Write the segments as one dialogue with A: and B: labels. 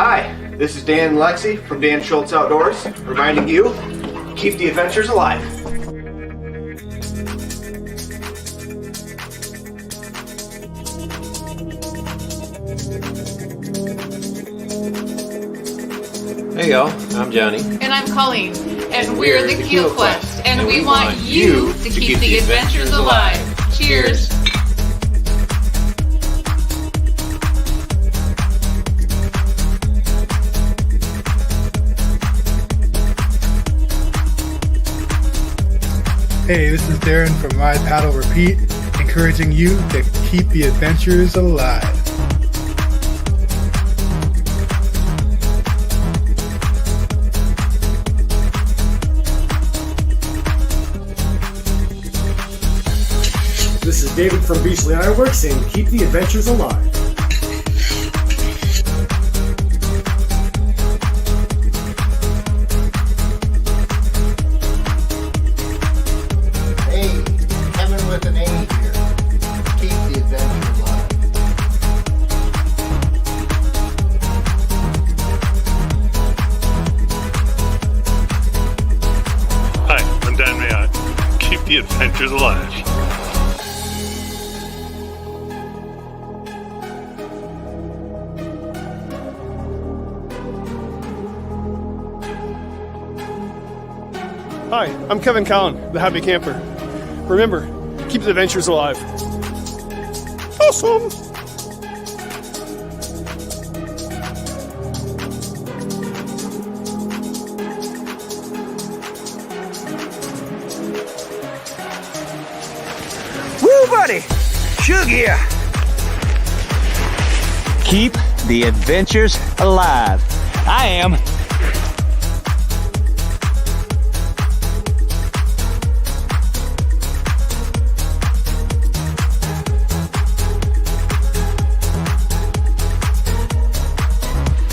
A: Hi, this is Dan and Lexi from Dan Schultz Outdoors, reminding you, keep the adventures alive.
B: Hey y'all, I'm Johnny.
C: And I'm Colleen. And we're the Keel Quest. And we want you to keep the adventures alive. Cheers!
D: Hey, this is Darren from Ride Paddle Repeat, encouraging you to keep the adventures alive.
E: This is David from Beachley Ironworks saying keep the adventures alive.
F: Hey, Kevin with an A here. Keep the adventure alive.
G: Hi, I'm Dan Mayotte. Keep the adventures alive.
H: Hi, I'm Kevin Cowan, the Happy Camper. Remember, keep the adventures alive. Awesome!
I: Woo, buddy! Shug here! Keep the adventures alive. I am.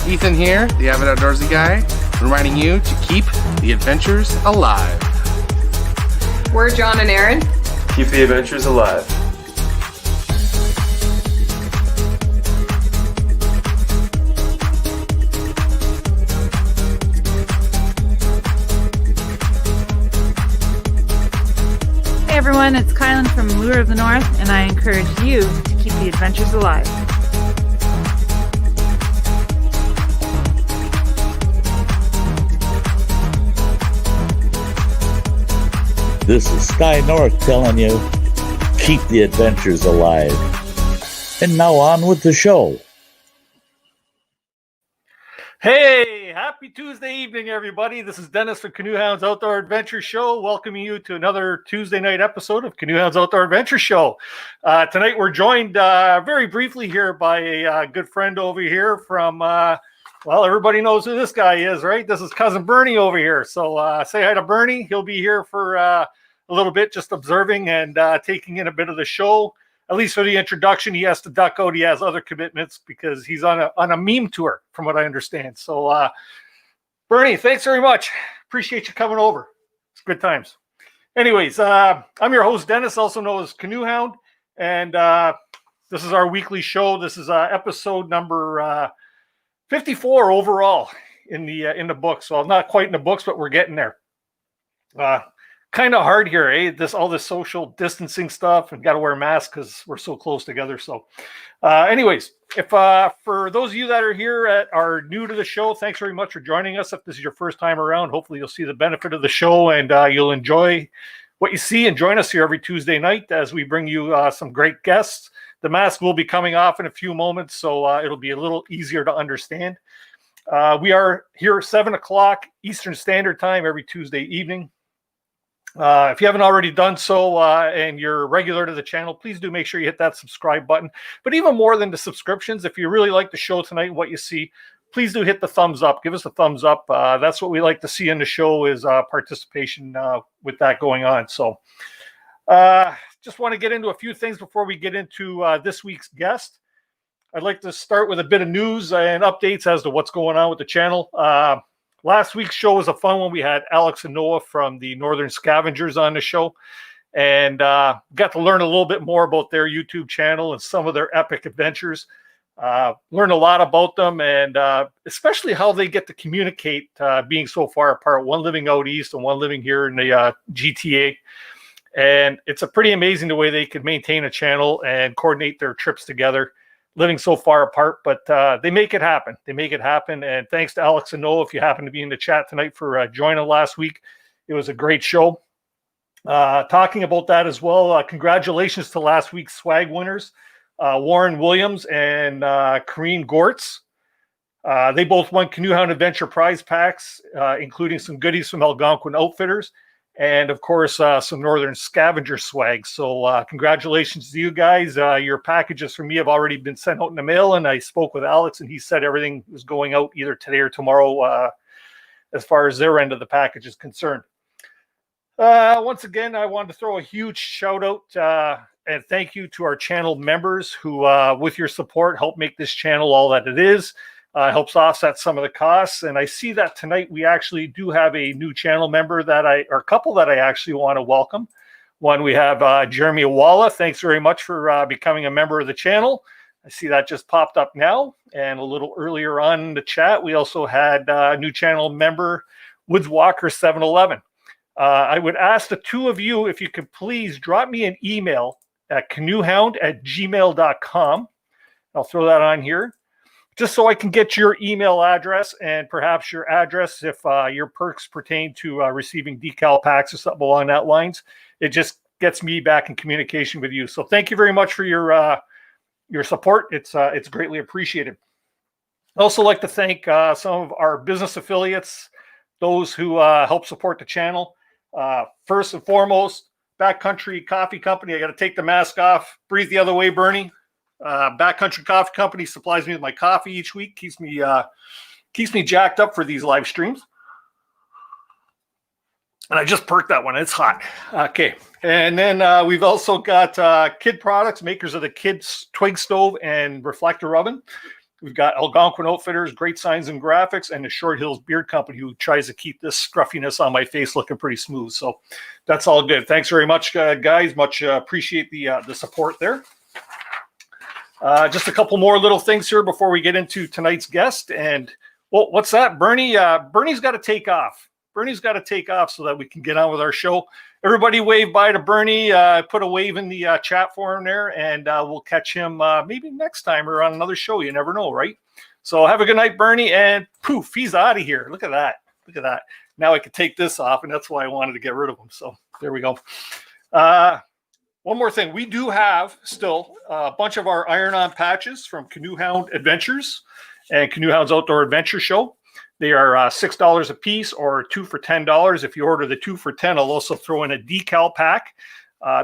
A: Ethan here, the Avid Outdoorsy guy, reminding you to keep the adventures alive.
C: We're John and Aaron.
G: Keep the adventures alive.
J: Hey everyone, it's Kylan from Lure of the North, and I encourage you to keep the adventures alive.
K: This is Sky North telling you, keep the adventures alive. And now on with the show.
H: Hey, happy Tuesday evening, everybody. This is Dennis from CANOEHOUND'S Outdoor Adventure Show, welcoming you to another Tuesday night episode of CANOEHOUND'S Outdoor Adventure Show. Tonight we're joined very briefly here by a good friend over here from, well, everybody knows who this guy is, right? This is Cousin Bernie over here. So say hi to Bernie. He'll be here for a little bit, just observing and taking in a bit of the show. At least for the introduction, he has to duck out. He has other commitments because he's on a meme tour, from what I understand. So, Bernie, thanks very much. Appreciate you coming over. It's good times. Anyways, I'm your host, Dennis, also known as Canoe Hound, and this is our weekly show. This is episode number 54 overall in the book. So not quite in the books, but we're getting there. Kind of hard here, eh? All this social distancing stuff, and got to wear masks because we're so close together. So, anyways, if for those of you that are here are new to the show, thanks very much for joining us. If this is your first time around, hopefully you'll see the benefit of the show and you'll enjoy what you see, and join us here every Tuesday night as we bring you some great guests. The mask will be coming off in a few moments, so it'll be a little easier to understand. We are here at 7 o'clock Eastern Standard Time every Tuesday evening. If you haven't already done so and you're regular to the channel, please do make sure you hit that subscribe button. But even more than the subscriptions, if you really like the show tonight and what you see, please do hit the thumbs up. Give us a thumbs up. That's what we like to see in the show, is participation with that going on. So just want to get into a few things before we get into this week's guest. I'd like to start with a bit of news and updates as to what's going on with the channel. Last week's show was a fun one. We had Alex and Noah from the Northern Scavengers on the show, and got to learn a little bit more about their YouTube channel and some of their epic adventures. Learn a lot about them, and especially how they get to communicate, being so far apart, one living out east and one living here in the GTA. And it's a pretty amazing the way they could maintain a channel and coordinate their trips together, living so far apart, but they make it happen. They make it happen. And thanks to Alex and Noah, if you happen to be in the chat tonight, for joining last week. It was a great show. Talking about that as well, congratulations to last week's swag winners, Warren Williams and Kareen Gortz. They both won Canoe Hound Adventure prize packs, including some goodies from Algonquin Outfitters, and of course, some Northern Scavenger swag. So congratulations to you guys. Your packages from me have already been sent out in the mail, and I spoke with Alex, and he said everything was going out either today or tomorrow, as far as their end of the package is concerned. Once again, I wanted to throw a huge shout out and thank you to our channel members who, with your support, help make this channel all that it is. Helps offset some of the costs. And I see that tonight we actually do have a new channel member or a couple that I actually want to welcome. One, we have Jeremy Awala. Thanks very much for becoming a member of the channel. I see that just popped up now. And a little earlier on in the chat, we also had a new channel member, Woods Walker 711. I would ask the two of you if you could please drop me an email at canoehound@gmail.com. I'll throw that on here, just so I can get your email address and perhaps your address if your perks pertain to receiving decal packs or something along that lines. It just gets me back in communication with you. So thank you very much for your support. It's greatly appreciated. I'd also like to thank some of our business affiliates, those who help support the channel. First and foremost, Backcountry Coffee Company. I got to take the mask off. Breathe the other way, Bernie. Backcountry Coffee Company supplies me with my coffee each week. Keeps me jacked up for these live streams. And I just perked that one. It's hot. Okay. And then we've also got Kid Products, makers of the Kids Twig Stove and Reflector Oven. We've got Algonquin Outfitters, Great Signs and Graphics, and the Short Hills Beard Company, who tries to keep this scruffiness on my face looking pretty smooth. So that's all good. Thanks very much, guys. Much appreciate the support there. Just a couple more little things here before we get into tonight's guest. And, well, what's that? Bernie's got to take off. Bernie's got to take off so that we can get on with our show. Everybody wave bye to Bernie. Put a wave in the chat for him there, and we'll catch him maybe next time or on another show. You never know, right? So have a good night, Bernie, and poof, he's out of here. Look at that. Look at that. Now I can take this off, and that's why I wanted to get rid of him. So there we go. One more thing. We do have still a bunch of our iron-on patches from Canoe Hound Adventures and Canoe Hound's Outdoor Adventure Show. They are $6 a piece or 2 for $10. If you order the 2 for $10, I'll also throw in a decal pack.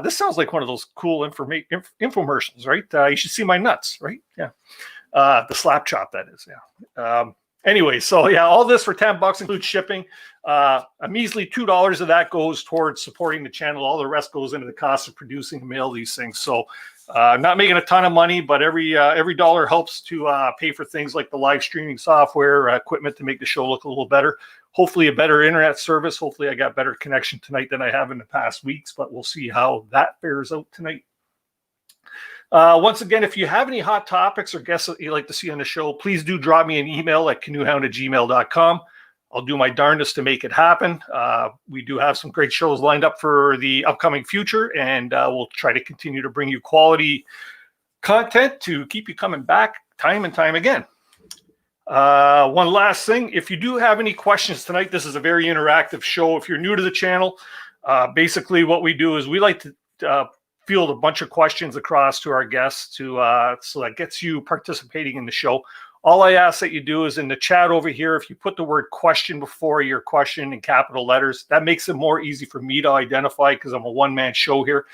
H: This sounds like one of those cool infomercials, right? You should see my nuts, right? Yeah. The slap chop, that is. Yeah. Anyway, so yeah, all this for $10 includes shipping. A measly $2 of that goes towards supporting the channel. All the rest goes into the cost of producing and mail these things. So I'm not making a ton of money, but every dollar helps to pay for things like the live streaming software, equipment to make the show look a little better. Hopefully a better internet service. Hopefully I got better connection tonight than I have in the past weeks, but we'll see how that fares out tonight. Once again, if you have any hot topics or guests that you'd like to see on the show, please do drop me an email at canoehound@gmail.com. I'll do my darndest to make it happen. We do have some great shows lined up for the upcoming future, and we'll try to continue to bring you quality content to keep you coming back time and time again. One last thing, if you do have any questions tonight, this is a very interactive show. If you're new to the channel, basically what we do is we like to field a bunch of questions across to our guests so that gets you participating in the show. All I ask that you do is in the chat over here, if you put the word question before your question in capital letters, that makes it more easy for me to identify because I'm a one-man show here.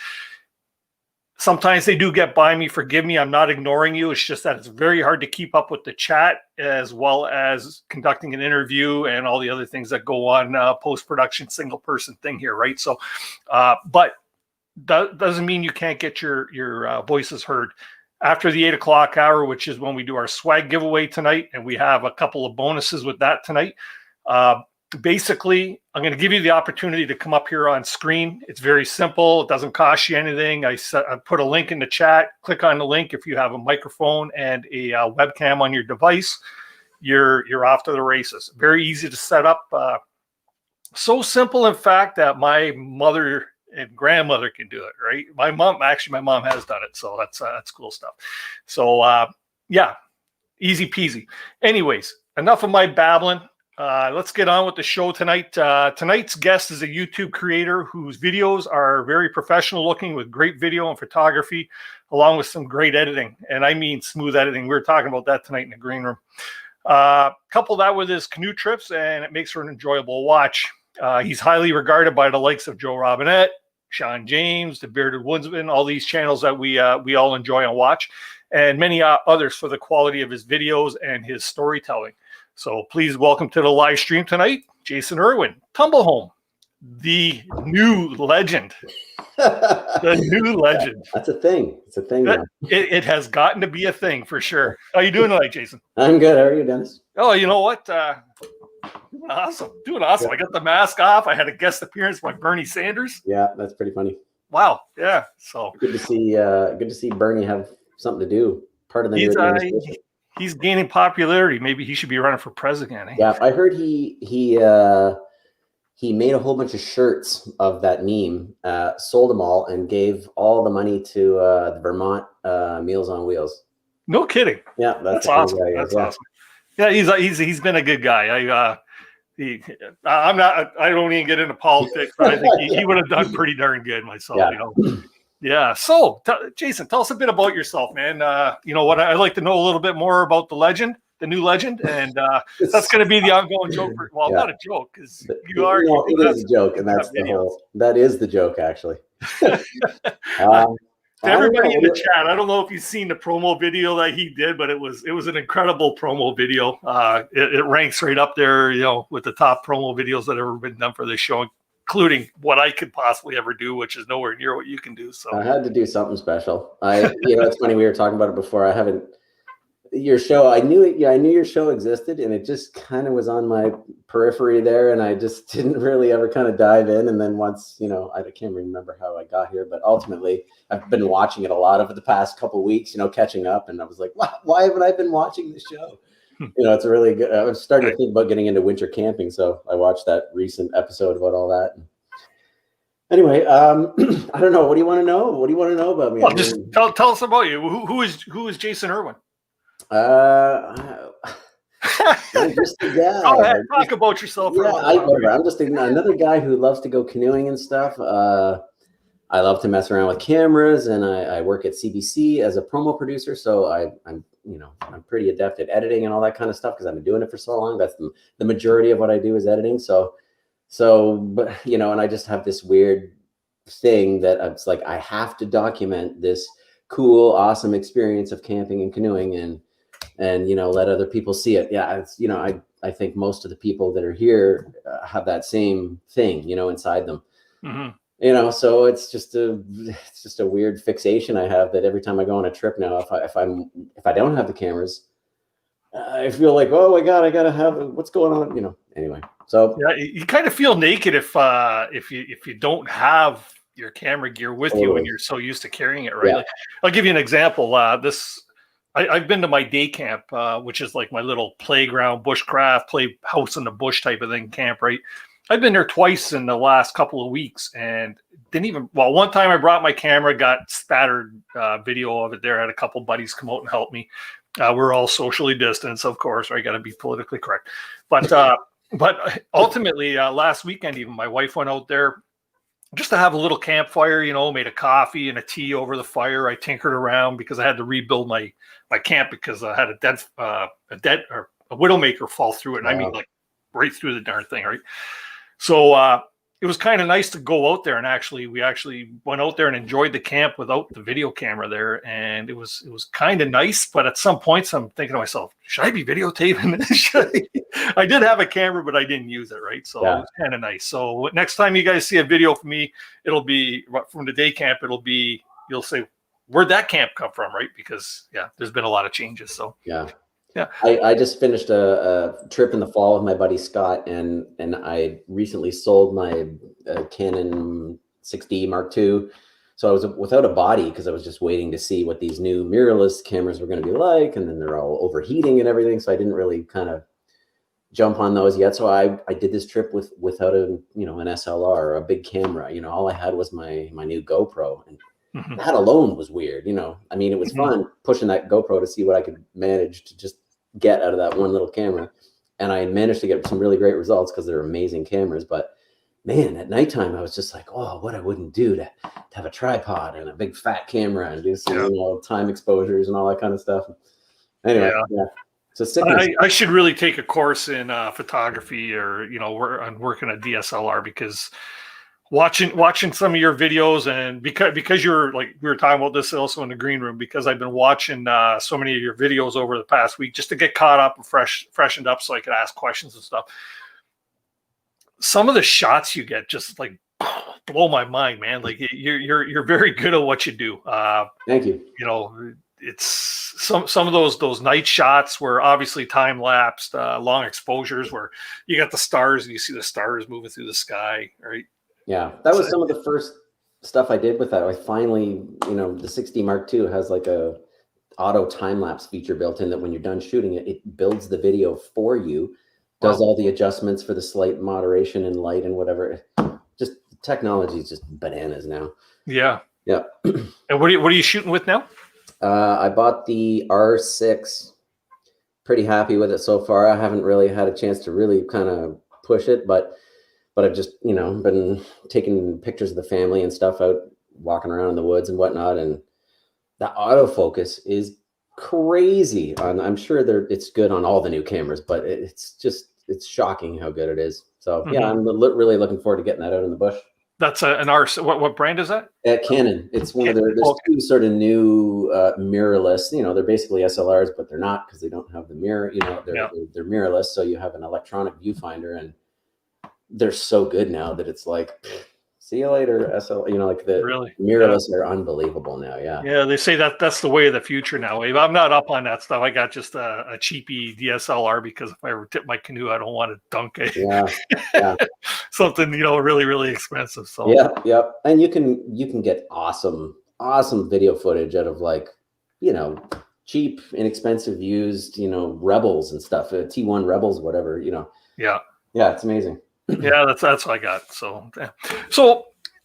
H: Sometimes they do get by me. Forgive me. I'm not ignoring you. It's just that it's very hard to keep up with the chat as well as conducting an interview and all the other things that go on post-production single-person thing here, right? So, but doesn't mean you can't get your voices heard. After the 8 o'clock hour, which is when we do our swag giveaway tonight, and we have a couple of bonuses with that tonight. basically, I'm going to give you the opportunity to come up here on screen. It's very simple. It doesn't cost you anything. I put a link in the chat. Click on the link. If you have a microphone and a webcam on your device, you're off to the races. Very easy to set up. So simple, in fact, that my mother and grandmother can do it, right? My mom has done it. So that's cool stuff. So yeah, easy peasy. Anyways, enough of my babbling. Let's get on with the show tonight. Tonight's guest is a YouTube creator whose videos are very professional looking, with great video and photography, along with some great editing. And I mean smooth editing. We were talking about that tonight in the green room. Couple that with his canoe trips, and it makes for an enjoyable watch. He's highly regarded by the likes of Joe Robinette, Sean James, the Bearded Woodsman, all these channels that we all enjoy and watch, and many others for the quality of his videos and his storytelling. So please welcome to the live stream tonight, Jason Irwin, Tumblehome, the new legend. The new legend.
L: That's a thing. It's a thing now.
H: It has gotten to be a thing for sure. How you doing tonight, Jason?
L: I'm good. How are you, Dennis?
H: Oh, you know what? Doing awesome. I got the mask off. I had a guest appearance by Bernie Sanders.
L: Yeah, that's pretty funny.
H: Wow. Yeah. So
L: good to see Bernie have something to do. Part of the
H: he's gaining popularity. Maybe he should be running for president. Eh?
L: Yeah, I heard he made a whole bunch of shirts of that meme, sold them all, and gave all the money to the Vermont Meals on Wheels.
H: No kidding.
L: Yeah,
H: that's awesome. That's awesome. Yeah, he's been a good guy. I don't even get into politics, but I think he would have done pretty darn good myself.
L: Yeah.
H: You know? Yeah. So, Jason, tell us a bit about yourself, man. You know what? I'd like to know a little bit more about the legend, the new legend, and that's going to be the ongoing joke. Not a joke, because you are.
L: No, it is a joke, and that's that is the joke, actually.
H: To everybody in the chat, I don't know if you've seen the promo video that he did, but it was an incredible promo video. It ranks right up there, you know, with the top promo videos that have ever been done for this show, including what I could possibly ever do, which is nowhere near what you can do. So
L: I had to do something special. It's funny, we were talking about it before. I haven't your show. I knew your show existed, and it just kind of was on my periphery there, and I just didn't really ever kind of dive in. And then once, I can't remember how I got here, but ultimately I've been watching it a lot over the past couple of weeks, catching up, and I was like, why haven't I been watching this show? It's a really good. I was starting to think about getting into winter camping, so I watched that recent episode about all that. Anyway, I don't know. What do you want to know? What do you want to know about me?
H: Well, just tell us about you. Who is Jason Irwin?
L: I'm just a guy.
H: Go ahead, talk about yourself.
L: Yeah, I'm just another guy who loves to go canoeing and stuff. I love to mess around with cameras, and I work at CBC as a promo producer. So I'm pretty adept at editing and all that kind of stuff because I've been doing it for so long. That's the majority of what I do is editing. But and I just have this weird thing that it's like I have to document this cool, awesome experience of camping and canoeing and let other people see it. Yeah, it's I think most of the people that are here have that same thing inside them. Mm-hmm. So it's just a weird fixation I have that every time I go on a trip now, if I don't have the cameras, I feel like, oh my God, I gotta have what's going on, anyway. So
H: yeah, you kind of feel naked if you don't have your camera gear with you and you're so used to carrying it, right?
L: Yeah.
H: Like, I'll give you an example. I've been to my day camp, which is like my little playground, bushcraft, play house in the bush type of thing camp, right? I've been there twice in the last couple of weeks and one time I brought my camera, got spattered video of it there. I had a couple buddies come out and help me. We're all socially distanced, of course, I got to be politically correct. But ultimately, last weekend, even my wife went out there just to have a little campfire, made a coffee and a tea over the fire. I tinkered around because I had to rebuild my camp because I had a widowmaker fall through it. Wow. I mean, like right through the darn thing, right? So it was kind of nice to go out there and we actually went out there and enjoyed the camp without the video camera there. And it was kind of nice. But at some points I'm thinking to myself, should I be videotaping this? I did have a camera, but I didn't use it. Right. So It was kind of nice. So next time you guys see a video from me, it'll be from the day camp. You'll say, where'd that camp come from? Right. Because there's been a lot of changes. So
L: yeah.
H: Yeah.
L: I just finished a trip in the fall with my buddy Scott, and I recently sold my Canon 6D Mark II. So I was without a body because I was just waiting to see what these new mirrorless cameras were going to be like, and then they're all overheating and everything. So I didn't really kind of jump on those yet. So I did this trip without an SLR or a big camera. All I had was my new GoPro, and that alone was weird. I mean, it was fun pushing that GoPro to see what I could manage to just get out of that one little camera. And I managed to get some really great results because they're amazing cameras. But man, at nighttime, I was just like, oh, what I wouldn't do to have a tripod and a big fat camera and do some time exposures and all that kind of stuff. Anyway, yeah. So
H: I should really take a course in photography, or on working a DSLR, because watching some of your videos, and because you're like, we were talking about this also in the green room, because I've been watching so many of your videos over the past week just to get caught up and freshened up so I could ask questions and stuff. Some of the shots you get just like blow my mind, man. Like you're very good at what you do.
L: Thank you.
H: It's some of those night shots where obviously time lapsed, long exposures where you got the stars and you see the stars moving through the sky, right?
L: Yeah, that was some of the first stuff I did with that. I finally, the 6D Mark II has like a auto time lapse feature built in that when you're done shooting it, it builds the video for you, does all the adjustments for the slight moderation and light and whatever. Just technology is just bananas now.
H: Yeah.
L: Yeah.
H: And what are you shooting with now?
L: I bought the R6. Pretty happy with it so far. I haven't really had a chance to really kind of push it, but I've just, been taking pictures of the family and stuff out, walking around in the woods and whatnot. And the autofocus is crazy. I'm sure it's good on all the new cameras, but it's shocking how good it is. So yeah, I'm really looking forward to getting that out in the bush.
H: That's an R. What brand is that?
L: Canon. It's one of there's two sort of new mirrorless. They're basically SLRs, but they're not because they don't have the mirror. They're mirrorless, so you have an electronic viewfinder, and they're so good now that it's like, see you later, SL. Like the mirrorless are unbelievable now. Yeah,
H: they say that's the way of the future now. I'm not up on that stuff. I got just a cheapy DSLR because if I ever tip my canoe, I don't want to dunk it.
L: Yeah.
H: Something really, really expensive. So
L: yeah, and you can get awesome video footage out of like cheap, inexpensive used Rebels and stuff, T1 Rebels, whatever. Yeah, it's amazing.
H: Yeah, that's what I got. So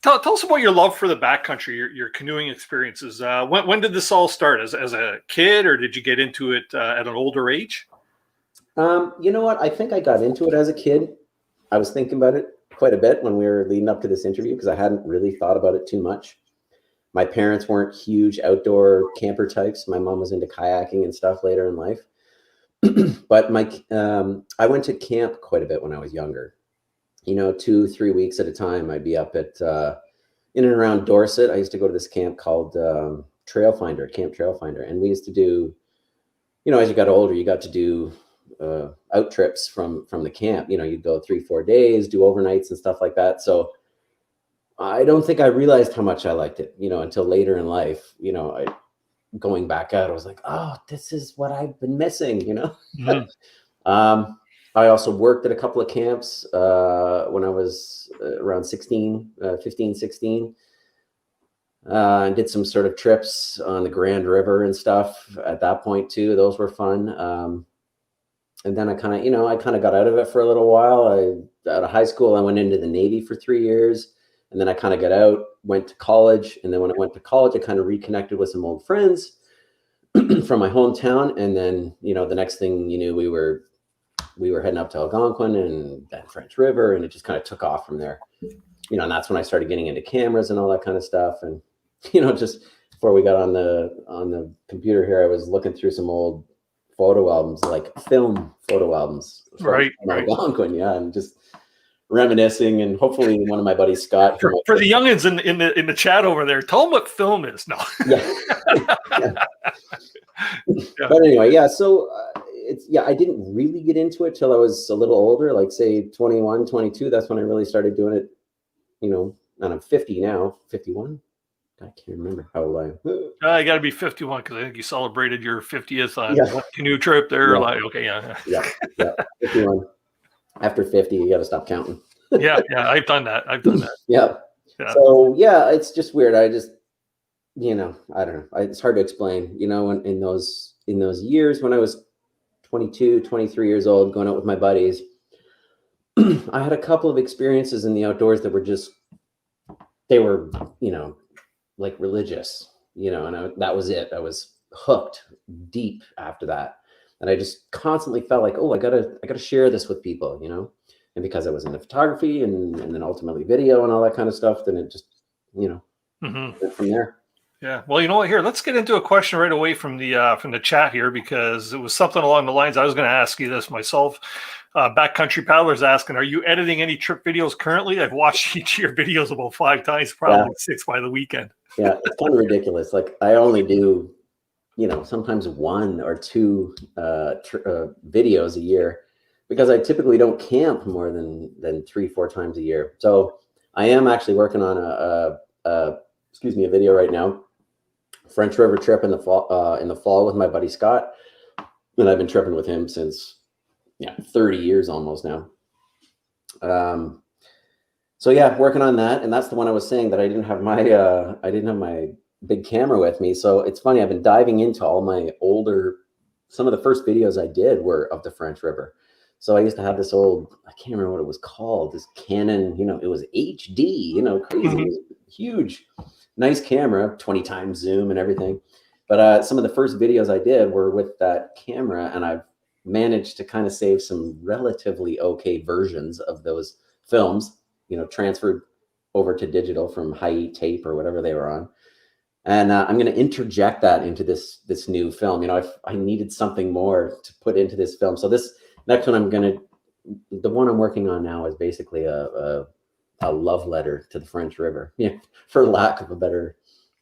H: tell us about your love for the backcountry, your canoeing experiences. When did this all start? As a kid, or did you get into it at an older age?
L: You know what? I think I got into it as a kid. I was thinking about it quite a bit when we were leading up to this interview because I hadn't really thought about it too much. My parents weren't huge outdoor camper types. My mom was into kayaking and stuff later in life. But I went to camp quite a bit when I was younger. 2-3 weeks at a time. I'd be up at in and around Dorset. I used to go to this camp called Camp Trailfinder, and we used to do, as you got older, you got to do out trips from the camp. You'd go 3-4 days, do overnights and stuff like that. So I don't think I realized how much I liked it, until later in life. Going back out, I was like, oh, this is what I've been missing. I also worked at a couple of camps when I was around 15, 16, and did some sort of trips on the Grand River and stuff at that point too. Those were fun. And then I kind of got out of it for a little while. Out of high school, I went into the Navy for 3 years, and then I kind of got out, went to college. And then when I went to college, I kind of reconnected with some old friends from my hometown. And then, the next thing you knew, we were heading up to Algonquin and then French River, and it just kind of took off from there. And that's when I started getting into cameras and all that kind of stuff. And, just before we got on the computer here, I was looking through some old photo albums, like film photo albums.
H: Right.
L: Algonquin, yeah, and just reminiscing. And hopefully one of my buddies, Scott.
H: For the youngins in the chat over there, tell them what film is. No.
L: Yeah. But anyway, yeah, so... I didn't really get into it till I was a little older, like say 21, 22. That's when I really started doing it, and I'm 50 now, 51. I can't remember how old I am.
H: I got to be 51 because I think you celebrated your 50th on
L: Yeah.
H: what canoe trip there.
L: Yeah.
H: Like, okay, yeah.
L: Yeah. 51. After 50, you got to stop counting.
H: yeah, I've done that.
L: Yeah. So yeah, it's just weird. I just, I don't know. It's hard to explain. In those years when I was 22, 23 years old, going out with my buddies, I had a couple of experiences in the outdoors that were they were, like religious, and that was it. I was hooked deep after that. And I just constantly felt like, oh, I gotta share this with people, and because I was into photography and then ultimately video and all that kind of stuff, then it just, went from there.
H: Yeah. Well, you know what? Here, let's get into a question right away from the chat here, because it was something along the lines. I was going to ask you this myself. Backcountry Paddler's asking, are you editing any trip videos currently? I've watched each of your videos about 5 times, probably 6 by the weekend.
L: Yeah, it's kind of ridiculous. Like I only do, sometimes 1 or 2 videos a year, because I typically don't camp more than 3-4 times a year. So I am actually working on a video right now. French River trip in the fall with my buddy Scott, and I've been tripping with him since 30 years almost now. So yeah, working on that, and that's the one I was saying that I didn't have my big camera with me. So it's funny, I've been diving into all my some of the first videos I did were of the French River. So I used to have this old, I can't remember what it was called, this Canon, it was HD, crazy, it was huge. Nice camera, 20 times zoom and everything. But some of the first videos I did were with that camera, and I've managed to kind of save some relatively okay versions of those films, transferred over to digital from high tape or whatever they were on. And I'm going to interject that into this new film. I needed something more to put into this film. So this next one, the one I'm working on now is basically a love letter to the French River, for lack of a better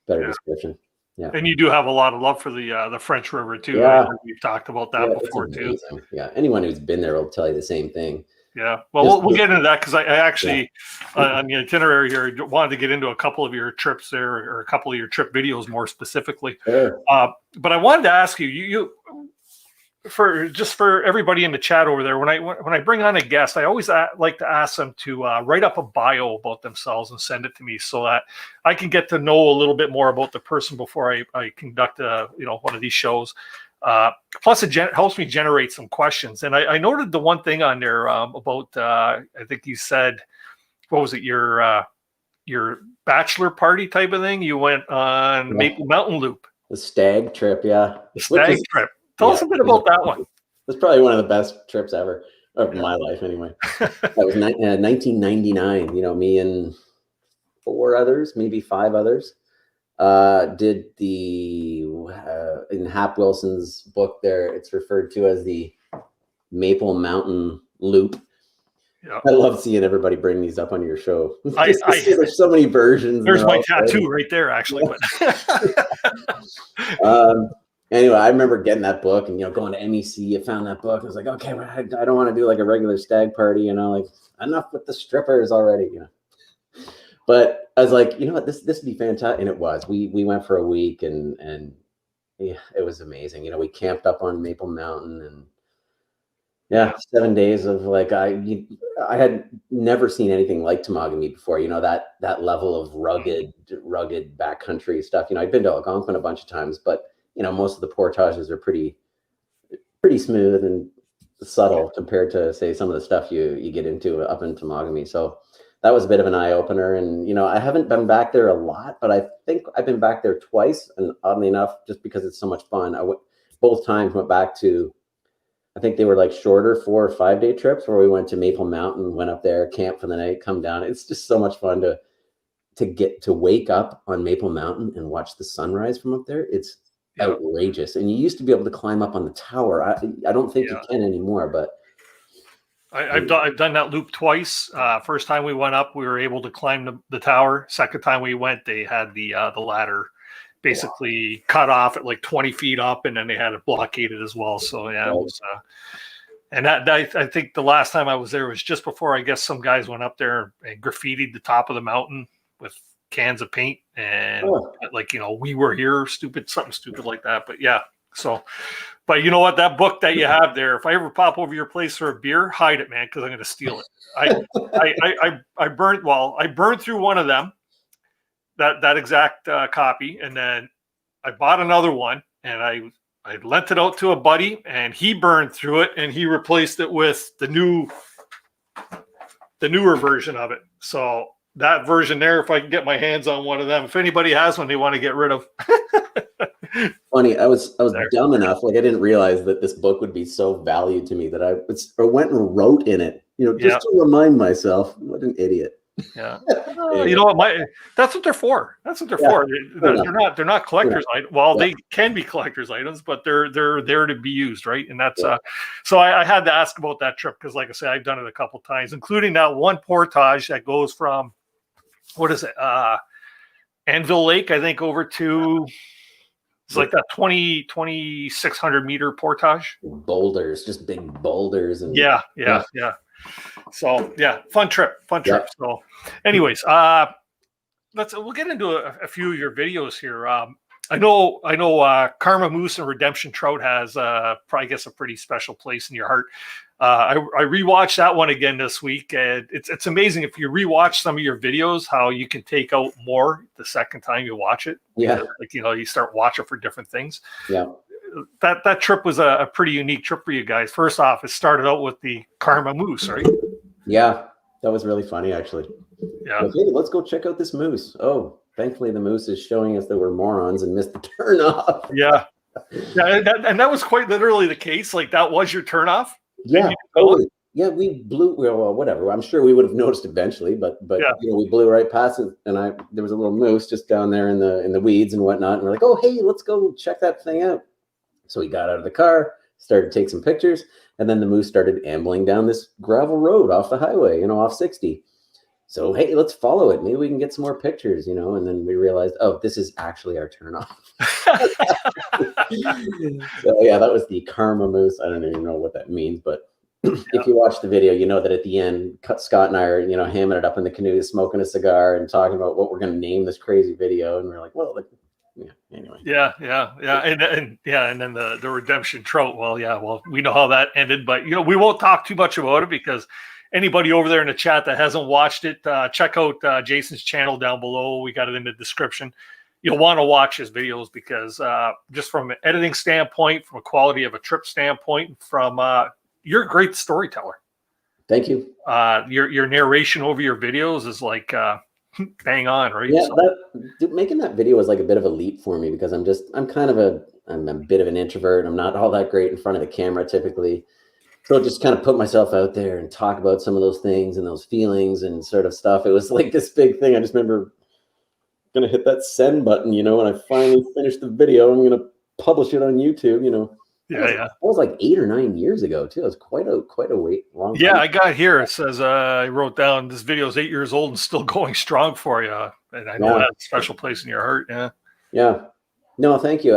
L: description. Yeah.
H: And you do have a lot of love for the French River too.
L: Yeah.
H: Right? We've talked about that before too.
L: Yeah. Anyone who's been there will tell you the same thing.
H: Yeah. Well, we'll get into that, because I actually, on the itinerary here, wanted to get into a couple of your trips there, or a couple of your trip videos more specifically.
L: Sure.
H: But I wanted to ask you, for everybody in the chat over there, when I bring on a guest, I always like to ask them to write up a bio about themselves and send it to me, so that I can get to know a little bit more about the person before I conduct one of these shows. Plus, it helps me generate some questions. And I noted the one thing on there about I think you said, what was it, your bachelor party type of thing? You went on Maple Mountain Loop.
L: The stag trip, yeah.
H: The stag trip. Tell us a bit about that one.
L: It's probably one of the best trips ever of my life, anyway. That was 1999. Me and 4 others, maybe 5 others, did in Hap Wilson's book there, it's referred to as the Maple Mountain Loop. Yeah. I love seeing everybody bring these up on your show. There's so many versions.
H: There's my tattoo right there, actually.
L: Anyway, I remember getting that book and, going to MEC. I found that book. I was like, okay, I don't want to do like a regular stag party, like enough with the strippers already, But I was like, you know what, this would be fantastic. And it was. We went for a week, and yeah, it was amazing. We camped up on Maple Mountain, and 7 days of like, I had never seen anything like Temagami before. That level of rugged backcountry stuff. I'd been to Algonquin a bunch of times, but most of the portages are pretty smooth and subtle compared to, say, some of the stuff you get into up in Temagami. So that was a bit of an eye opener. And, I haven't been back there a lot, but I think I've been back there twice. And oddly enough, just because it's so much fun, both times went back to, I think they were like shorter 4 or 5 day trips, where we went to Maple Mountain, went up there, camped for the night, come down. It's just so much fun to get to wake up on Maple Mountain and watch the sunrise from up there. It's outrageous. And you used to be able to climb up on the tower. I don't think you can anymore, but
H: I've done that loop twice. First time we went up, we were able to climb the tower. Second time we went, they had the ladder basically cut off at like 20 feet up, and then they had it blockaded as well. So yeah, it was, and that I think the last time I was there was just before, I guess, some guys went up there and graffitied the top of the mountain with cans of paint and like, you know, we were here, something stupid like that. But yeah, so, but you know what, that book that you have there, if I ever pop over your place for a beer, hide it, man, because I'm going to steal it. I burned through one of them, that exact copy, and then I bought another one, and I lent it out to a buddy, and he burned through it, and he replaced it with the newer version of it. So that version there, if I can get my hands on one of them, if anybody has one they want to get rid of.
L: Funny, I was dumb enough, like I didn't realize that this book would be so valued to me that I went and wrote in it, you know, just to remind myself. What an idiot.
H: Yeah. You know what, that's what they're for. That's what they're for. They're not collectors items. Well, they can be collectors items, but they're there to be used, right? And that's so I had to ask about that trip because, like I said, I've done it a couple times, including that one portage that goes from, what is it, Anvil Lake, I think, over to, it's like that 2,600 meter portage.
L: Boulders, just big boulders. And
H: yeah. So yeah, fun trip. So anyways, we'll get into a few of your videos here. I know Karma Moose and Redemption Trout has probably, I guess, a pretty special place in your heart. I rewatched that one again this week, and it's amazing if you rewatch some of your videos how you can take out more the second time you watch it.
L: Yeah,
H: like, you know, you start watching for different things.
L: Yeah.
H: That trip was a pretty unique trip for you guys. First off, it started out with the Karma Moose, right?
L: Yeah, that was really funny, actually.
H: Yeah.
L: Like, hey, let's go check out this moose. Oh, thankfully the moose is showing us that we're morons and missed the turnoff.
H: Yeah. And that was quite literally the case. Like, that was your turnoff.
L: Yeah. Totally. Yeah, we blew. Well, whatever. I'm sure we would have noticed eventually, but
H: yeah.
L: You know, we blew right past it, and there was a little moose just down there in the weeds and whatnot, and we're like, oh, hey, let's go check that thing out. So we got out of the car, started to take some pictures, and then the moose started ambling down this gravel road off the highway, you know, off 60. So, hey, let's follow it. Maybe we can get some more pictures, you know, and then we realized, oh, this is actually our turnoff. So, yeah, that was the Karma Moose. I don't even know what that means, but if you watch the video, you know that at the end, Scott and I are, you know, hamming it up in the canoe, smoking a cigar and talking about what we're going to name this crazy video. And we're like, well, like, yeah, anyway.
H: Yeah. And then the Redemption Trout. Well, we know how that ended, but, you know, we won't talk too much about it because anybody over there in the chat that hasn't watched it, check out Jason's channel down below. We got it in the description. You'll want to watch his videos because just from an editing standpoint, from a quality of a trip standpoint, from you're a great storyteller.
L: Thank you.
H: Your narration over your videos is like bang on, right?
L: Yeah, making that video was like a bit of a leap for me because I'm a bit of an introvert. I'm not all that great in front of the camera typically. So just kind of put myself out there and talk about some of those things and those feelings and sort of stuff. It was like this big thing. I just remember going to hit that send button, you know, when I finally finished the video. I'm going to publish it on YouTube, you know.
H: Yeah.
L: That was like 8 or 9 years ago too. It was quite a long time.
H: Yeah, I got here. It says I wrote down this video is 8 years old and still going strong for you. And I know it has a special place in your heart. Yeah.
L: Yeah. No, thank you.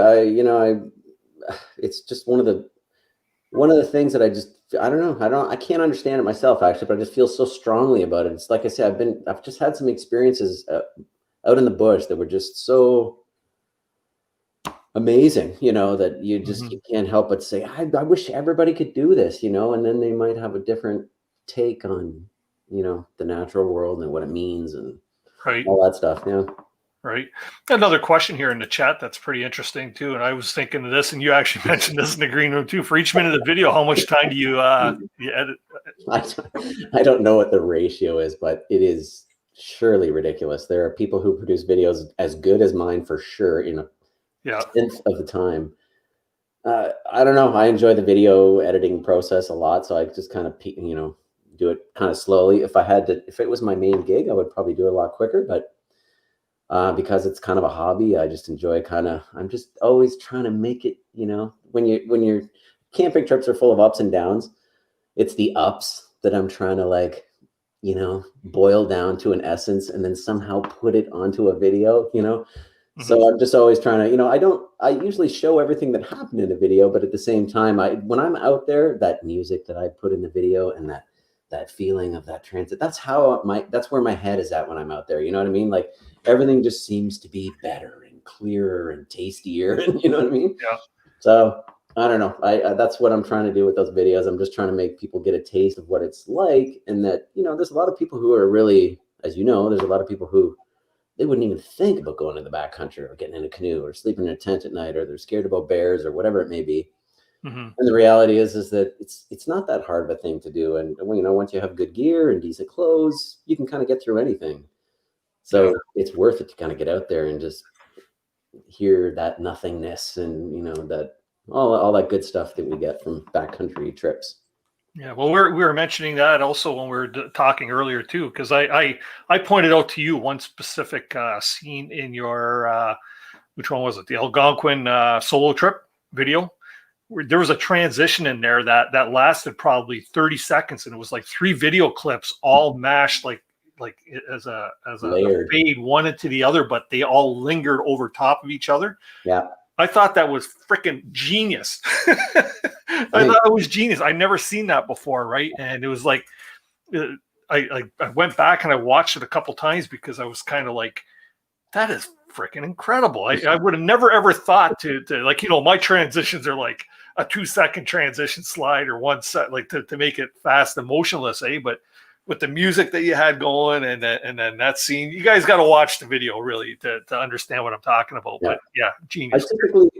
L: It's just one of the things that I can't understand it myself actually, but I just feel so strongly about it. It's like I said, I've just had some experiences out in the bush that were just so amazing, you know, that you just you can't help but say, I wish everybody could do this, you know, and then they might have a different take on, you know, the natural world and what it means and all that stuff. Yeah.
H: Right. Another question here in the chat that's pretty interesting too. And I was thinking of this, and you actually mentioned this in the green room too. For each minute of the video, how much time do you edit?
L: I don't know what the ratio is, but it is surely ridiculous. There are people who produce videos as good as mine for sure in a tenth of the time. I don't know. I enjoy the video editing process a lot, so I just kind of, you know, do it kind of slowly. If it was my main gig, I would probably do it a lot quicker, but because it's kind of a hobby, I just enjoy I'm just always trying to make it, you know, when your camping trips are full of ups and downs, it's the ups that I'm trying to, like, you know, boil down to an essence and then somehow put it onto a video, you know? So I'm just always trying to, you know, I usually show everything that happened in a video, but at the same time, when I'm out there, that music that I put in the video and that feeling of that transit. That's where my head is at when I'm out there. You know what I mean? Like everything just seems to be better and clearer and tastier. And you know what I mean?
H: Yeah.
L: So I don't know. I that's what I'm trying to do with those videos. I'm just trying to make people get a taste of what it's like. And that, you know, there's a lot of people who are really, as you know, there's a lot of people who they wouldn't even think about going to the backcountry or getting in a canoe or sleeping in a tent at night, or they're scared about bears or whatever it may be. And the reality is that it's not that hard of a thing to do. And you know, once you have good gear and decent clothes, you can kind of get through anything. So it's worth it to kind of get out there and just hear that nothingness and, you know, that all that good stuff that we get from backcountry trips.
H: Yeah, well, we were mentioning that also when we were talking earlier too, because I pointed out to you one specific scene in your which one was it? The Algonquin solo trip video. Where there was a transition in there that lasted probably 30 seconds, and it was like 3 video clips all mashed like as a fade one into the other, but they all lingered over top of each other.
L: Yeah.
H: I thought that was freaking genius. I thought it was genius. I'd never seen that before, right? And it was like, I went back and I watched it a couple times because I was kind of like, that is freaking incredible. I would have never ever thought to like, you know, my transitions are like a 2-second transition slide or 1 set, like to make it fast and motionless, but with the music that you had going and then that scene, you guys got to watch the video really to understand what I'm talking about. Yeah. But yeah, genius.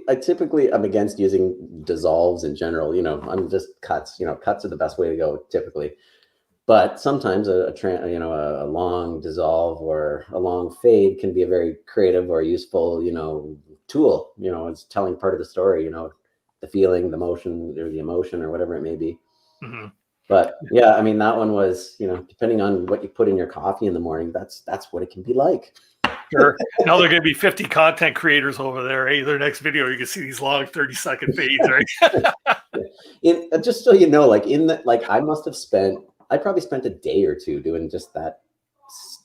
L: I typically I'm against using dissolves in general. You know, I'm just cuts. You know, cuts are the best way to go typically. But sometimes a long dissolve or a long fade can be a very creative or useful, you know, tool. You know, it's telling part of the story. You know, the feeling, the motion, or the emotion, or whatever it may be. But yeah, I mean, that one was, you know, depending on what you put in your coffee in the morning, that's what it can be like.
H: Sure. Now there are going to be 50 content creators over there. Hey, their next video, you can see these long 30-second fades, right?
L: Just so you know, like I probably spent a day or two doing just that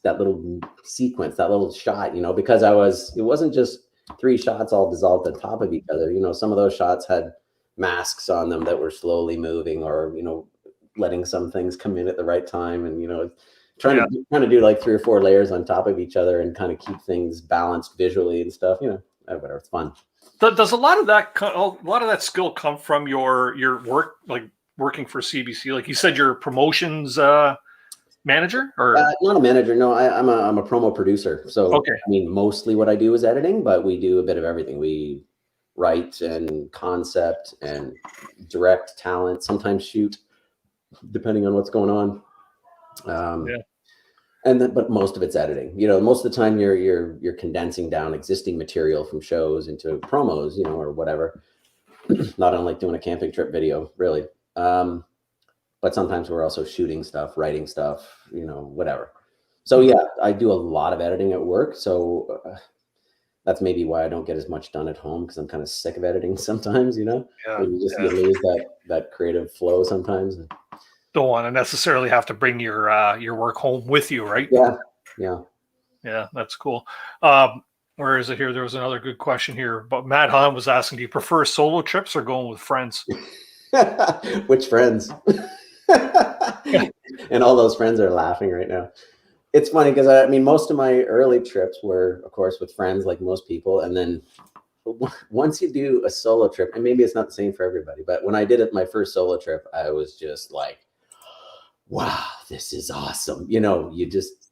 L: little sequence, that little shot, you know, because it wasn't just 3 shots all dissolved on top of each other. You know, some of those shots had masks on them that were slowly moving, or, you know, letting some things come in at the right time, and, you know, trying to do like 3 or 4 layers on top of each other and kind of keep things balanced visually and stuff, you know, whatever. It's fun.
H: Does a lot of that skill come from your work, like working for CBC? Like you said, you're a promotions manager, or
L: not a manager? No, I'm a promo producer. So okay. I mean, mostly what I do is editing, but we do a bit of everything. We write and concept and direct talent, sometimes shoot, depending on what's going on. But most of it's editing. You know, most of the time you're condensing down existing material from shows into promos, you know, or whatever. Not unlike doing a camping trip video, really. But sometimes we're also shooting stuff, writing stuff, you know, whatever. So yeah, I do a lot of editing at work. So that's maybe why I don't get as much done at home, because I'm kind of sick of editing sometimes, you know. You lose that creative flow sometimes.
H: Don't want to necessarily have to bring your work home with you, right?
L: Yeah,
H: that's cool. Where is it here? There was another good question here, but Matt Hahn was asking, do you prefer solo trips or going with friends?
L: Which friends? And all those friends are laughing right now. It's funny because I mean, most of my early trips were, of course, with friends, like most people. And then once you do a solo trip, and maybe it's not the same for everybody, but when I did it, my first solo trip, I was just like, wow, this is awesome. You know, you just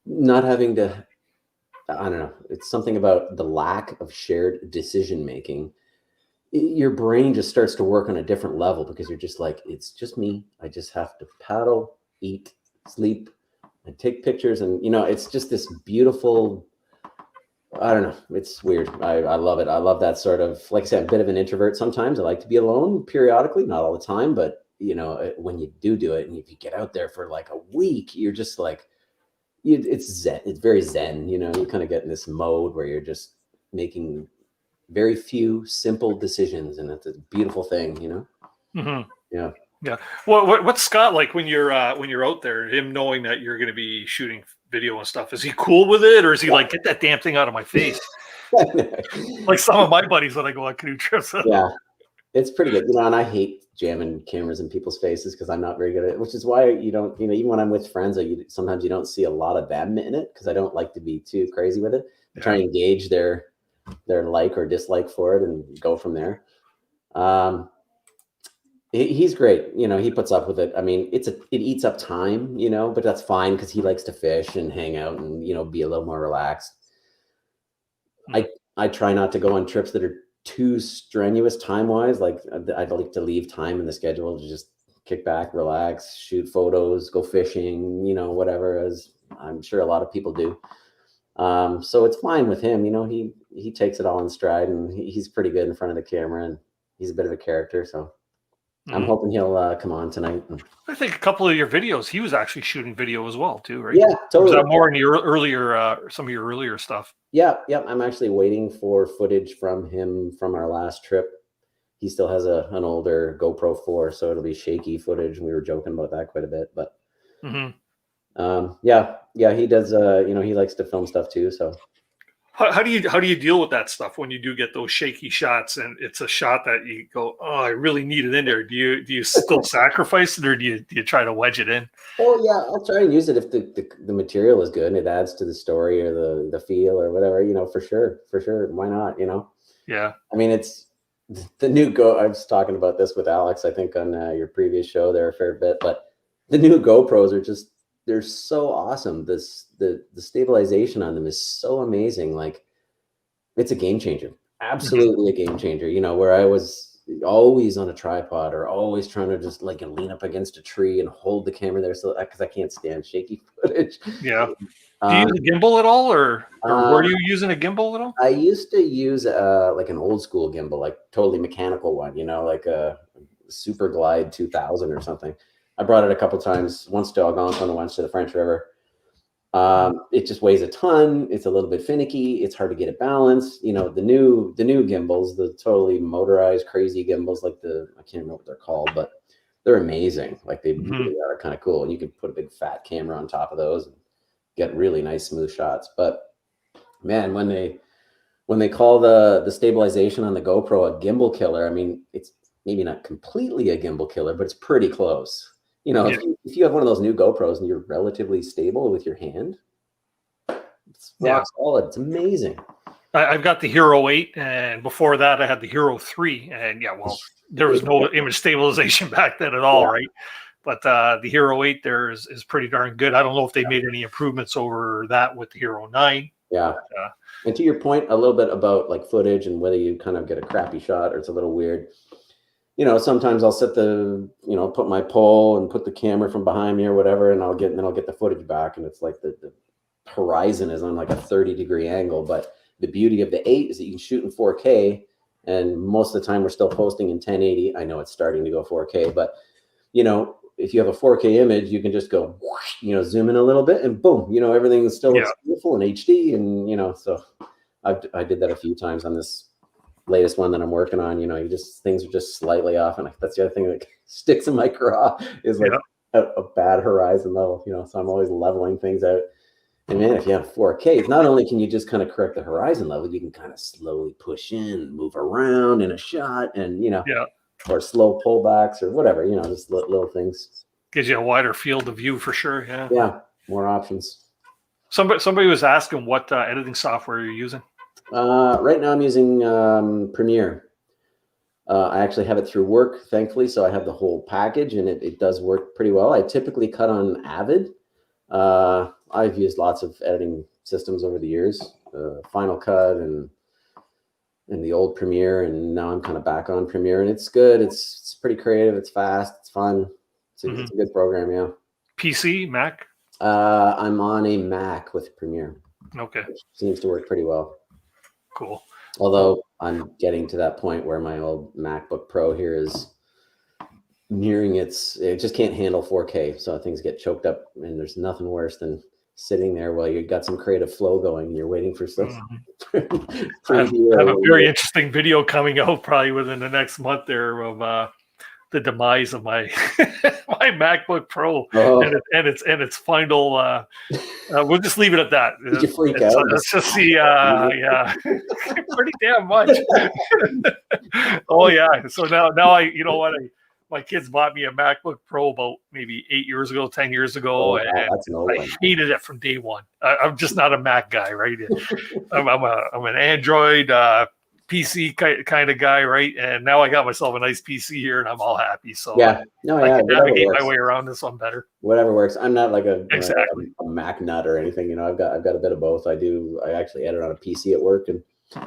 L: not having to, I don't know. It's something about the lack of shared decision making. Your brain just starts to work on a different level, because you're just like, it's just me. I just have to paddle, eat, sleep, and take pictures. And, you know, it's just this beautiful, I don't know. It's weird. I love it. I love that sort of, like I said, I'm a bit of an introvert sometimes. I like to be alone periodically, not all the time, but, you know, when you do it, and if you get out there for like a week, you're just like, it's zen. It's very zen. You know, you kind of get in this mode where you're just making very few simple decisions, and it's a beautiful thing, you know.
H: Mm-hmm. Yeah. Well, what's Scott like when you're out there? Him knowing that you're going to be shooting video and stuff, is he cool with it, or is he like, get that damn thing out of my face? Like some of my buddies when I go on canoe trips.
L: It's pretty good, and I hate jamming cameras in people's faces because I'm not very good at it, which is why you don't, even when I'm with friends, sometimes you don't see a lot of them in it because I don't like to be too crazy with it. I try and engage their like or dislike for it and go from there. He's great. He puts up with it. I mean, it eats up time, but that's fine because he likes to fish and hang out and, be a little more relaxed. I try not to go on trips that are too strenuous time-wise. Like I'd like to leave time in the schedule to just kick back, relax, shoot photos, go fishing, whatever, as I'm sure a lot of people do. So it's fine with him. He takes it all in stride, and he's pretty good in front of the camera, and he's a bit of a character. So I'm hoping he'll come on tonight.
H: I think a couple of your videos, he was actually shooting video as well, too, right?
L: Yeah, totally.
H: Was that more in your earlier, some of your earlier stuff?
L: Yeah. I'm actually waiting for footage from him from our last trip. He still has an older GoPro 4, so it'll be shaky footage. We were joking about that quite a bit, but yeah, he does. He likes to film stuff too. So
H: how do you deal with that stuff when you do get those shaky shots and it's a shot that you go, oh, I really need it in there? Do you still sacrifice it, or do you try to wedge it in?
L: Oh yeah, I'll try and use it if the material is good and it adds to the story or the feel or whatever. For sure. Why not?
H: Yeah.
L: I mean, it's the new I was talking about this with Alex, I think, on your previous show there a fair bit, but the new GoPros are they're so awesome. The stabilization on them is so amazing. Like, it's a game changer. Absolutely a game changer. Where I was always on a tripod or always trying to just like lean up against a tree and hold the camera there, so because I can't stand shaky footage.
H: Yeah. Do you use a gimbal at all, or were you using a gimbal at all?
L: I used to use like an old school gimbal, like totally mechanical one, like a Super Glide 2000 or something. I brought it a couple times, once to Algonquin and once to the French River. It just weighs a ton. It's a little bit finicky. It's hard to get it balanced. The new gimbals, the totally motorized crazy gimbals, like I can't remember what they're called, but they're amazing. Like they really are kind of cool. And you can put a big fat camera on top of those and get really nice smooth shots. But man, when they call the stabilization on the GoPro a gimbal killer, I mean, it's maybe not completely a gimbal killer, but it's pretty close. If you have one of those new GoPros and you're relatively stable with your hand, it's rock solid. It's amazing.
H: I've got the Hero 8, and before that I had the Hero 3, and there was no image stabilization back then at all, right? But the Hero 8 there is pretty darn good. I don't know if they made any improvements over that with the Hero 9.
L: Yeah. And to your point a little bit about like footage and whether you kind of get a crappy shot or it's a little weird. Sometimes I'll put my pole and put the camera from behind me or whatever, and I'll get the footage back, and it's like the horizon is on like a 30-degree angle. But the beauty of the 8 is that you can shoot in 4K, and most of the time we're still posting in 1080. I know it's starting to go 4K, but if you have a 4K image, you can just go, zoom in a little bit, and boom, everything still looks beautiful in HD, and so I did that a few times on this latest one that I'm working on. Things are just slightly off, and that's the other thing that sticks in my craw is like a bad horizon level. So I'm always leveling things out. And man, if you have 4K, not only can you just kind of correct the horizon level, you can kind of slowly push in, move around in a shot, and or slow pullbacks or whatever. Just little things.
H: Gives you a wider field of view for sure.
L: Yeah, more options.
H: Somebody was asking what editing software you're using.
L: Right now I'm using Premiere. I actually have it through work, thankfully, so I have the whole package, and it does work pretty well. I typically cut on Avid. I've used lots of editing systems over the years, Final Cut and the old Premiere, and now I'm kind of back on Premiere, and it's good. It's pretty creative. It's fast. It's fun. It's a good program, yeah.
H: PC, Mac?
L: I'm on a Mac with Premiere.
H: Okay.
L: Which seems to work pretty well.
H: Cool.
L: Although I'm getting to that point where my old MacBook Pro here is nearing it just can't handle 4K. So things get choked up, and there's nothing worse than sitting there while you've got some creative flow going and you're waiting for stuff.
H: I have a very interesting video coming out probably within the next month there of the demise of my my MacBook Pro and its final. We'll just leave it at that.
L: Did you freak out?
H: Let's just see. Yeah, pretty damn much. Oh yeah. So now I, you know what, my kids bought me a MacBook Pro about maybe 8 years ago, 10 years ago, and I hated it from day one. I'm just not a Mac guy, right? I'm an Android PC kind of guy, right? And now I got myself a nice PC here, and I'm all happy. So I can navigate my way around this one better.
L: Whatever works. I'm not like a Mac nut or anything. You know, I've got a bit of both. I actually edit on a PC at work, and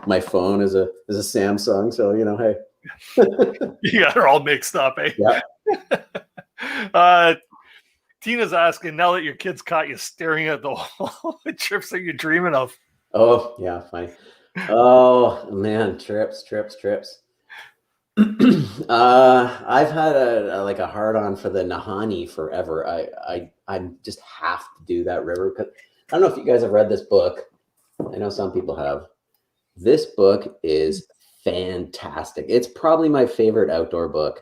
L: my phone is a Samsung. So you know, hey.
H: You got her all mixed up, eh?
L: Yeah.
H: Tina's asking, now that your kids caught you staring at the wall, what trips are you dreaming of?
L: Oh, yeah, funny. Oh, man, trips. I've had a hard-on for the Nahanni forever. I just have to do that river. I don't know if you guys have read this book. I know some people have. This book is fantastic. It's probably my favorite outdoor book.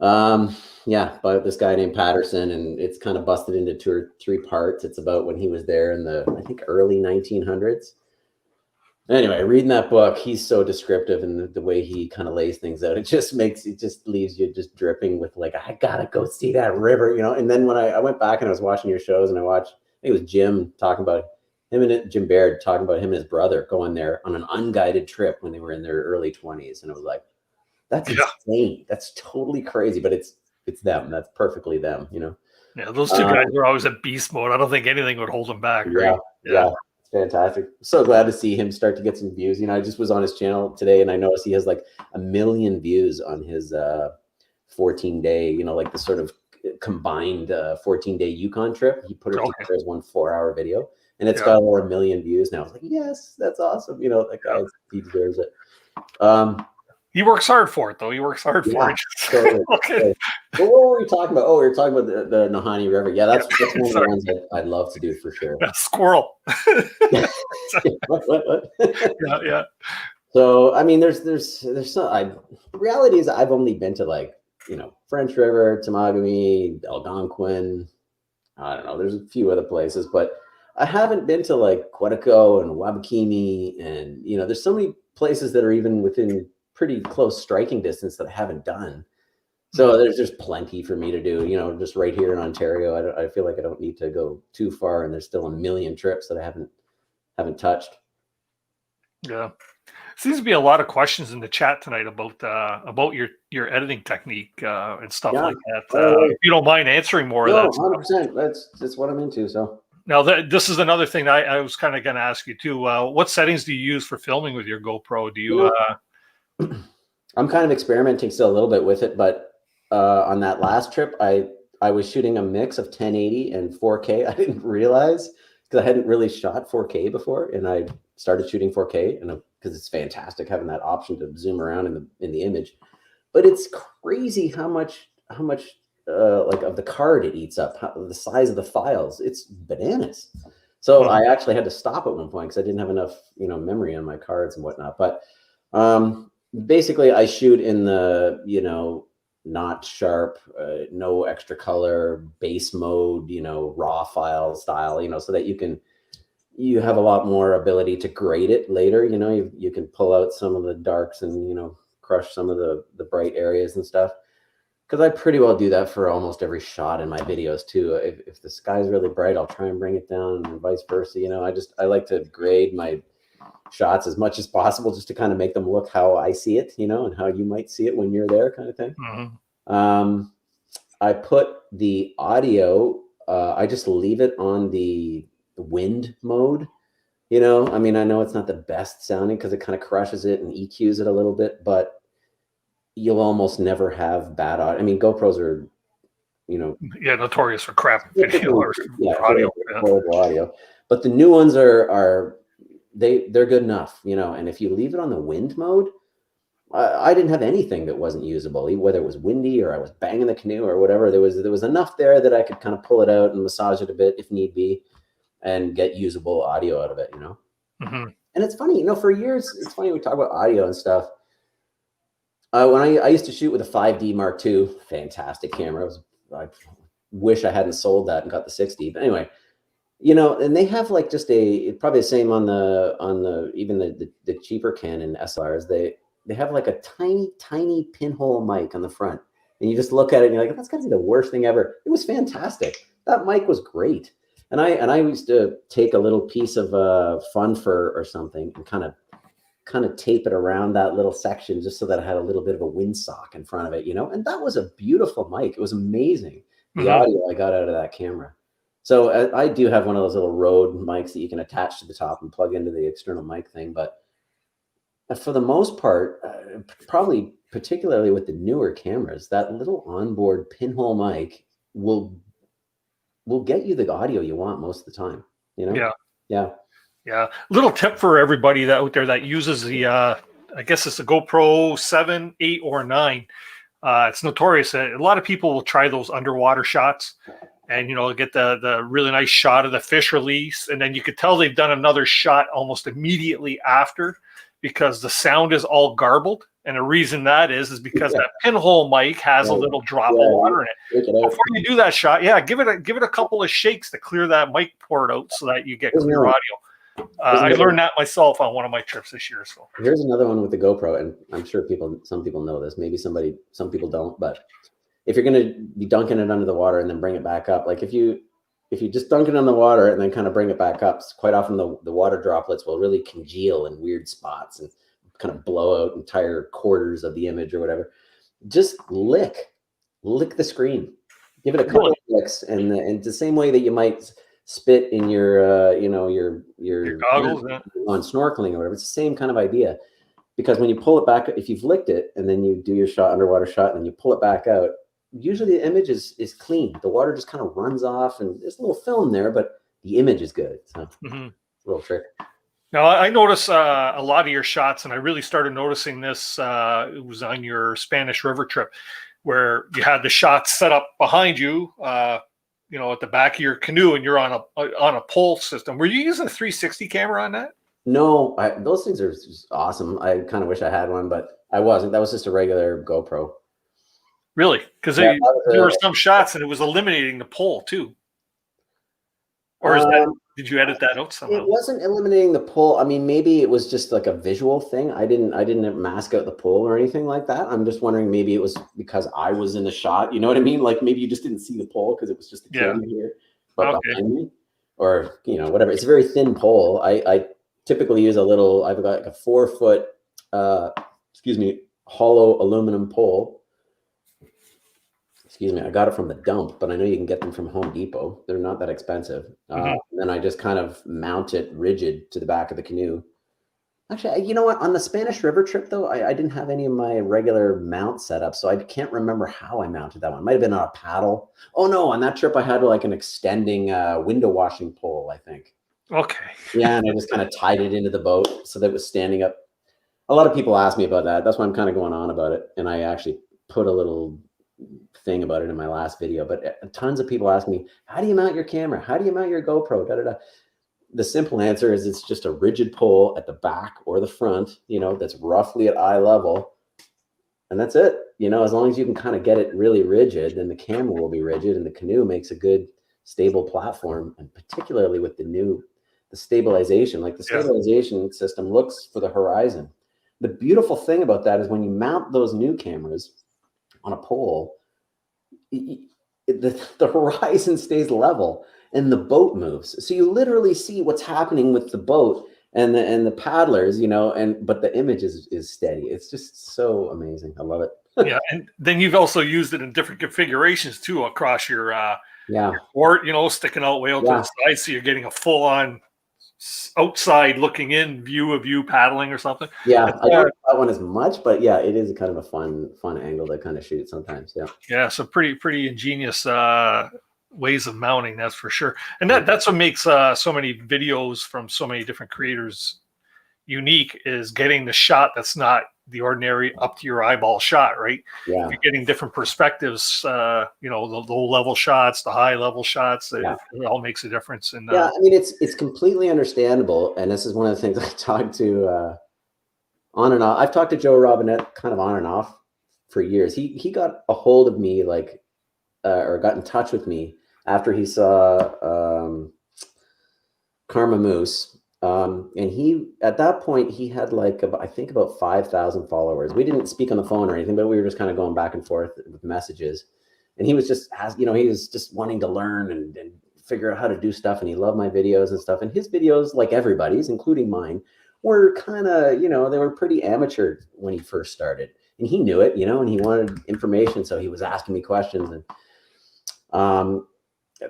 L: By this guy named Patterson, and it's kind of busted into 2 or 3 parts. It's about when he was there in the, I think, early 1900s. Anyway, reading that book, he's so descriptive, and the way he kind of lays things out, it just leaves you just dripping with like, I gotta go see that river, you know. And then when I went back and I was watching your shows, and I think it was Jim Baird talking about him and his brother going there on an unguided trip when they were in their early 20s, and it was like, that's insane. That's totally crazy, but it's them. That's perfectly them, you know.
H: Yeah, those two guys were always in beast mode. I don't think anything would hold them back. Right?
L: Yeah. It's fantastic. So glad to see him start to get some views. You know, I just was on his channel today, and I noticed he has like 1 million views on his 14-day, you know, like the sort of combined 14-day Yukon trip. He put it together as one 4-hour video, and it's got over 1 million views now. I was like, yes, that's awesome. You know, that guy, he deserves it.
H: He works hard for it, though. He works hard for it.
L: Totally. Okay. But what were we talking about? Oh, we were talking about the Nahanni River. Yeah, that's one of the ones that I'd love to do for sure.
H: Squirrel.
L: What?
H: Yeah.
L: So, I mean, there's some. The reality is, I've only been to, like, you know, French River, Temagami, Algonquin. I don't know. There's a few other places, but I haven't been to like Quetico and Wabakimi, and you know, there's so many places that are even within pretty close striking distance that I haven't done. So there's plenty for me to do, you know, just right here in Ontario. I feel like I don't need to go too far, and there's still 1 million trips that I haven't touched.
H: Yeah. Seems to be a lot of questions in the chat tonight about your editing technique and stuff like that. If you don't mind answering more of that.
L: 100%. That's what I'm into. So
H: now this is another thing that I was kind of going to ask you too. What settings do you use for filming with your GoPro? Do you?
L: I'm kind of experimenting still a little bit with it, but on that last trip, I was shooting a mix of 1080 and 4K. I didn't realize because I hadn't really shot 4K before, and I started shooting 4K, and because it's fantastic having that option to zoom around in the image. But it's crazy how much like of the card it eats up, the size of the files. It's bananas. So I actually had to stop at one point because I didn't have enough, you know, memory on my cards and whatnot. But basically, I shoot in the, you know, not sharp, no extra color, base mode, you know, raw file style, you know, so that you have a lot more ability to grade it later. You know, you can pull out some of the darks and, you know, crush some of the bright areas and stuff. Because I pretty well do that for almost every shot in my videos too. If the sky's really bright, I'll try and bring it down, and vice versa. You know, I like to grade my shots as much as possible just to kind of make them look how I see it, you know, and how you might see it when you're there, kind of thing. I put the audio, I just leave it on the wind mode. You know, I mean, I know it's not the best sounding because it kind of crushes it and EQs it a little bit, but you'll almost never have bad audio. I mean, GoPros are, you know,
H: notorious for crap video or audio.
L: Horrible audio. But the new ones they're good enough, you know. And if you leave it on the wind mode, I didn't have anything that wasn't usable, whether it was windy or I was banging the canoe or whatever. There was enough there that I could kind of pull it out and massage it a bit if need be, and get usable audio out of it, you know. And it's funny, you know, for years, it's funny we talk about audio and stuff. When I used to shoot with a 5D Mark II, fantastic camera. I wish I hadn't sold that and got the 6D. But anyway, and they have like just probably the same on the even the cheaper Canon SLRs. They have like a tiny pinhole mic on the front, and you just look at it and you're like, that's gotta be the worst thing ever. It was fantastic. That mic was great. And I used to take a little piece of fun fur or something and kind of tape it around that little section just so that I had a little bit of a windsock in front of it, and that was a beautiful mic. It was amazing. The audio I got out of that camera. So I do have one of those little Rode mics that you can attach to the top and plug into the external mic thing. But for the most part, probably particularly with the newer cameras, that little onboard pinhole mic will get you the audio you want most of the time.
H: Yeah. Little tip for everybody out there that uses the, I guess it's the GoPro 7, 8, or 9. It's notorious that a lot of people will try those underwater shots and, get the really nice shot of the fish release. And then you could tell they've done another shot almost immediately after because the sound is all garbled. And the reason that is because that pinhole mic has a little drop of water in it. Before you do that shot, give it a couple of shakes to clear that mic port out so that you get clear audio. I learned that myself on one of my trips this year. So
L: here's another one with the GoPro, and I'm sure some people know this. Maybe some people don't. But if you're going to be dunking it under the water and then bring it back up, like if you just dunk it on the water and then kind of bring it back up, quite often the water droplets will really congeal in weird spots and kind of blow out entire quarters of the image or whatever. Just lick the screen, give it a couple of licks, and the same way that you might spit in your your
H: goggles
L: on snorkeling or whatever. It's the same kind of idea, because when you pull it back, if you've licked it and then you do your underwater shot and then you pull it back out, usually the image is clean. The water just kind of runs off and there's a little film there, but the image is good. So it's a little trick.
H: Now, I notice a lot of your shots, and I really started noticing this. It was on your Spanish River trip where you had the shots set up behind you, at the back of your canoe, and you're on a pole system. Were you using a 360 camera on that?
L: No, those things are just awesome. I kind of wish I had one, but I wasn't. That was just a regular GoPro.
H: Really? Because there were some shots, and it was eliminating the pole too. Or did you edit that out somehow?
L: It wasn't eliminating the pole. I mean, maybe it was just like a visual thing. I didn't mask out the pole or anything like that. I'm just wondering, maybe it was because I was in the shot. You know what I mean? Like maybe you just didn't see the pole because it was just the camera here, but behind me, or whatever. It's a very thin pole. I typically use I've got like a 4-foot, hollow aluminum pole. I got it from the dump, but I know you can get them from Home Depot. They're not that expensive. And then I just kind of mount it rigid to the back of the canoe. Actually, you know what? On the Spanish River trip, though, I didn't have any of my regular mount set up, so I can't remember how I mounted that one. It might have been on a paddle. Oh, no. On that trip, I had like an extending window washing pole, I think.
H: Okay.
L: Yeah, and I just kind of tied it into the boat so that it was standing up. A lot of people ask me about that. That's why I'm kind of going on about it. And I actually put a little thing about it in my last video, but tons of people ask me, how do you mount your camera? How do you mount your GoPro? The simple answer is it's just a rigid pole at the back or the front, that's roughly at eye level. And that's it. As long as you can kind of get it really rigid, then the camera will be rigid and the canoe makes a good stable platform. And particularly with the stabilization, like the stabilization system looks for the horizon. The beautiful thing about that is when you mount those new cameras on a pole, the horizon stays level and the boat moves. So you literally see what's happening with the boat and the paddlers, but the image is steady. It's just so amazing. I love it.
H: Yeah, and then you've also used it in different configurations too across your port, sticking out way out to the side, so you're getting a full-on outside looking in view of you paddling or something.
L: Yeah, I don't like that one as much, but yeah, it is kind of a fun angle to kind of shoot sometimes.
H: Yeah, so pretty ingenious ways of mounting, that's for sure. And that's what makes so many videos from so many different creators unique, is getting the shot that's not the ordinary up to your eyeball shot, right?
L: Yeah,
H: you're getting different perspectives, the low level shots, the high level shots. It all makes a difference. And
L: I mean, it's completely understandable, and this is one of the things I talked to on and off. I've talked to Joe Robinette kind of on and off for years. He got a hold of me, like, or got in touch with me after he saw Karma Moose. And he, at that point, he had like, I think about 5,000 followers. We didn't speak on the phone or anything, but we were just kind of going back and forth with messages. And he was just, he was just wanting to learn and figure out how to do stuff. And he loved my videos and stuff. And his videos, like everybody's, including mine, were kind of, they were pretty amateur when he first started. And he knew it, and he wanted information. So he was asking me questions. And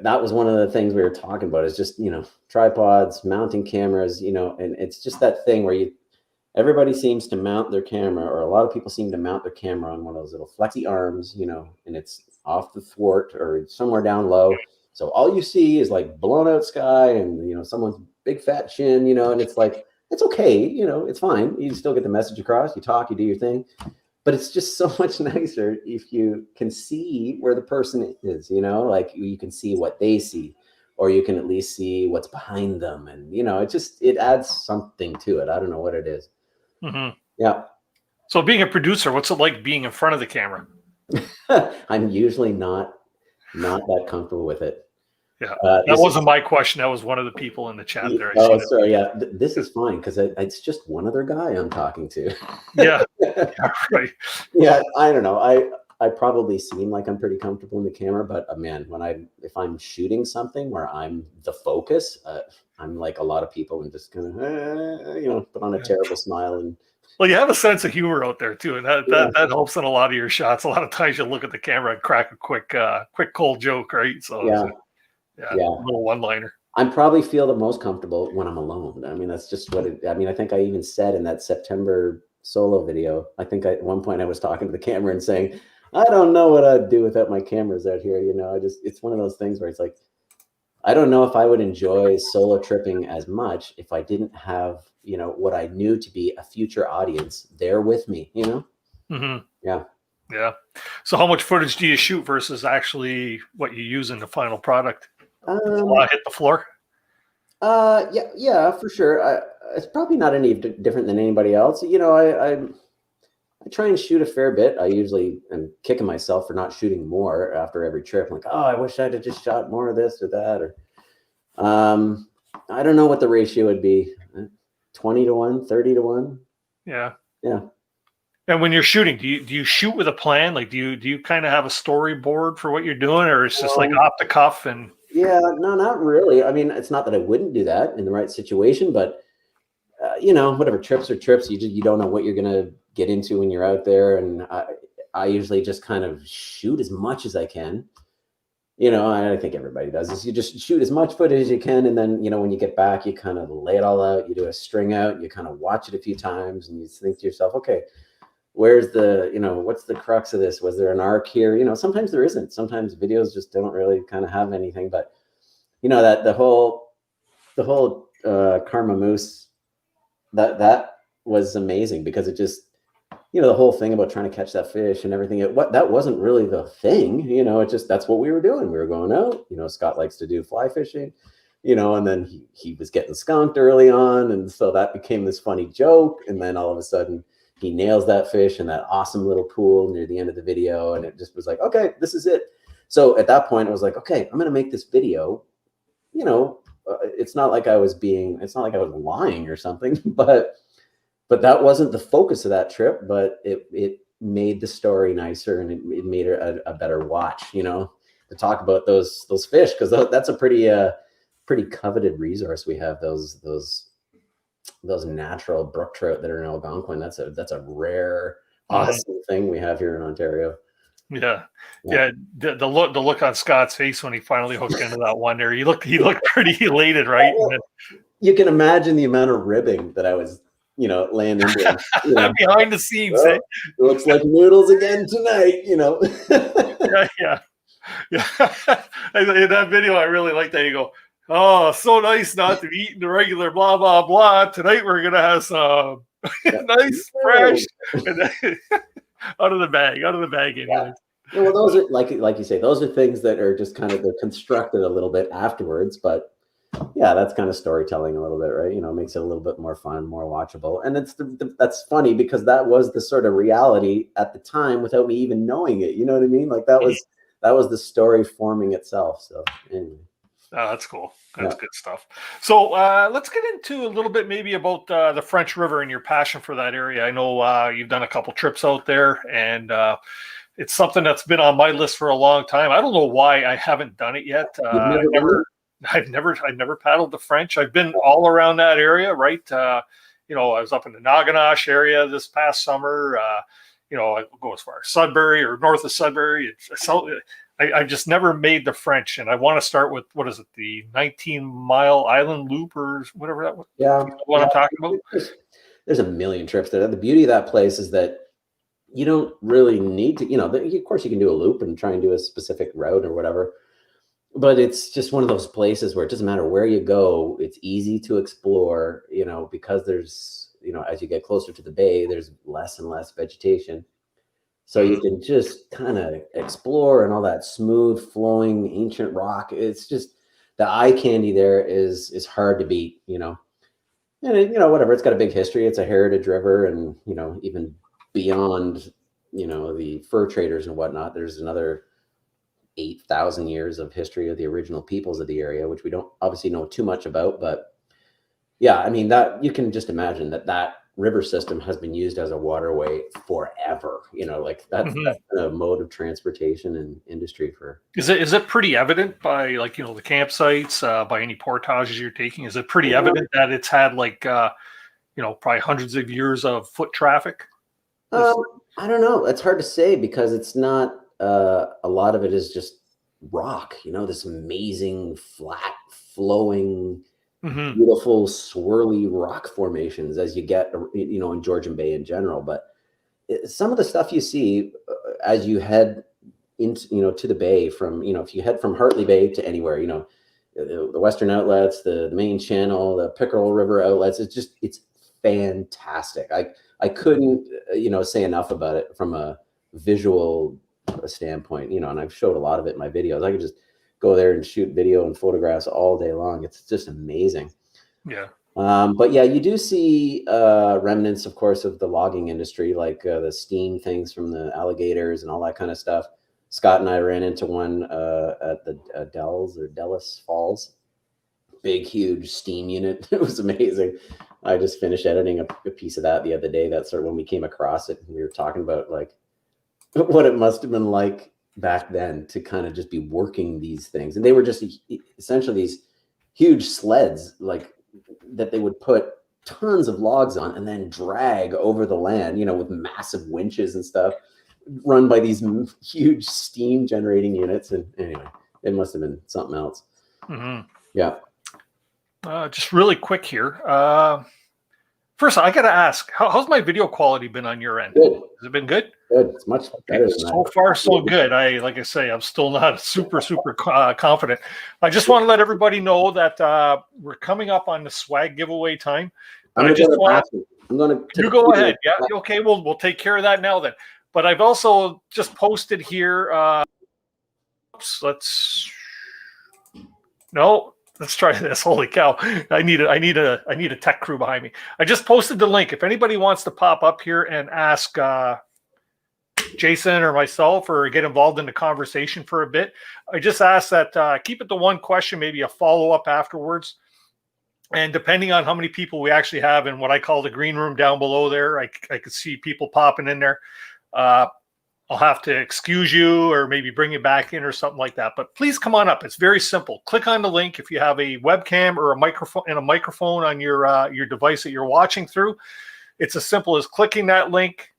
L: that was one of the things we were talking about, is just, tripods, mounting cameras, and it's just that thing where everybody seems to mount their camera, or a lot of people seem to mount their camera on one of those little flexi arms, and it's off the thwart or somewhere down low. So all you see is like blown out sky and, someone's big fat chin, and it's like, it's okay. It's fine. You still get the message across, you talk, you do your thing. But it's just so much nicer if you can see where the person is, like you can see what they see, or you can at least see what's behind them. And, it adds something to it. I don't know what it is.
H: Mm-hmm.
L: Yeah.
H: So being a producer, what's it like being in front of the camera?
L: I'm usually not that comfortable with it.
H: Yeah, that wasn't my question. That was one of the people in the chat there.
L: Sorry. Yeah, this is fine because it's just one other guy I'm talking to.
H: Yeah, right.
L: Yeah, I don't know. I probably seem like I'm pretty comfortable in the camera, but man, if I'm shooting something where I'm the focus, I'm like a lot of people and just kind of put on a terrible smile and.
H: Well, you have a sense of humor out there too, and that helps in a lot of your shots. A lot of times you look at the camera and crack a quick cold joke, right? So
L: yeah.
H: A little one-liner.
L: I probably feel the most comfortable when I'm alone. I mean, that's just what I think I even said in that September solo video. I think at one point I was talking to the camera and saying, I don't know what I'd do without my cameras out here. It's one of those things where it's like, I don't know if I would enjoy solo tripping as much if I didn't have, what I knew to be a future audience there with me,
H: Mm-hmm.
L: Yeah.
H: Yeah. So how much footage do you shoot versus actually what you use in the final product? Hit the floor?
L: Yeah, for sure. It's probably not any different than anybody else. I try and shoot a fair bit. I usually am kicking myself for not shooting more after every trip. I'm like, oh, I wish I'd have just shot more of this or that. Or I don't know what the ratio would be. 20-1, 30-1.
H: Yeah.
L: Yeah.
H: And when you're shooting, do you shoot with a plan? Like, do you kind of have a storyboard for what you're doing, or it's just like off the cuff? And
L: yeah, no, not really. I mean, it's not that I wouldn't do that in the right situation, but whatever, trips are trips. You don't know what you're gonna get into when you're out there, and I usually just kind of shoot as much as I can. I think everybody does this. You just shoot as much footage as you can, and then when you get back, you kind of lay it all out. You do a string out. You kind of watch it a few times, and you think to yourself, okay, where's the, what's the crux of this? Was there an arc here? Sometimes there isn't. Sometimes videos just don't really kind of have anything. But that the whole Karma Moose, that was amazing because it just, the whole thing about trying to catch that fish and everything. That wasn't really the thing. It just, that's what we were doing. We were going out. Scott likes to do fly fishing. And then he was getting skunked early on, and so that became this funny joke. And then all of a sudden, he nails that fish in that awesome little pool near the end of the video. And it just was like, okay, this is it. So at that point, I was like, okay, I'm going to make this video. It's not like I was lying or something, but that wasn't the focus of that trip. But it made the story nicer, and it made it a better watch, to talk about those fish. Cause that's a pretty coveted resource. We have those natural brook trout that are in Algonquin. That's a rare, awesome thing we have here in Ontario.
H: Yeah. The look on Scott's face when he finally hooked into that one there, he looked pretty elated, right?
L: You can imagine the amount of ribbing that I was, laying into.
H: Behind the scenes.
L: It looks like noodles again tonight.
H: Yeah. In that video, I really like that. You go, oh, so nice not to be eating the regular blah, blah, blah. Tonight we're going to have some nice, fresh, out of the bag anyways.
L: Yeah. Well, those are, like you say, those are things that are just kind of, they're constructed a little bit afterwards. But, yeah, that's kind of storytelling a little bit, right? Makes it a little bit more fun, more watchable. And that's funny because that was the sort of reality at the time without me even knowing it. You know what I mean? Like that was the story forming itself. So anyway.
H: Oh, that's cool. That's good stuff. So let's get into a little bit maybe about the French River and your passion for that area. I know you've done a couple trips out there, and it's something that's been on my list for a long time. I don't know why I haven't done it yet. I've never paddled the French. I've been all around that area, right? I was up in the Naganash area this past summer. I go as far as Sudbury or north of Sudbury. I just never made the French, and I want to start with, what is it, the 19-mile island loop or whatever that was?
L: Yeah.
H: What I'm talking about?
L: There's a million trips there. The beauty of that place is that you don't really need to, of course you can do a loop and try and do a specific route or whatever, but it's just one of those places where it doesn't matter where you go. It's easy to explore, because there's, as you get closer to the bay, there's less and less vegetation. So you can just kind of explore, and all that smooth flowing ancient rock. It's just the eye candy there is hard to beat, And whatever, it's got a big history. It's a heritage river, and even beyond, the fur traders and whatnot, there's another 8,000 years of history of the original peoples of the area, which we don't obviously know too much about. But yeah, I mean, that you can just imagine that river system has been used as a waterway forever. That's a mode of transportation and industry for.
H: Is it pretty evident by the campsites, by any portages you're taking? Is it pretty evident that it's had probably hundreds of years of foot traffic?
L: I don't know. It's hard to say because it's not. A lot of it is just rock. This amazing flat flowing. Beautiful swirly rock formations as you get, in Georgian Bay in general. But some of the stuff you see as you head into, to the bay from, if you head from Hartley Bay to anywhere, the western outlets, the main channel, the Pickerel River outlets, it's fantastic. I couldn't, say enough about it from a visual standpoint, and I've showed a lot of it in my videos. I could just go there and shoot video and photographs all day long. It's just amazing.
H: Yeah.
L: But yeah, you do see remnants, of course, of the logging industry, like the steam things from the alligators and all that kind of stuff. Scott and I ran into one at the Dellis Falls. Big, huge steam unit. It was amazing. I just finished editing a piece of that the other day. That's sort of when we came across it. We were talking about what it must have been like back then to kind of just be working these things. And they were just essentially these huge sleds that they would put tons of logs on and then drag over the land, with massive winches and stuff, run by these huge steam generating units. And anyway, it must have been something else. Yeah.
H: Just really quick here. First, I got to ask, how's my video quality been on your end?
L: Good.
H: Has it been good?
L: Good. It's much better than
H: so far, so good. Like I say, I'm still not super confident. I just want to let everybody know that we're coming up on the swag giveaway time.
L: I'm going to.
H: You go ahead. Yeah. Okay. We'll take care of that now then. But I've also just posted here. Let's try this. Holy cow. I need a tech crew behind me. I just posted the link. If anybody wants to pop up here and ask Jason or myself or get involved in the conversation for a bit, I just ask that keep it to one question, maybe a follow-up afterwards. And depending on how many people we actually have in what I call the green room down below there, I could see people popping in there. I'll have to excuse you or maybe bring you back in or something like that. But please come on up. It's very simple. Click on the link if you have a webcam or a microphone on your device that you're watching through. It's as simple as clicking that link,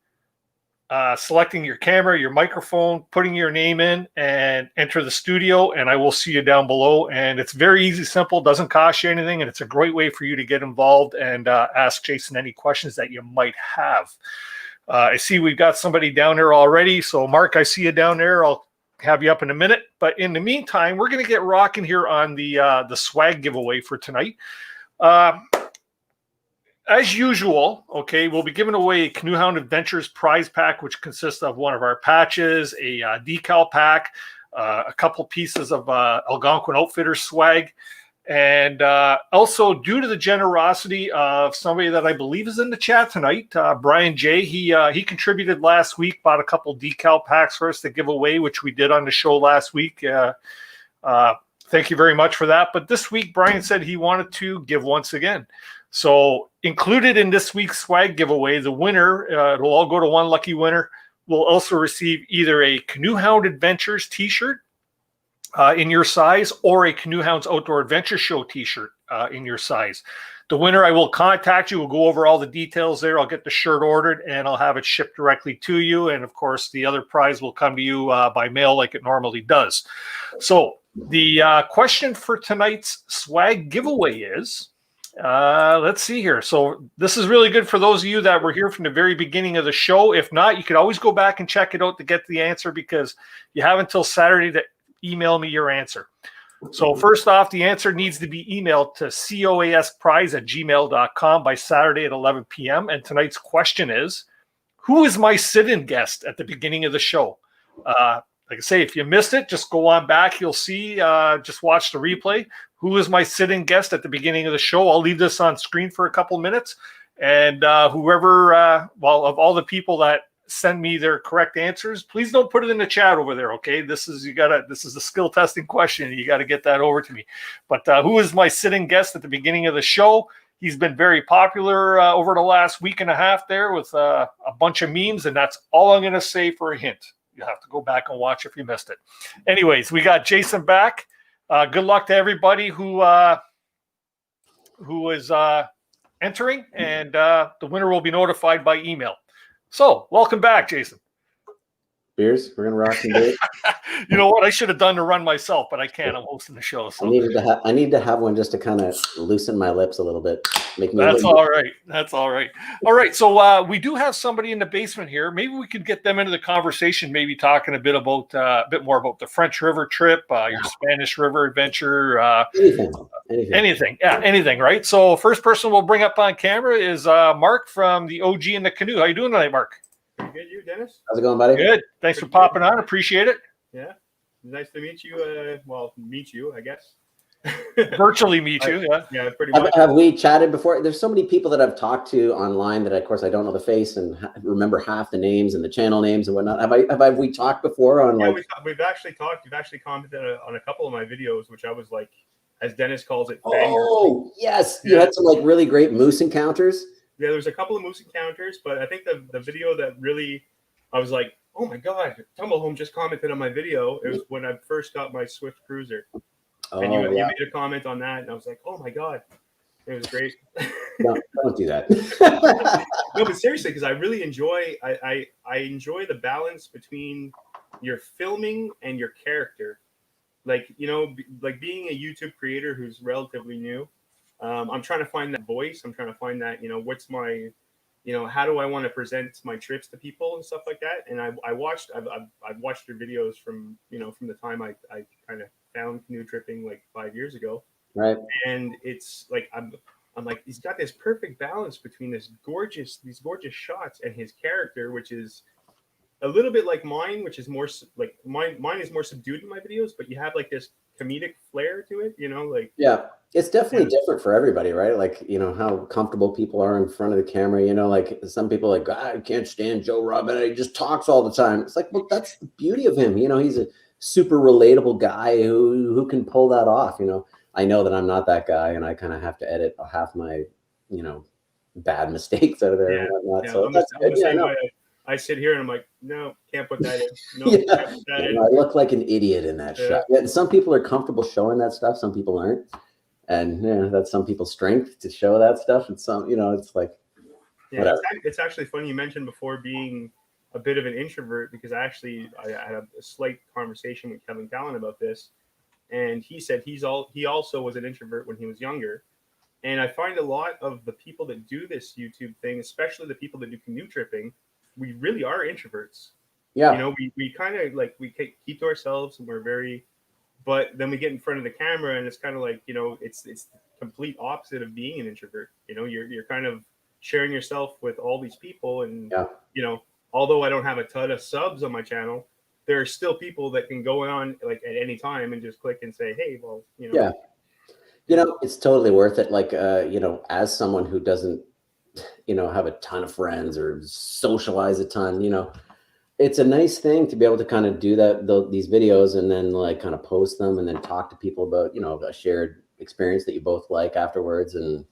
H: selecting your camera, your microphone, putting your name in, and enter the studio, and I will see you down below. And it's very easy, simple, doesn't cost you anything, and it's a great way for you to get involved and ask Jason any questions that you might have. I see we've got somebody down there already. So, Mark, I see you down there. I'll have you up in a minute. But in the meantime, we're going to get rocking here on the swag giveaway for tonight. As usual, okay, we'll be giving away a CanoeHound Adventures prize pack, which consists of one of our patches, a decal pack, a couple pieces of Algonquin Outfitters swag. And also, due to the generosity of somebody that I believe is in the chat tonight, Brian J. He contributed last week, bought a couple decal packs for us to give away, which we did on the show last week. Thank you very much for that. But this week, Brian said he wanted to give once again. So included in this week's swag giveaway, the winner, it'll all go to one lucky winner, will also receive either a Canoe Hound Adventures t-shirt in your size, or a Canoe Hounds Outdoor Adventure Show t-shirt in your size. The winner, I will contact you. We'll go over all the details there. I'll get the shirt ordered, and I'll have it shipped directly to you. And, of course, the other prize will come to you by mail like it normally does. So the question for tonight's swag giveaway is, let's see here. So this is really good for those of you that were here from the very beginning of the show. If not, you could always go back and check it out to get the answer, because you have until Saturday to email me your answer. So first off, the answer needs to be emailed to coasprize@gmail.com by Saturday at 11 p.m. And tonight's question is, who is my sit-in guest at the beginning of the show? Like I say, if you missed it, just go on back. You'll see, just watch the replay. Who is my sit-in guest at the beginning of the show? I'll leave this on screen for a couple minutes. And whoever, of all the people that send me their correct answers, please don't put it in the chat over there. Okay, this is a skill testing question. You got to get that over to me. But who is my sitting guest at the beginning of the show? He's been very popular over the last week and a half there with a bunch of memes, and that's all I'm going to say for a hint. You have to go back and watch if you missed it. Anyways, we got Jason back. Good luck to everybody who is entering, and the winner will be notified by email. So, welcome back, Jason.
L: Beers? We're gonna rock some beers.
H: You know what? I should have done the run myself, but I can't. I'm hosting the show. So.
L: I need to have one just to kind of loosen my lips a little bit.
H: That's all right. That's all right. All right. So we do have somebody in the basement here. Maybe we could get them into the conversation. Maybe talking a bit more about the French River trip, your Spanish River adventure. Anything. Yeah, anything. Right. So first person we'll bring up on camera is Mark from the OG in the Canoe. How you doing tonight, Mark?
E: Good, you, Dennis?
L: How's it going, buddy?
H: Good. Thanks for popping on. Appreciate it.
E: Yeah. Nice to meet you. Meet you, I guess.
H: Virtually meet you. Yeah.
E: Yeah, pretty much.
L: Have we chatted before? There's so many people that I've talked to online that, of course, I don't know the face and remember half the names and the channel names and whatnot. Have we talked before on
E: like? We've actually talked. You've actually commented on a couple of my videos, which I was like, as Dennis calls it.
L: Oh, yes. You had some like really great moose encounters.
E: Yeah, there's a couple of moose encounters, but I think the video that really, I was like, oh my God, Tumblehome just commented on my video. It was when I first got my Swift Cruiser. And you made a comment on that, and I was like, oh my God, it was great.
L: No, don't do that.
E: No, but seriously, because I really enjoy, I enjoy the balance between your filming and your character. Like, like being a YouTube creator who's relatively new, I'm trying to find that voice. I'm trying to find that, what's my, how do I want to present my trips to people and stuff like that. And I've watched your videos from, from the time I kind of found canoe tripping like 5 years ago.
L: Right.
E: And it's like, I'm like, he's got this perfect balance between these gorgeous shots and his character, which is a little bit like mine, which is more like mine is more subdued in my videos, but you have like this comedic flair to it, like. Yeah,
L: it's definitely different for everybody, right? Like, how comfortable people are in front of the camera, like some people are like, I can't stand Joe Rogan. He just talks all the time. It's like, well, that's the beauty of him. He's a super relatable guy who can pull that off. I know that I'm not that guy, and I kind of have to edit half my, bad mistakes out of there.
E: Yeah,
L: and whatnot.
E: yeah,
L: So that's good.
E: I sit here and I'm like, no, can't put that in. No,
L: yeah.
E: can't put that in.
L: I look like an idiot in that shot. Yeah, and some people are comfortable showing that stuff. Some people aren't. And that's some people's strength to show that stuff. And some, it's like, whatever.
E: It's actually funny. You mentioned before being a bit of an introvert, because I had a slight conversation with Kevin Callan about this. And he said he also was an introvert when he was younger. And I find a lot of the people that do this YouTube thing, especially the people that do canoe tripping, we really are introverts.
L: Yeah.
E: We kind of like, we keep to ourselves, and we're but then we get in front of the camera, and it's kind of like, it's the complete opposite of being an introvert. You're kind of sharing yourself with all these people. And, although I don't have a ton of subs on my channel, there are still people that can go on like at any time and just click and say, hey, well,
L: Yeah. It's totally worth it. Like, as someone who doesn't, have a ton of friends or socialize a ton, it's a nice thing to be able to kind of do these videos and then like kind of post them and then talk to people about, a shared experience that you both like afterwards. And,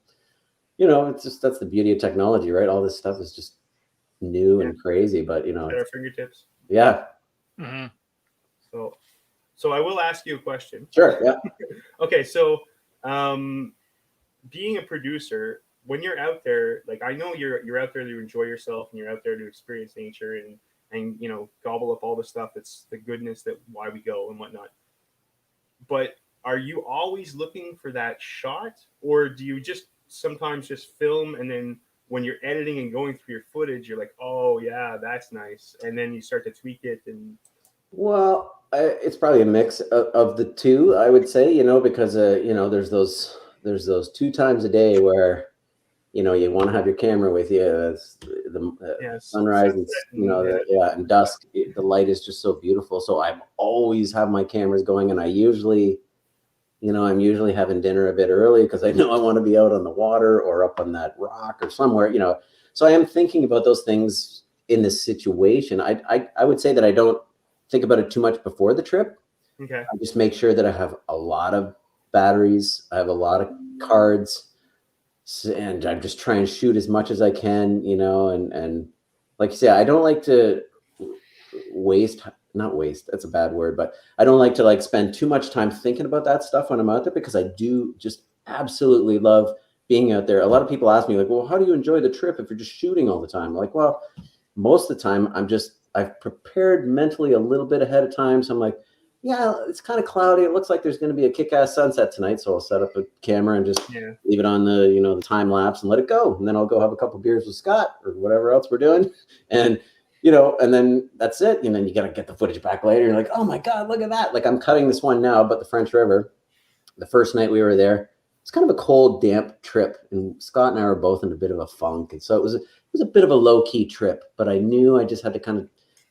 L: it's just, that's the beauty of technology, right? All this stuff is just new and crazy, but,
E: at our fingertips.
L: Yeah.
H: Mm-hmm.
E: So I will ask you a question.
L: Sure. Yeah.
E: Okay. So, being a producer, when you're out there, like I know you're out there to enjoy yourself and you're out there to experience nature and gobble up all the stuff that's the goodness that why we go and whatnot. But are you always looking for that shot, or do you just sometimes just film and then when you're editing and going through your footage, you're like, oh yeah, that's nice, and then you start to tweak it? And
L: well, it's probably a mix of the two, I would say, because there's those 2 times a day where you want to have your camera with you. It's the sunrise and and dusk. The light is just so beautiful. So I always have my cameras going, and I usually, I'm usually having dinner a bit early because I know I want to be out on the water or up on that rock or somewhere. So I am thinking about those things in this situation. I would say that I don't think about it too much before the trip.
E: Okay.
L: I just make sure that I have a lot of batteries. I have a lot of cards. And I just try and shoot as much as I can, and like you say, I don't like to not waste, that's a bad word, but I don't like to like spend too much time thinking about that stuff when I'm out there, because I do just absolutely love being out there. A lot of people ask me like, well, how do you enjoy the trip if you're just shooting all the time? I'm like, well, most of the time I've prepared mentally a little bit ahead of time. So I'm like, yeah, it's kind of cloudy. It looks like there's going to be a kick-ass sunset tonight. So I'll set up a camera and just leave it on the, the time lapse and let it go. And then I'll go have a couple beers with Scott or whatever else we're doing. And, and then that's it. And then you got to get the footage back later. You're like, oh my God, look at that. Like I'm cutting this one now, but the French River, the first night we were there, it's kind of a cold, damp trip. And Scott and I were both in a bit of a funk. And so it was a bit of a low key trip, but I knew I just had to kind of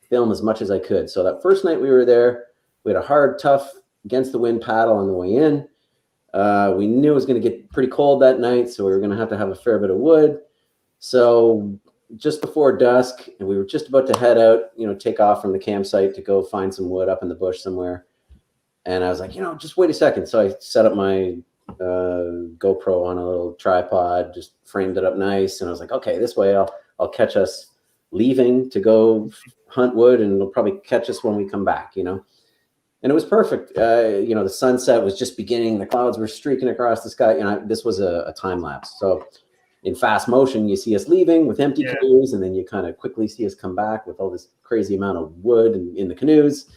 L: film as much as I could. So that first night we were there, we had a hard, tough, against the wind paddle on the way in. We knew it was going to get pretty cold that night, so we were going to have a fair bit of wood. So just before dusk, and we were just about to head out, take off from the campsite to go find some wood up in the bush somewhere. And I was like, just wait a second. So I set up my GoPro on a little tripod, just framed it up nice. And I was like, okay, this way I'll catch us leaving to go hunt wood, and it'll probably catch us when we come back, And it was perfect. The sunset was just beginning. The clouds were streaking across the sky. This was a time lapse. So in fast motion, you see us leaving with empty canoes, and then you kind of quickly see us come back with all this crazy amount of wood in the canoes.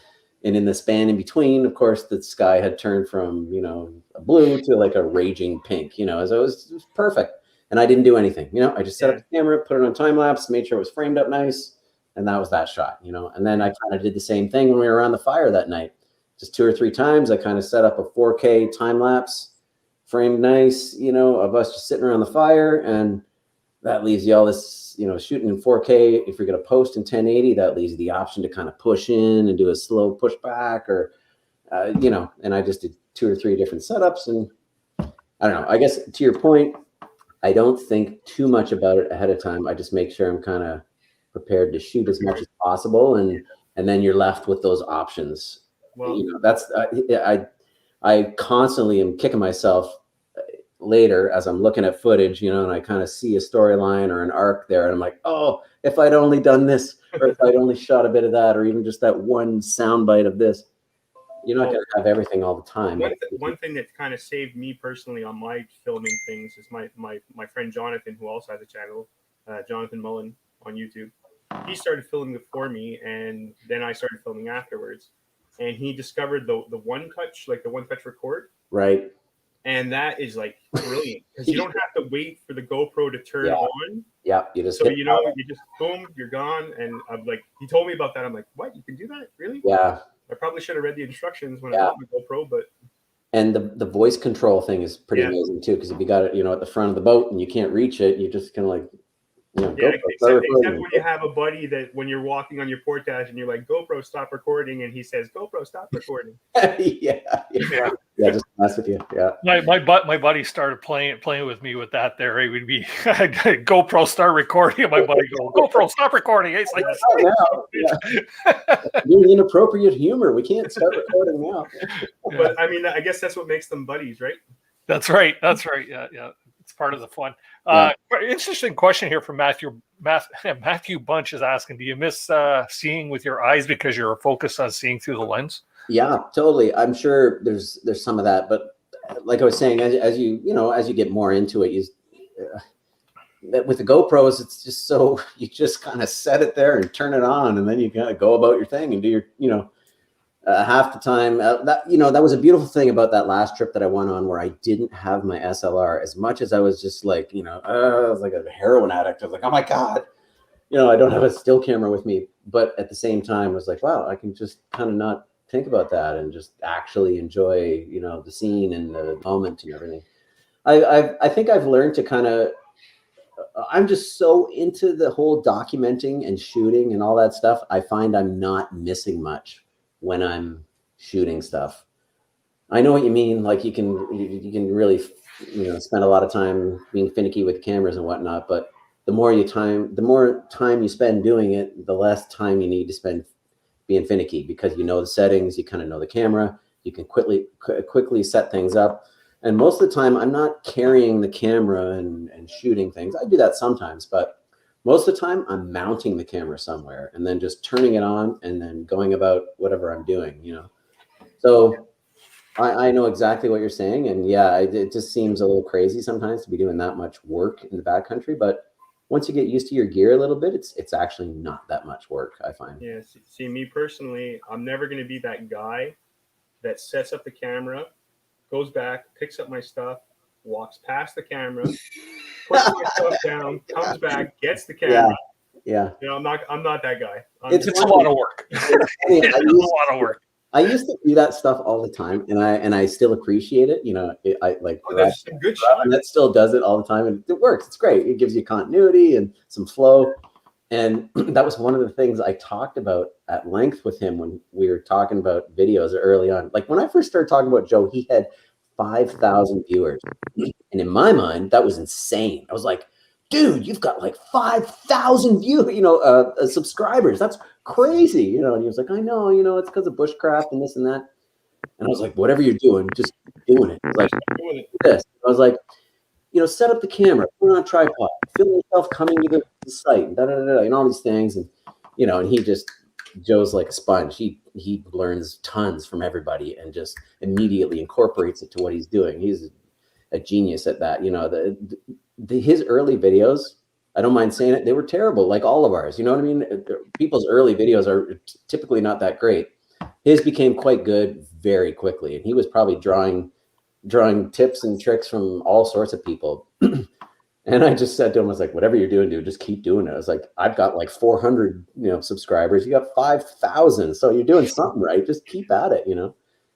L: And in the span in between, of course, the sky had turned from, a blue to like a raging pink, so it was perfect. And I didn't do anything, I just set up the camera, put it on time lapse, made sure it was framed up nice. And that was that shot, And then I kind of did the same thing when we were around the fire that night. Just 2 or 3 times, I kind of set up a 4K time lapse, framed nice, of us just sitting around the fire, and that leaves you all this, shooting in 4K. If you're going to post in 1080, that leaves you the option to kind of push in and do a slow push back, or, And I just did 2 or 3 different setups, and I don't know. I guess to your point, I don't think too much about it ahead of time. I just make sure I'm kind of prepared to shoot as much as possible, and then you're left with those options. Well, that's I constantly am kicking myself later as I'm looking at footage, and I kind of see a storyline or an arc there, and I'm like, oh, if I'd only done this, or if I'd only shot a bit of that, or even just that one soundbite of this. You're not going to have everything all the time.
E: One thing that kind of saved me personally on my filming things is my friend Jonathan, who also has a channel, Jonathan Mullen on YouTube. He started filming before me, and then I started filming afterwards. And he discovered the one touch, like the one touch record.
L: Right.
E: And that is like brilliant because you don't have to wait for the GoPro to turn on.
L: Yeah. You just
E: you just boom, you're gone. And I'm like, he told me about that. I'm like, what? You can do that? Really?
L: Yeah.
E: I probably should have read the instructions when I bought my GoPro, but.
L: And the voice control thing is pretty amazing too, because if you got it, at the front of the boat and you can't reach it, you just kind of like You know,
E: Yeah,
L: GoPro, start
E: except
L: recording.
E: when you have a buddy that when you're walking on your portage and you're like, GoPro, stop recording, and he says, GoPro, stop recording.
L: yeah, just mess with you. Yeah.
H: My buddy started playing with me with that. There, it would be GoPro start recording, and my buddy go, GoPro stop recording. It's like
L: Doing inappropriate humor. We can't start recording now.
E: But I mean, I guess that's what makes them buddies, right?
H: That's right. Yeah. It's part of the fun. Interesting question here from Matthew. Matthew Bunch is asking, do you miss seeing with your eyes because you're focused on seeing through the lens?
L: Yeah, totally. I'm sure there's some of that, but like I was saying, as you get more into it, with the GoPros, it's just so you just kind of set it there and turn it on, and then you kind of go about your thing and do your half the time that was a beautiful thing about that last trip that I went on, where I didn't have my SLR. As much as I was just like, I was like a heroin addict. I was like, oh my God, I don't have a still camera with me. But at the same time, I was like, wow, I can just kind of not think about that and just actually enjoy, the scene and the moment and everything. I think I've learned to kind of, I'm just so into the whole documenting and shooting and all that stuff. I find I'm not missing much when I'm shooting stuff. I know what you mean. Like you can really, spend a lot of time being finicky with cameras and whatnot, but the more time you spend doing it, the less time you need to spend being finicky, because the settings, you kind of know the camera, you can quickly set things up. And most of the time I'm not carrying the camera and shooting things. I do that sometimes, but most of the time I'm mounting the camera somewhere and then just turning it on and then going about whatever I'm doing, So I know exactly what you're saying. And yeah, it just seems a little crazy sometimes to be doing that much work in the backcountry, but once you get used to your gear a little bit, it's actually not that much work, I find.
E: Yeah. See, me personally, I'm never going to be that guy that sets up the camera, goes back, picks up my stuff, walks past the camera, puts my stuff down, comes back, gets the camera.
L: Yeah.
E: I'm not that guy.
H: It's a lot of work. It's a lot of work.
L: I used to do that stuff all the time, and I still appreciate it. I like
E: that's some good shot.
L: That still does it all the time, and it works. It's great. It gives you continuity and some flow. And that was one of the things I talked about at length with him when we were talking about videos early on. Like when I first started talking about Joe, he had 5,000 viewers, and in my mind, that was insane. I was like, dude, you've got like 5,000 subscribers. That's crazy, And he was like, I know, it's because of bushcraft and this and that. And I was like, whatever you're doing, just doing it. Like this. I was like, set up the camera, put it on a tripod, film yourself coming to the site, and all these things. And, and Joe's like a sponge. He learns tons from everybody and just immediately incorporates it to what he's doing. He's a genius at that. His early videos, I don't mind saying it, they were terrible, like all of ours. You know what I mean? People's early videos are typically not that great. His became quite good very quickly, and he was probably drawing tips and tricks from all sorts of people. And I just said to him, I was like, whatever you're doing, dude, just keep doing it. I was like, I've got like 400, subscribers. You got 5,000. So you're doing something right. Just keep at it,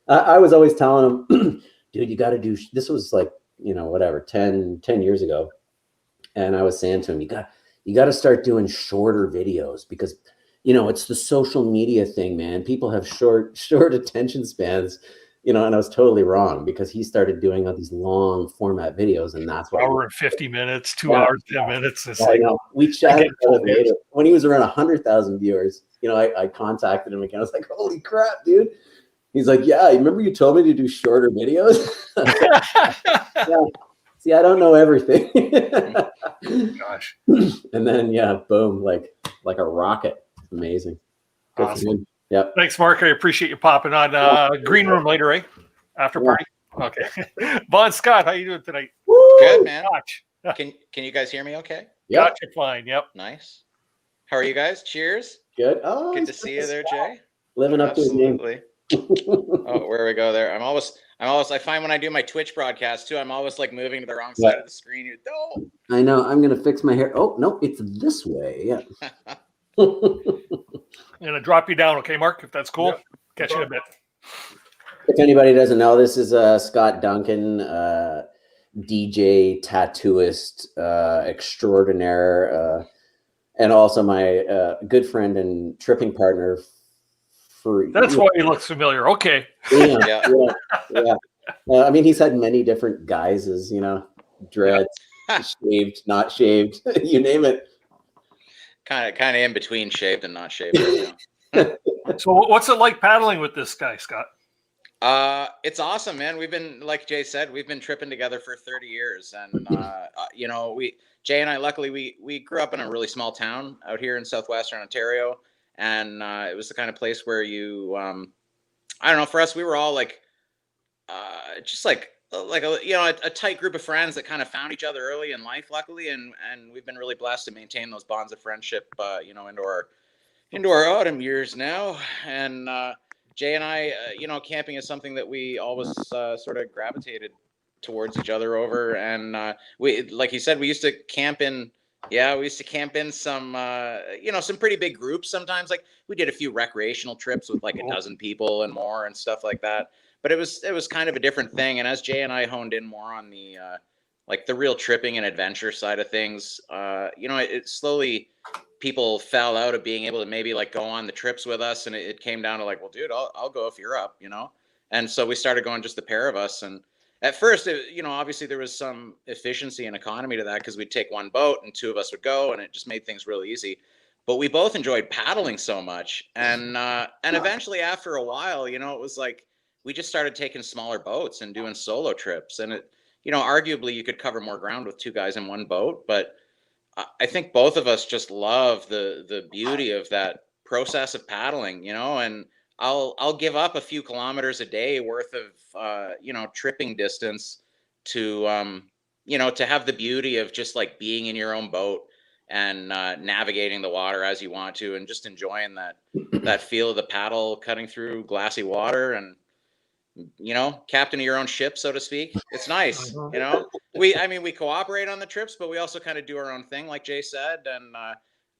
L: I was always telling him, dude, you got to do, this was like, 10 years ago. And I was saying to him, you got to start doing shorter videos because, it's the social media thing, man. People have short attention spans, and I was totally wrong because he started doing all these long format videos, and that's what
H: hour and 50 minutes, 2 hours, 10 minutes. It's like,
L: we chatted about it later. When he was around 100,000 viewers, I contacted him again. I was like, holy crap, dude. He's like, yeah, remember you told me to do shorter videos? Yeah. See, I don't know everything.
H: Gosh.
L: And then, boom, like a rocket. Amazing.
H: Awesome.
L: Yep.
H: Thanks, Mark. I appreciate you popping on. Green room later, eh? After party. Okay. Bon Scott, how you doing tonight?
M: Good, man. Can you guys hear me okay?
H: Yep. Gotcha, fine. Yep.
M: Nice. How are you guys? Cheers.
L: Good.
M: Good to see you there, Jay.
L: Living up to his name.
M: Oh, where we go there. I find when I do my Twitch broadcast too, I'm always like moving to the wrong side of the screen.
L: I know. I'm going to fix my hair. Oh, no, it's this way. Yeah.
H: I'm going to drop you down. Okay, Mark, if that's cool. Yep. Catch you in a bit.
L: If anybody doesn't know, this is Scott Duncan. DJ, tattooist extraordinaire, and also my good friend and tripping partner.
H: That's why he looks familiar. Okay.
L: Yeah. I mean, he's had many different guises, dreads, shaved, not shaved, you name it.
M: Kind of in between shaved and not shaved.
H: So what's it like paddling with this guy, Scott?
M: It's awesome, man. We've been, like Jay said, we've been tripping together for 30 years. And, Jay and I, luckily we grew up in a really small town out here in Southwestern Ontario. And, it was the kind of place where you, I don't know, for us, we were all like, just like a tight group of friends that kind of found each other early in life, luckily. And we've been really blessed to maintain those bonds of friendship, into our autumn years now. And, Jay and I, camping is something that we always sort of gravitated towards each other over. And we, like you said, we used to camp in some, some pretty big groups sometimes. Like we did a few recreational trips with like a dozen people and more and stuff like that. But it was kind of a different thing. And as Jay and I honed in more on the like the real tripping and adventure side of things, it slowly, people fell out of being able to maybe like go on the trips with us. And it came down to like, well, dude, I'll go if you're up, And so we started going just the pair of us. And at first, obviously there was some efficiency and economy to that because we'd take one boat and two of us would go, and it just made things really easy. But we both enjoyed paddling so much. And eventually after a while, it was like, we just started taking smaller boats and doing solo trips. And arguably you could cover more ground with two guys in one boat, but I think both of us just love the beauty of that process of paddling, and I'll give up a few kilometers a day worth of, tripping distance to, to have the beauty of just like being in your own boat and navigating the water as you want to, and just enjoying that feel of the paddle cutting through glassy water and, captain of your own ship, so to speak. It's nice. We cooperate on the trips, but we also kind of do our own thing, like Jay said. And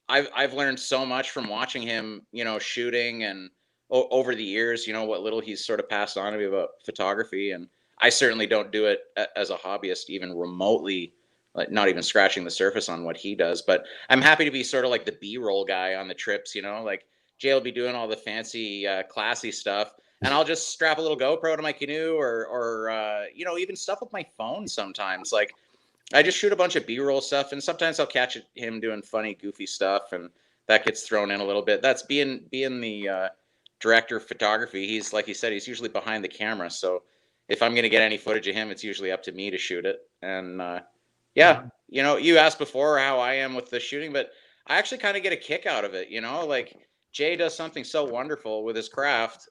M: I've learned so much from watching him, shooting, and over the years, what little he's sort of passed on to me about photography. And I certainly don't do it as a hobbyist, even remotely, like not even scratching the surface on what he does. But I'm happy to be sort of like the B-roll guy on the trips, like Jay will be doing all the fancy, classy stuff. And I'll just strap a little GoPro to my canoe or even stuff with my phone sometimes. Like I just shoot a bunch of B-roll stuff, and sometimes I'll catch him doing funny, goofy stuff, and that gets thrown in a little bit. That's being the director of photography. He's, like he said, he's usually behind the camera. So if I'm going to get any footage of him, it's usually up to me to shoot it. And you asked before how I am with the shooting, but I actually kind of get a kick out of it, like Jay does something so wonderful with his craft,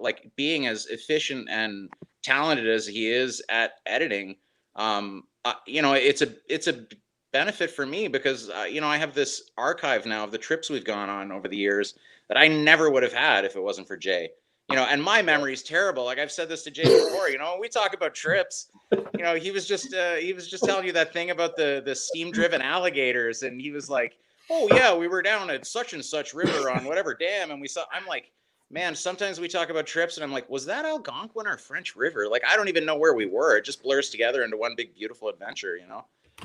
M: like being as efficient and talented as he is at editing. It's a benefit for me because, I have this archive now of the trips we've gone on over the years that I never would have had if it wasn't for Jay. And my memory is terrible. Like I've said this to Jay before, when we talk about trips, he was just telling you that thing about the steam driven alligators. And he was like, oh yeah, we were down at such and such river on whatever dam. And I'm like, man, sometimes we talk about trips and I'm like, was that Algonquin or French River? Like, I don't even know where we were. It just blurs together into one big, beautiful adventure,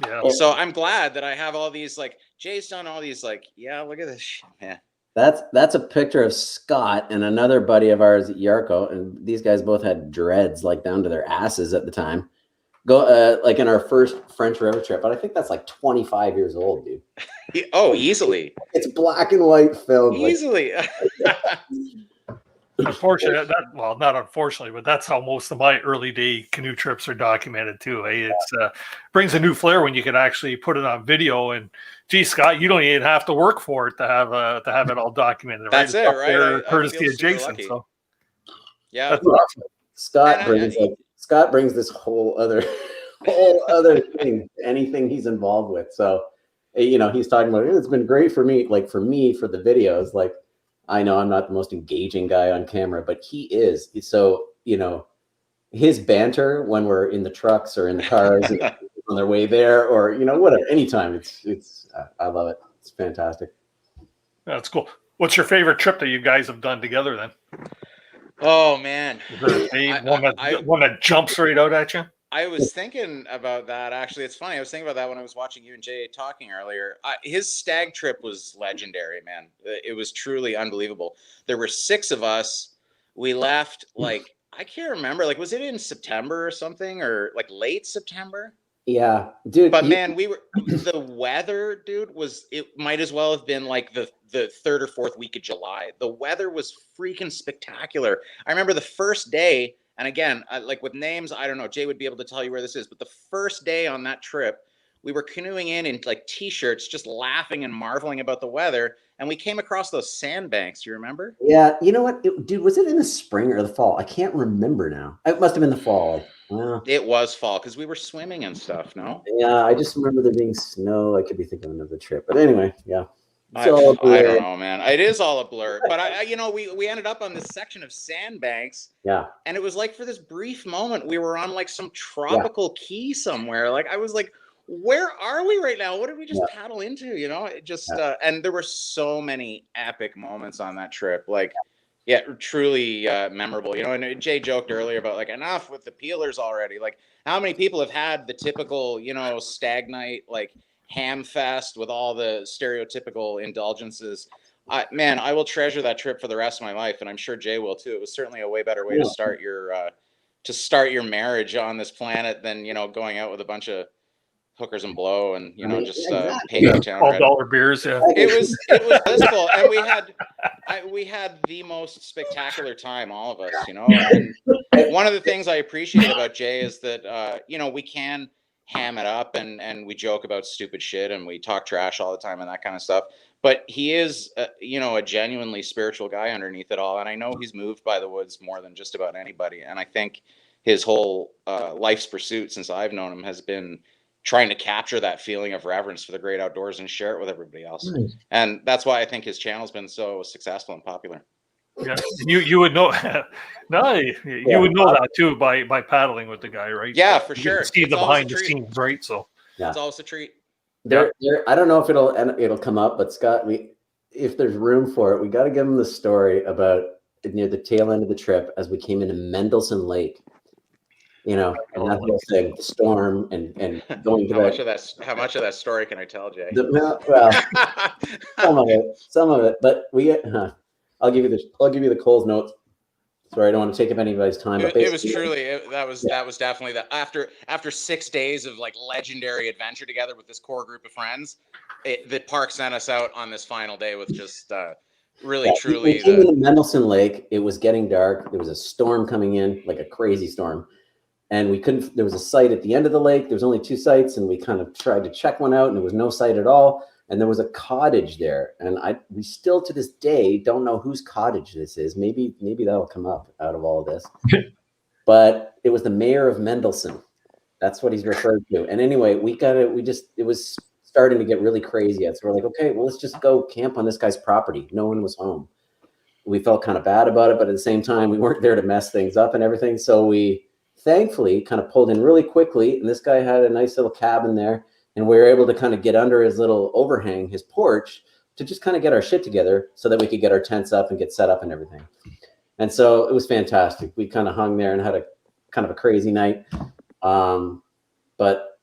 H: Yeah.
M: So I'm glad that I have all these, like Jay's done all these, like, yeah, look at this shit, man.
L: That's a picture of Scott and another buddy of ours at Yarko, and these guys both had dreads like down to their asses at the time. Like in our first French River trip, but I think that's like 25 years old, dude.
M: Oh, easily.
L: It's black and white film.
M: Easily.
H: Unfortunately, not unfortunately, but that's how most of my early day canoe trips are documented too. It brings a new flair when you can actually put it on video. And gee, Scott, you don't even have to work for it to have it all documented.
M: That's
H: right?
M: It, right?
H: Courtesy of Jason. So
M: yeah,
H: that's awesome.
L: Scott brings this whole other thing, anything he's involved with. So, he's talking about it's been great for me, like for the videos. Like, I know I'm not the most engaging guy on camera, but he is. So, his banter when we're in the trucks or in the cars on their way there, or whatever, anytime. It's I love it. It's fantastic.
H: That's cool. What's your favorite trip that you guys have done together then?
M: Oh man,
H: one that jumps right out at you.
M: I was thinking about that, actually. It's funny. I was thinking about that when I was watching you and Jay talking earlier. His stag trip was legendary, man. It was truly unbelievable. There were 6 of us. We left, like, I can't remember. Like, was it in September or something, or like late September?
L: Yeah, dude.
M: But man, the weather, dude, it might as well have been like the 3rd or 4th week of July. The weather was freaking spectacular. I remember the first day. And again, like with names, I don't know, Jay would be able to tell you where this is, but the first day on that trip, we were canoeing in like t-shirts, just laughing and marveling about the weather. And we came across those sandbanks. You remember?
L: Yeah. You know what, dude, was it in the spring or the fall? I can't remember now. It must have been the fall.
M: It was fall because we were swimming and stuff, no?
L: Yeah, I just remember there being snow. I could be thinking of another trip. But anyway, yeah.
M: I don't know, man. It is all a blur. But we ended up on this section of sandbanks.
L: Yeah.
M: And it was like for this brief moment, we were on like some tropical key somewhere. Like I was like, where are we right now? What did we just paddle into? You know, it just and there were so many epic moments on that trip. Like, yeah, truly memorable. You know, and Jay joked earlier about like enough with the peelers already. Like, how many people have had the typical, stag night, like ham fest with all the stereotypical indulgences? Man, I will treasure that trip for the rest of my life, and I'm sure Jay will too. It was certainly a way better way to start your marriage on this planet than going out with a bunch of hookers and blow and just paying town.
H: $12 beers. Yeah,
M: it was blissful, and we had the most spectacular time, all of us. And one of the things I appreciate about Jay is that we can ham it up and we joke about stupid shit and we talk trash all the time and that kind of stuff. But he is, a genuinely spiritual guy underneath it all. And I know he's moved by the woods more than just about anybody. And I think his whole life's pursuit since I've known him has been trying to capture that feeling of reverence for the great outdoors and share it with everybody else. Nice. And that's why I think his channel's been so successful and popular.
H: Yeah, you would know. You would know that too by paddling with the guy, right?
M: Yeah, for sure.
H: See the behind the scenes, right? So
M: it's always a treat.
L: I don't know if it'll come up, but Scott, if there's room for it, we got to give him the story about near the tail end of the trip as we came into Mendelssohn Lake. And that whole thing, the storm and going to
M: how much of that story can I tell, Jay?
L: Some of it, but I'll give you the Coles notes. Sorry, I don't want to take up anybody's time.
M: It was truly that was definitely that after 6 days of like legendary adventure together with this core group of friends, the park sent us out on this final day with just really truly.
L: We came into Mendelssohn Lake. It was getting dark. There was a storm coming in, like a crazy storm, and we couldn't. There was a site at the end of the lake. There was only 2 sites, and we kind of tried to check one out, and there was no site at all. And there was a cottage there, and we still to this day don't know whose cottage this is. Maybe that'll come up out of all of this. But it was the mayor of Mendelssohn. That's what he's referred to. And anyway, it was starting to get really crazy. So we're like, okay, well, let's just go camp on this guy's property. No one was home. We felt kind of bad about it, but at the same time, we weren't there to mess things up and everything. So we thankfully kind of pulled in really quickly, and this guy had a nice little cabin there. And we were able to kind of get under his little overhang, his porch, to just kind of get our shit together so that we could get our tents up and get set up and everything. And so it was fantastic. We kind of hung there and had a kind of a crazy night. But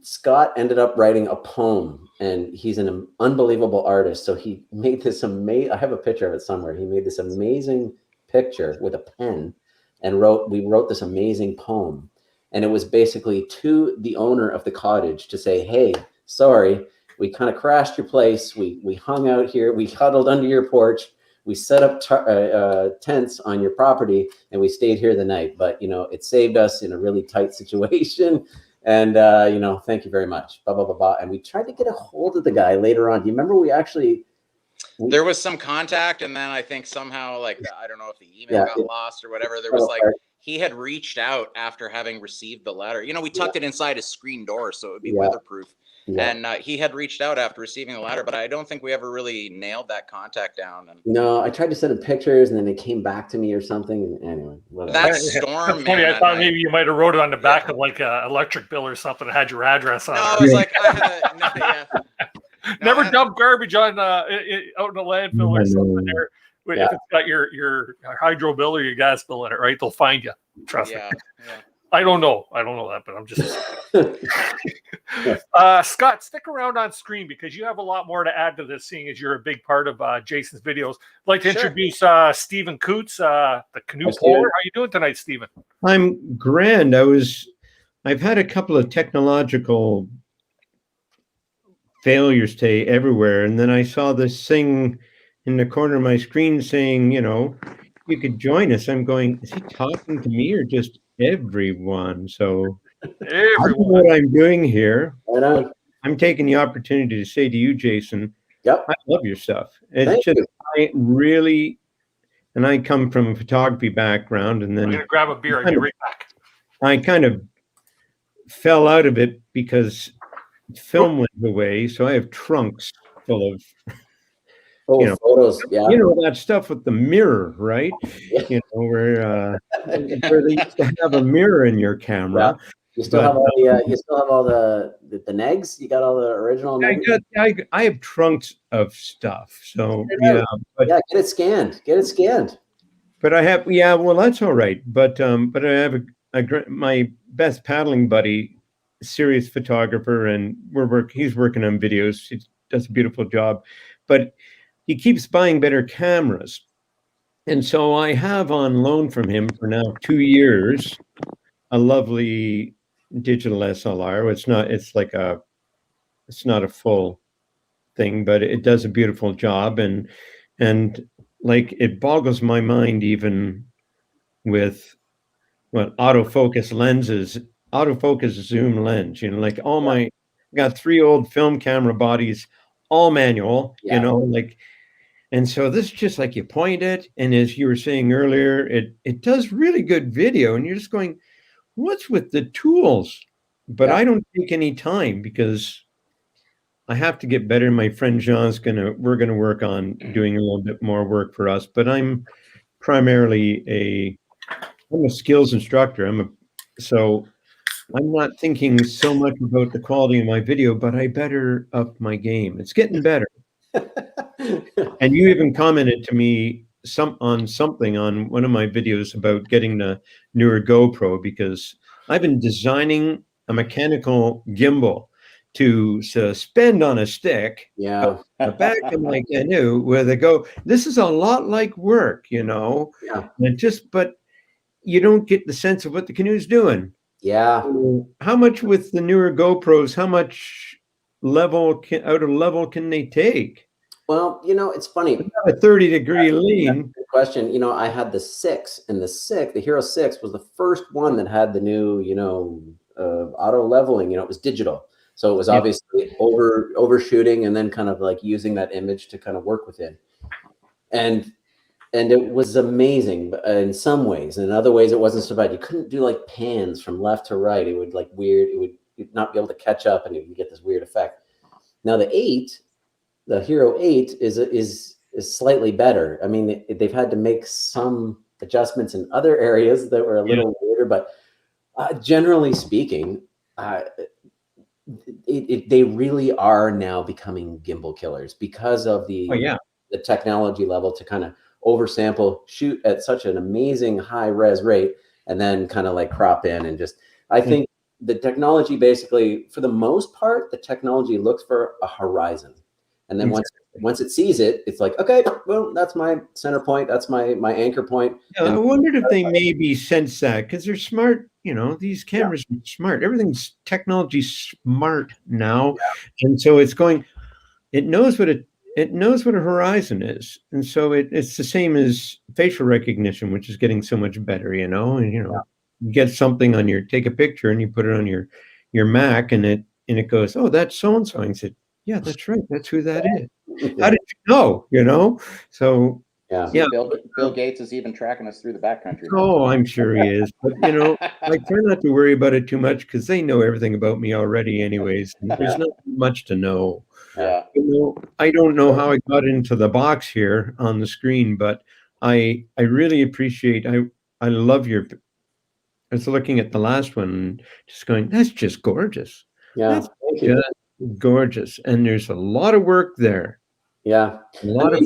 L: Scott ended up writing a poem, and he's an unbelievable artist. So he made this amazing, I have a picture of it somewhere. He made this amazing picture with a pen and we wrote this amazing poem. And it was basically to the owner of the cottage to say, hey, sorry, we kind of crashed your place. We hung out here. We huddled under your porch. We set up tents on your property, and we stayed here the night. But, it saved us in a really tight situation. And, thank you very much. Blah, blah, blah, blah. And we tried to get a hold of the guy later on. Do you remember
M: there was some contact, and then I think somehow, like, I don't know if the email got lost or whatever. There was like, he had reached out after having received the letter. We tucked it inside his screen door so it would be weatherproof. Yeah. And he had reached out after receiving the letter, but I don't think we ever really nailed that contact down.
L: No, I tried to send him pictures, and then they came back to me or something. Anyway, whatever.
M: That storm, man.
H: I thought maybe you might have wrote it on the back of like an electric bill or something that had your address on it.
M: No, it was like I had
H: never dump garbage on out in the landfill or something there. If it's got your hydro bill or your gas bill in it, right? They'll find you. Trust me. I don't know that, but I'm just Scott, stick around on screen because you have a lot more to add to this, seeing as you're a big part of Jason's videos. I'd like to introduce Stephen Coots, the canoe polar. How you doing tonight, Stephen?
N: I'm grand. I've had a couple of technological failures today everywhere, and then I saw this thing in the corner of my screen saying, you could join us. I'm going, is he talking to me or just everyone? So I don't know what I'm doing here. I'm taking the opportunity to say to you, Jason, I love your stuff. It's just, I really, and I come from a photography background, and then
H: I'm gonna grab a beer and be right back.
N: I kind of fell out of it because film went away, so I have trunks full of
L: photos.
N: That stuff with the mirror, right? Where they used to have a mirror in your camera.
L: You still have all the you still have all the negs. You got all the original.
N: I have trunks of stuff. So
L: get it scanned. Get it scanned.
N: But I have well, that's all right. But I have my best paddling buddy, serious photographer, and he's working on videos. He does a beautiful job, but he keeps buying better cameras. And so I have on loan from him for now 2 years a lovely digital SLR. It's not a full thing, but it does a beautiful job, and like it boggles my mind even with autofocus lenses, autofocus zoom lens, I got 3 old film camera bodies, all manual, and so this is just like you point it, and as you were saying earlier, it does really good video, and you're just going, what's with the tools? But I don't take any time because I have to get better. My friend Jean's we're gonna work on doing a little bit more work for us, but I'm primarily I'm a skills instructor. So I'm not thinking so much about the quality of my video, but I better up my game. It's getting better. And you even commented to me on something on one of my videos about getting the newer GoPro, because I've been designing a mechanical gimbal to suspend on a stick the back of my canoe where they go. This is a lot like work, and but you don't get the sense of what the canoe's doing. So how much with the newer GoPros, how much out of level can they take?
L: Well, it's funny.
N: A 30-degree lean.
L: Good question. I had the 6, and the Hero 6 was the first one that had the new, auto leveling. It was digital. So it was obviously overshooting and then kind of like using that image to kind of work within. And it was amazing in some ways. And in other ways, it wasn't so bad. You couldn't do like pans from left to right. It would you'd not be able to catch up, and you get this weird effect. Now the Hero 8 is slightly better. I mean, they've had to make some adjustments in other areas that were a little weirder, but generally speaking, they really are now becoming gimbal killers because of the technology level to kind of oversample, shoot at such an amazing high res rate, and then kind of like crop in and just. I think the technology basically, for the most part, the technology looks for a horizon. And then once it sees it, it's like, okay, well, that's my center point. That's my anchor point.
N: Yeah, I wondered if they maybe sense that because they're smart. These cameras are smart. Everything's technology smart now, and so it's going. It knows what a horizon is, and so it's the same as facial recognition, which is getting so much better. You get something take a picture and you put it on your Mac, and it goes, oh, that's so and so, and said. Yeah, that's right. That's who that is. How did you know? So
M: Bill Gates is even tracking us through the backcountry.
N: Oh, I'm sure he is. But I try not to worry about it too much because they know everything about me already, anyways. There's not much to know.
M: Yeah.
N: I don't know how I got into the box here on the screen, but I really appreciate. I love your. I was looking at the last one, and just going, that's just gorgeous.
L: Yeah.
N: That's just gorgeous, and there's a lot of work there.
L: Yeah.
N: A lot of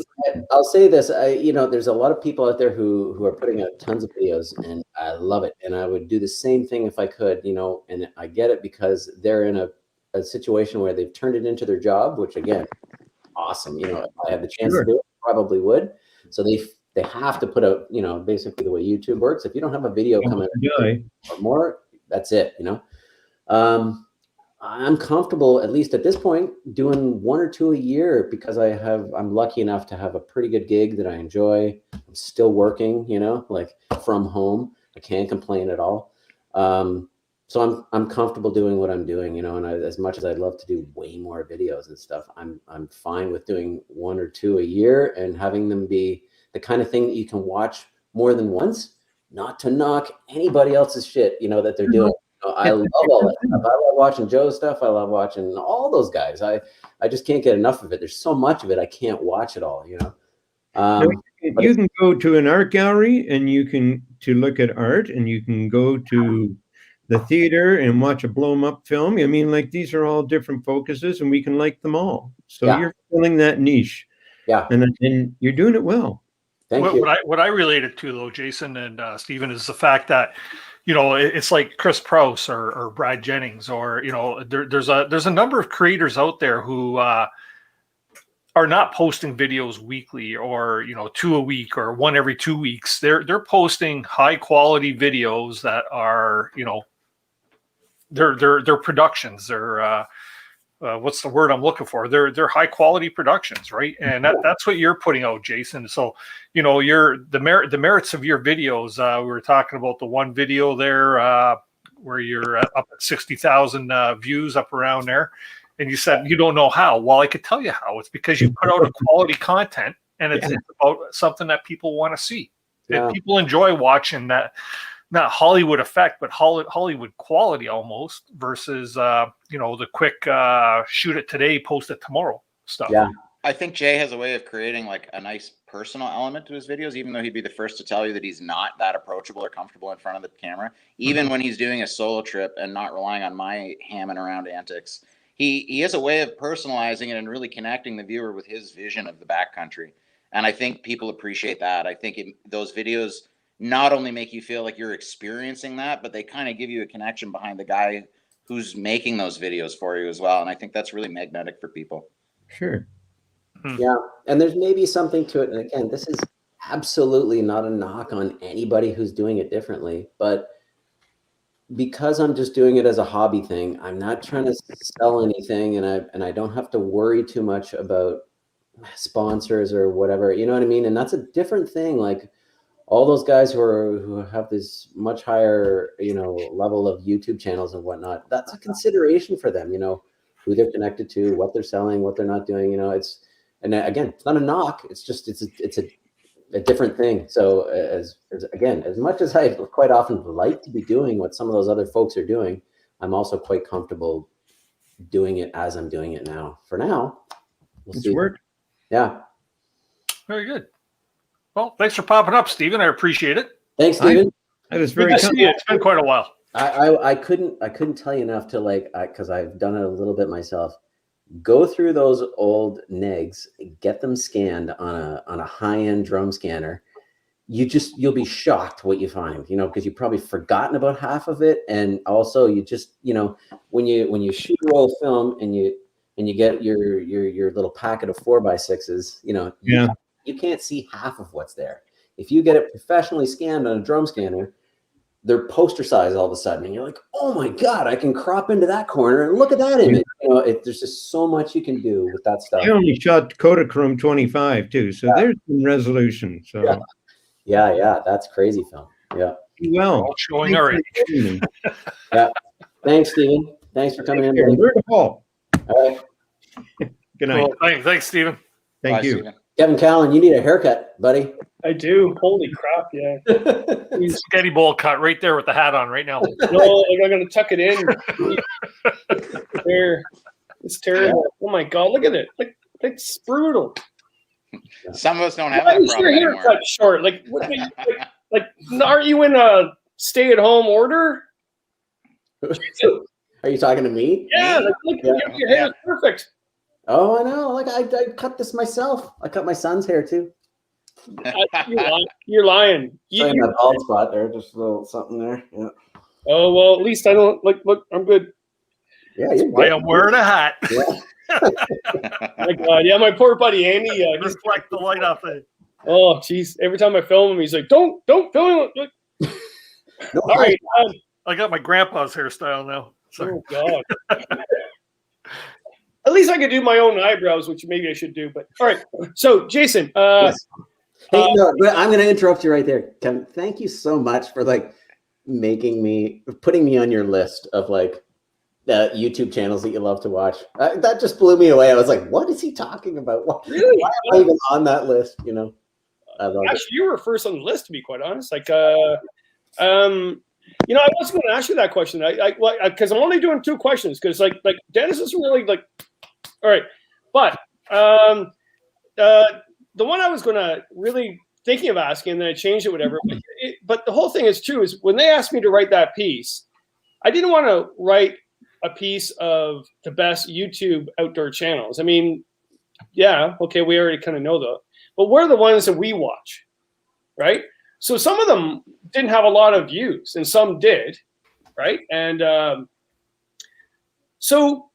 L: I'll say this, there's a lot of people out there who are putting out tons of videos, and I love it. And I would do the same thing if I could, and I get it because they're in a situation where they've turned it into their job, which again, awesome. If I had the chance to do it, I probably would. So they have to put out, basically the way YouTube works. If you don't have a video coming or more, that's it, I'm comfortable, at least at this point, doing 1 or 2 a year because I'm lucky enough to have a pretty good gig that I enjoy. I'm still working, like from home. I can't complain at all. So I'm comfortable doing what I'm doing, and as much as I'd love to do way more videos and stuff, I'm fine with doing 1 or 2 a year and having them be the kind of thing that you can watch more than once, not to knock anybody else's shit, that they're doing. I love all that stuff. I love watching Joe's stuff. I love watching all those guys. I just can't get enough of it. There's so much of it. I can't watch it all,
N: you can go to an art gallery and to look at art, and you can go to the theater and watch a blown up film. I mean, like, these are all different focuses and we can like them all. So you're filling that niche.
L: Yeah.
N: And you're doing it well.
L: Thank you.
H: What I related to, though, Jason and Stephen, is the fact that, it's like Chris Prouse or Brad Jennings, or, there's a number of creators out there who are not posting videos weekly or, 2 a week or 1 every 2 weeks. They're posting high quality videos that are, they're productions. They're what's the word I'm looking for? They're high quality productions, right? And that's what you're putting out, Jason. So, the merits of your videos. We were talking about the one video there where you're up at 60,000 views up around there, and you said you don't know how. Well, I could tell you how. It's because you put out a quality content, and it's about something that people want to see. And people enjoy watching that. Not Hollywood effect, but Hollywood quality almost versus, the quick shoot it today, post it tomorrow stuff.
L: Yeah.
M: I think Jay has a way of creating like a nice personal element to his videos, even though he'd be the first to tell you that he's not that approachable or comfortable in front of the camera. Even when he's doing a solo trip and not relying on my hamming around antics, he has a way of personalizing it and really connecting the viewer with his vision of the backcountry. And I think people appreciate that. I think those videos not only make you feel like you're experiencing that, but they kind of give you a connection behind the guy who's making those videos for you as well. And I think that's really magnetic for people.
N: Sure.
L: Yeah. And there's maybe something to it. And again, this is absolutely not a knock on anybody who's doing it differently, but because I'm just doing it as a hobby thing, I'm not trying to sell anything, and I don't have to worry too much about sponsors or whatever, you know what I mean? And that's a different thing. Like, all those guys who have this much higher, level of YouTube channels and whatnot, that's a consideration for them, who they're connected to, what they're selling, what they're not doing, and again, it's not a knock. It's just, it's a different thing. So as much as I quite often like to be doing what some of those other folks are doing, I'm also quite comfortable doing it as I'm doing it now. For now, we'll see.
N: Work.
L: Yeah.
H: Very good. Well, thanks for popping up, Stephen. I appreciate it.
L: Thanks, Stephen.
N: I was very.
H: It's been quite a while.
L: I couldn't tell you enough to because I've done it a little bit myself. Go through those old negs, get them scanned on a high-end drum scanner. You'll be shocked what you find, because you've probably forgotten about half of it, and also you just, when you shoot roll film and you get your little packet of 4x6s, you can't see half of what's there. If you get it professionally scanned on a drum scanner, they're poster size all of a sudden, and you're like, oh my God, I can crop into that corner and look at that image. There's just so much you can do with that stuff.
N: I only shot Kodachrome 25 too, so there's some resolution. So
L: yeah, that's crazy film. Yeah.
N: Well,
H: showing already.
L: Yeah. Thanks, Stephen. Thanks for coming in.
N: Where to fall?
L: All right.
N: Good night.
H: Well, thanks, Stephen.
N: Thank you.
M: Stephen.
L: Kevin Callan, you need a haircut, buddy.
O: I do. Holy crap, yeah.
H: Spaghetti bowl cut right there with the hat on right now.
O: No, I'm going to tuck it in. There. It's terrible. Oh my God, look at it. It's brutal.
M: Some of us don't have that problem
O: your
M: anymore.
O: haircut short? Aren't you in a stay-at-home order?
L: Are you talking to me?
O: Yeah, look, your hair is perfect.
L: Oh, I know. Like I cut this myself. I cut my son's hair too.
O: You're lying.
L: In that bald spot there, just a little something there. Yeah.
O: Oh well, at least I don't look. I'm good.
L: Yeah, you're
H: Why
L: good.
H: I'm wearing a hat.
O: My God, yeah, my poor buddy Andy. He's
H: Reflect the light off it.
O: Oh, jeez. Every time I film him, he's like, "Don't film him."
L: No,
O: all right.
H: I got my grandpa's hairstyle now. Sorry.
O: Oh God. At least I could do my own eyebrows, which maybe I should do. But all right. So, Jason.
L: Yes. Hey, no, but I'm going to interrupt you right there, Kevin. Thank you so much for like putting me on your list of like YouTube channels that you love to watch. That just blew me away. I was like, what is he talking about?
O: Really?
L: Why am I even on that list? You know.
O: Actually, you were first on the list, to be quite honest. Like, you know, I wasn't going to ask you that question. Because I'm only doing 2 questions. Because like Dennis isn't really like. All right, but the one I was going to really thinking of asking, and then I changed it, whatever. But the whole thing is true. Is when they asked me to write that piece, I didn't want to write a piece of the best YouTube outdoor channels. I mean, yeah, okay, we already kind of know that. But what are the ones that we watch, right? So some of them didn't have a lot of views, and some did, right? And so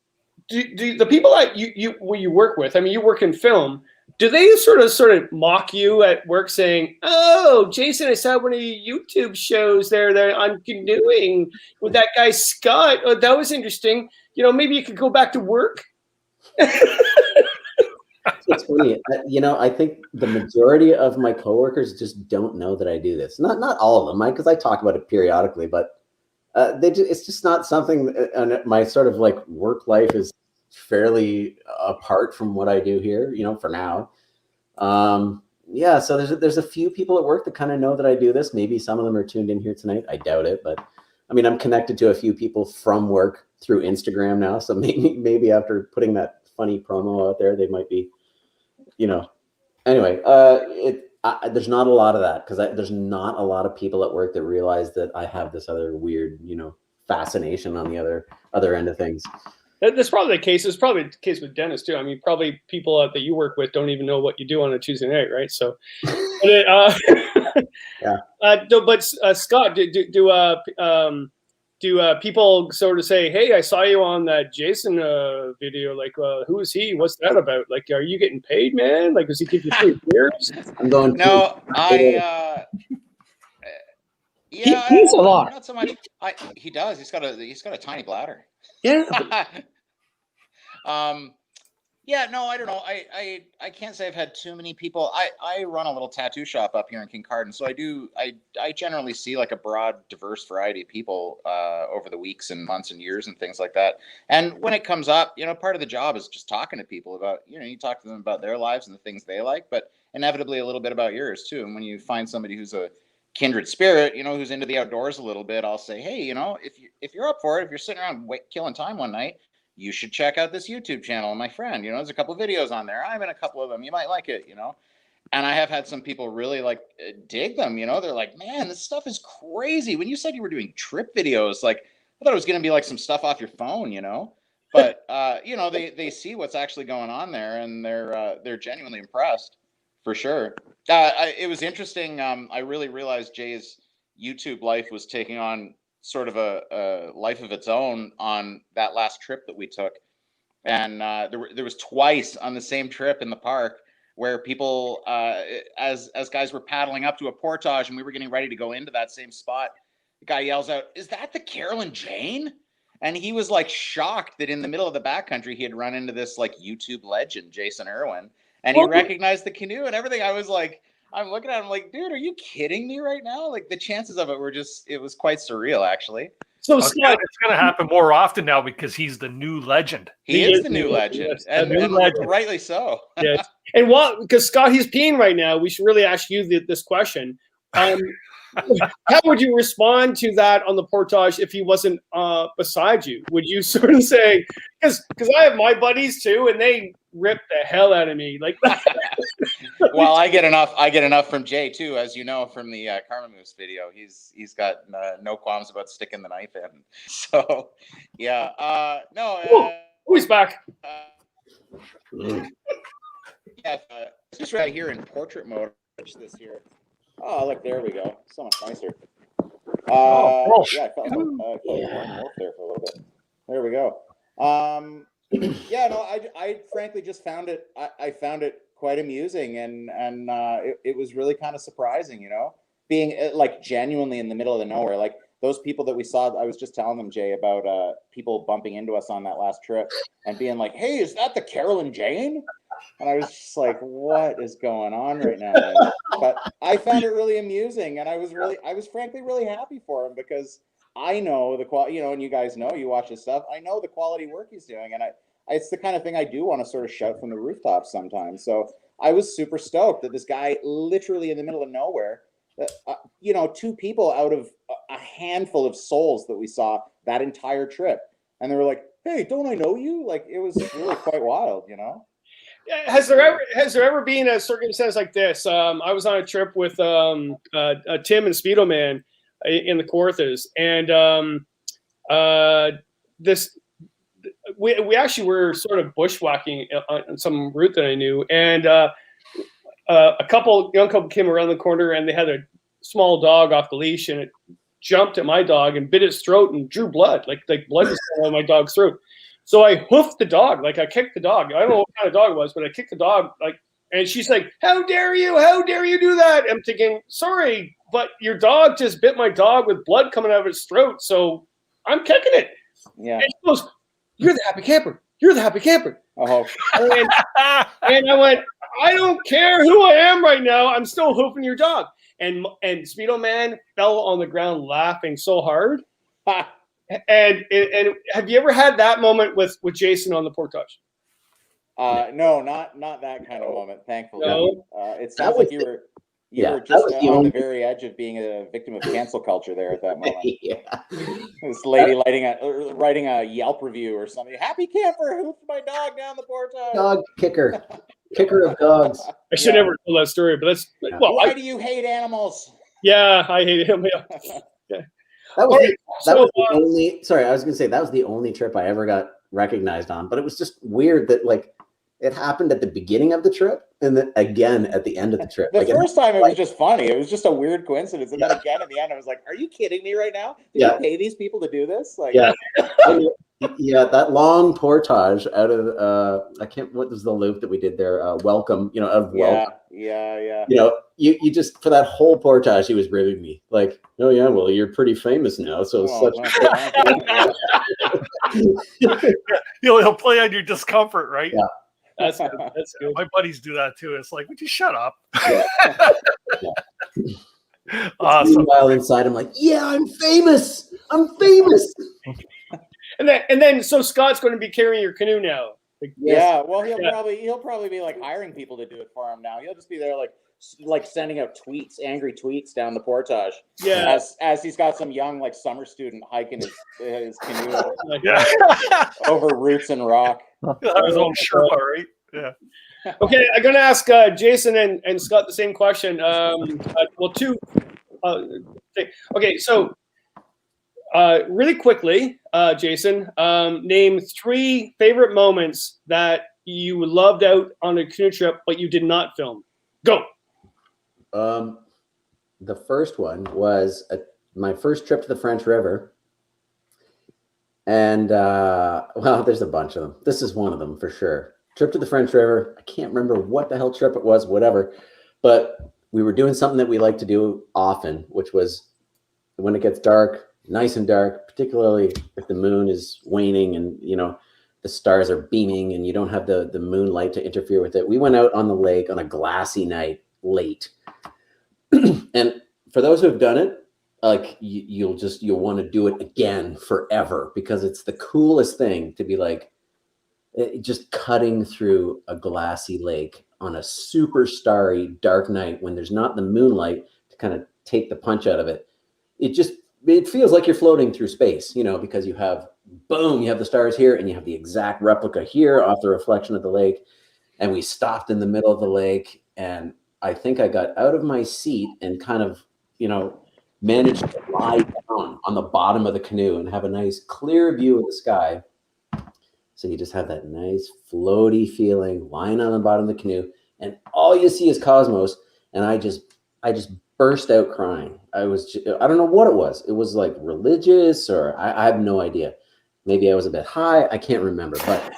O: do the people that you work with, I mean, you work in film, do they sort of mock you at work saying, "Oh, Jason, I saw one of your YouTube shows there on canoeing with that guy Scott. Oh, that was interesting. You know, maybe you could go back to work."
L: It's funny. You know, I think the majority of my coworkers just don't know that I do this. Not all of them, because I talk about it periodically, but it's just not something. And my sort of like work life is fairly apart from what I do here, you know, for now. Yeah, so there's a few people at work that kind of know that I do this. Maybe some of them are tuned in here tonight. I doubt it, but I mean, I'm connected to a few people from work through Instagram now. So maybe after putting that funny promo out there, they might be, you know. Anyway, there's not a lot of that because there's not a lot of people at work that realize that I have this other weird, you know, fascination on the other end of things.
O: That's probably the case. It's probably the case with Dennis too. I mean, probably people that you work with don't even know what you do on a Tuesday night, right? So,
L: yeah.
O: But Scott, do people sort of say, "Hey, I saw you on that Jason video. Like, who is he? What's that about? Like, are you getting paid, man? Like, does he give you free beers?"
L: I'm going.
M: No, yeah,
O: he eats a lot.
M: Not so much. He does. He's got a tiny bladder.
O: Yeah.
M: Yeah, no, I don't know. I can't say I've had too many people. I run a little tattoo shop up here in Kincardine, so I generally see like a broad, diverse variety of people over the weeks and months and years and things like that. And when it comes up, you know, part of the job is just talking to people about, you know, you talk to them about their lives and the things they like, but inevitably a little bit about yours too. And when you find somebody who's a kindred spirit, you know, who's into the outdoors a little bit, I'll say, hey, you know, if you're up for it, if you're sitting around killing time one night, you should check out this YouTube channel of my friend. You know, there's a couple of videos on there. I'm in a couple of them. You might like it, you know. And I have had some people really like dig them, you know. They're like, man, this stuff is crazy. When you said you were doing trip videos, like I thought it was going to be like some stuff off your phone, you know. But you know, they see what's actually going on there, and they're genuinely impressed, for sure. It was interesting. I really realized Jay's YouTube life was taking on sort of a life of its own on that last trip that we took. And there was twice on the same trip in the park where people, as guys were paddling up to a portage and we were getting ready to go into that same spot, the guy yells out, "Is that the Carolyn Jane?" And he was like shocked that in the middle of the backcountry, he had run into this like YouTube legend, Jason Irwin, and he recognized the canoe and everything. I was like, I'm looking at him like, dude, are you kidding me right now? Like the chances of it were it was quite surreal, actually.
O: So
H: it's going to happen more often now because he's the new legend.
M: He is the new legend,
O: yes,
M: and rightly so.
O: Yes. And because Scott, he's peeing right now, we should really ask you this question. How would you respond to that on the portage if he wasn't beside you? Would you sort of say, because I have my buddies too, and they rip the hell out of me like that.
M: Well, I get enough from Jay too, as you know from the Karma Moose video. He's got no qualms about sticking the knife in. So yeah, no.
O: He's back.
M: Yeah, just right here in portrait mode. This here. Oh, look, there we go. So much nicer. Yeah, I felt Wolf there for a little bit. There we go. Yeah, no, I frankly just found it. I found it quite amusing, and it was really kind of surprising, you know, being like genuinely in the middle of the nowhere. Like those people that we saw, I was just telling them, Jay, about people bumping into us on that last trip and being like, "Hey, is that the Carolyn Jane?" And I was just like, "What is going on right now?" Man? But I found it really amusing, and I was frankly really happy for him because I know the quality, you know, and you guys know, you watch his stuff. I know the quality work he's doing, and it's the kind of thing I do want to sort of shout from the rooftops sometimes. So I was super stoked that this guy, literally in the middle of nowhere, you know, 2 people out of a handful of souls that we saw that entire trip, and they were like, "Hey, don't I know you?" Like it was really quite wild, you know.
O: Has there ever been a circumstance like this? I was on a trip with Tim and Speedo Man in the Kawarthas, and we actually were sort of bushwhacking on some route that I knew, and a young couple came around the corner, and they had a small dog off the leash, and it jumped at my dog and bit its throat and drew blood, like blood was coming out of my dog's throat. So I hoofed the dog, like I kicked the dog. I don't know what kind of dog it was, but I kicked the dog, like, and she's like, "How dare you? How dare you do that?" I'm thinking, sorry, but your dog just bit my dog with blood coming out of its throat, so I'm kicking it.
M: Yeah.
O: And she goes, "You're the happy camper. You're the happy camper."
M: Oh.
O: And I went, "I don't care who I am right now. I'm still hoofing your dog." And Speedo Man fell on the ground laughing so hard. And have you ever had that moment with Jason on the portage?
M: No, not that kind of moment. Thankfully,
O: no.
M: It sounds like you were just on the very edge of being a victim of cancel culture there at that moment.
L: Yeah,
M: this lady writing a Yelp review or something. "Happy camper hoofed my dog down the portage."
L: Dog kicker of dogs.
O: I should never tell that story, but that's
M: why do you hate animals?
O: Yeah, I hate him. Yeah.
L: That was the only. Sorry, I was gonna say that was the only trip I ever got recognized on. But it was just weird that like it happened at the beginning of the trip and then again at the end of the trip.
M: The first time it was just funny. It was just a weird coincidence, and then again at the end, I was like, "Are you kidding me right now? Did you pay these people to do this?" Like,
L: yeah, that long portage out of I can't. What was the loop that we did there? Welcome, you know, of welcome.
M: Yeah.
L: You know, you just for that whole portage, he was ribbing me like, "Oh yeah, well you're pretty famous now, so
H: He'll play on your discomfort, right?"
L: Yeah,
O: that's good.
H: My buddies do that too. It's like, would you shut up?
L: Awesome. Meanwhile, inside, I'm like, "Yeah, I'm famous. I'm famous."
O: And then, so Scott's going to be carrying your canoe now.
M: Yeah, well, he'll probably be like hiring people to do it for him now. He'll just be there like sending out angry tweets down the portage.
O: Yeah,
M: as he's got some young like summer student hiking his canoe over roots and rock.
H: His own Sherpa, right? Yeah.
O: Okay, I'm going to ask Jason and Scott the same question. Two. Okay, so. Really quickly, Jason, name 3 favorite moments that you loved out on a canoe trip, but you did not film. Go.
L: The first one was my first trip to the French River. And, well, there's a bunch of them. This is one of them for sure. Trip to the French River. I can't remember what the hell trip it was, whatever. But we were doing something that we like to do often, which was when it gets dark, nice and dark, particularly if the moon is waning and, you know, the stars are beaming and you don't have the moonlight to interfere with it. We went out on the lake on a glassy night late. And for those who have done it, like you'll want to do it again forever because it's the coolest thing to be like just cutting through a glassy lake on a super starry dark night when there's not the moonlight to kind of take the punch out of it. It feels like you're floating through space, you know, because you have the stars here and you have the exact replica here off the reflection of the lake. And we stopped in the middle of the lake and I think I got out of my seat and kind of, you know, managed to lie down on the bottom of the canoe and have a nice clear view of the sky. So you just have that nice floaty feeling lying on the bottom of the canoe, and all you see is cosmos. And I just burst out crying. I don't know what it was. It was like religious, or I have no idea. Maybe I was a bit high. I can't remember, but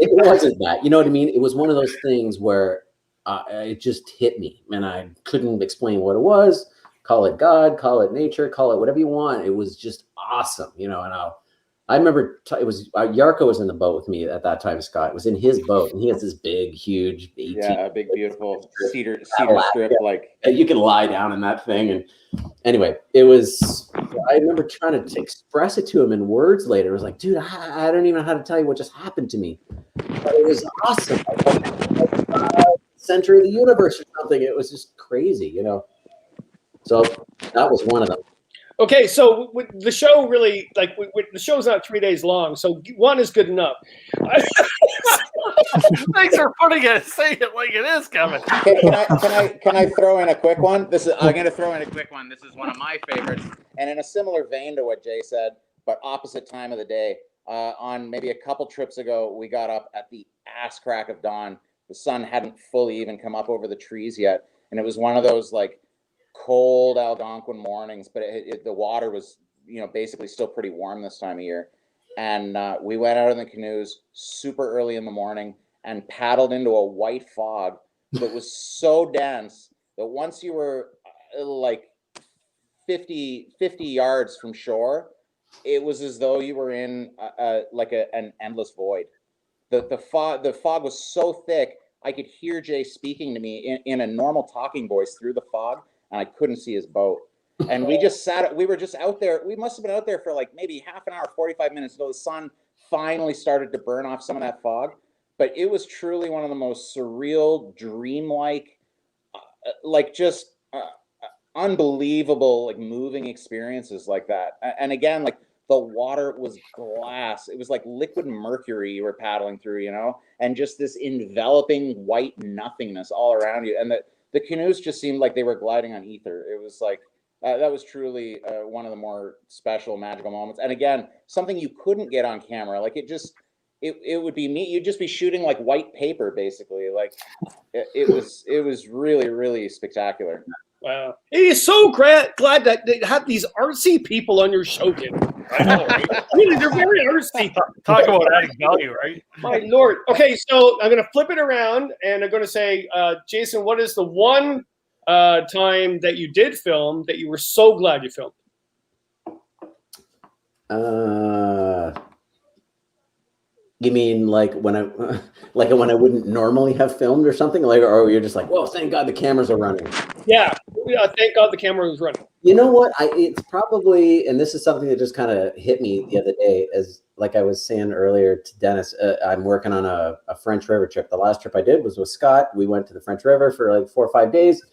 L: it wasn't that. You know what I mean? It was one of those things where it just hit me, and I couldn't explain what it was. Call it God, call it nature, call it whatever you want. It was just awesome, you know. And I remember it was Yarko was in the boat with me at that time. Scott it was in his boat, and he has this big, huge, 18,
M: a big, beautiful cedar strip. Like
L: you can lie down in that thing. And anyway, it was. I remember trying to express it to him in words later. It was like, dude, I don't even know how to tell you what just happened to me, but it was awesome. Center of the universe or something. It was just crazy, you know. So that was one of them.
O: Okay, so the show really, like, the show's not 3 days long, so one is good enough.
H: Thanks for saying it like it is, Kevin.
M: Can I throw in a quick one? I'm going to throw in a quick one. This is one of my favorites, and in a similar vein to what Jay said, but opposite time of the day. On maybe a couple trips ago, we got up at the ass crack of dawn. The sun hadn't fully even come up over the trees yet, and it was one of those like cold Algonquin mornings, but the water was, you know, basically still pretty warm this time of year. And we went out in the canoes super early in the morning and paddled into a white fog that was so dense that once you were like 50 yards from shore, it was as though you were in an endless void. The fog was so thick, I could hear Jay speaking to me in a normal talking voice through the fog, and I couldn't see his boat. And we were just out there. We must have been out there for like maybe half an hour, 45 minutes until the sun finally started to burn off some of that fog. But it was truly one of the most surreal, dreamlike, unbelievable, like moving experiences like that. And again, like the water was glass. It was like liquid mercury you were paddling through, you know, and just this enveloping white nothingness all around you. And the canoes just seemed like they were gliding on ether. It was like, that was truly one of the more special, magical moments. And again, something you couldn't get on camera. Like it would be me. You'd just be shooting like white paper, basically. Like it was really, really spectacular.
O: Wow. It is so glad that they have these artsy people on your show, kid. I know, right? Really, they're very artsy.
H: Talk about adding value, right?
O: My Lord. Okay, so I'm going to flip it around, and I'm going to say, Jason, what is the one time that you did film that you were so glad you filmed?
L: You mean like when I wouldn't normally have filmed or something, like, or you're just like, whoa, thank God the cameras are running.
O: Yeah, thank God the camera was running.
L: You know what? It's probably, and this is something that just kind of hit me the other day, as like I was saying earlier to Dennis, I'm working on a French River trip. The last trip I did was with Scott. We went to the French River for like 4 or 5 days.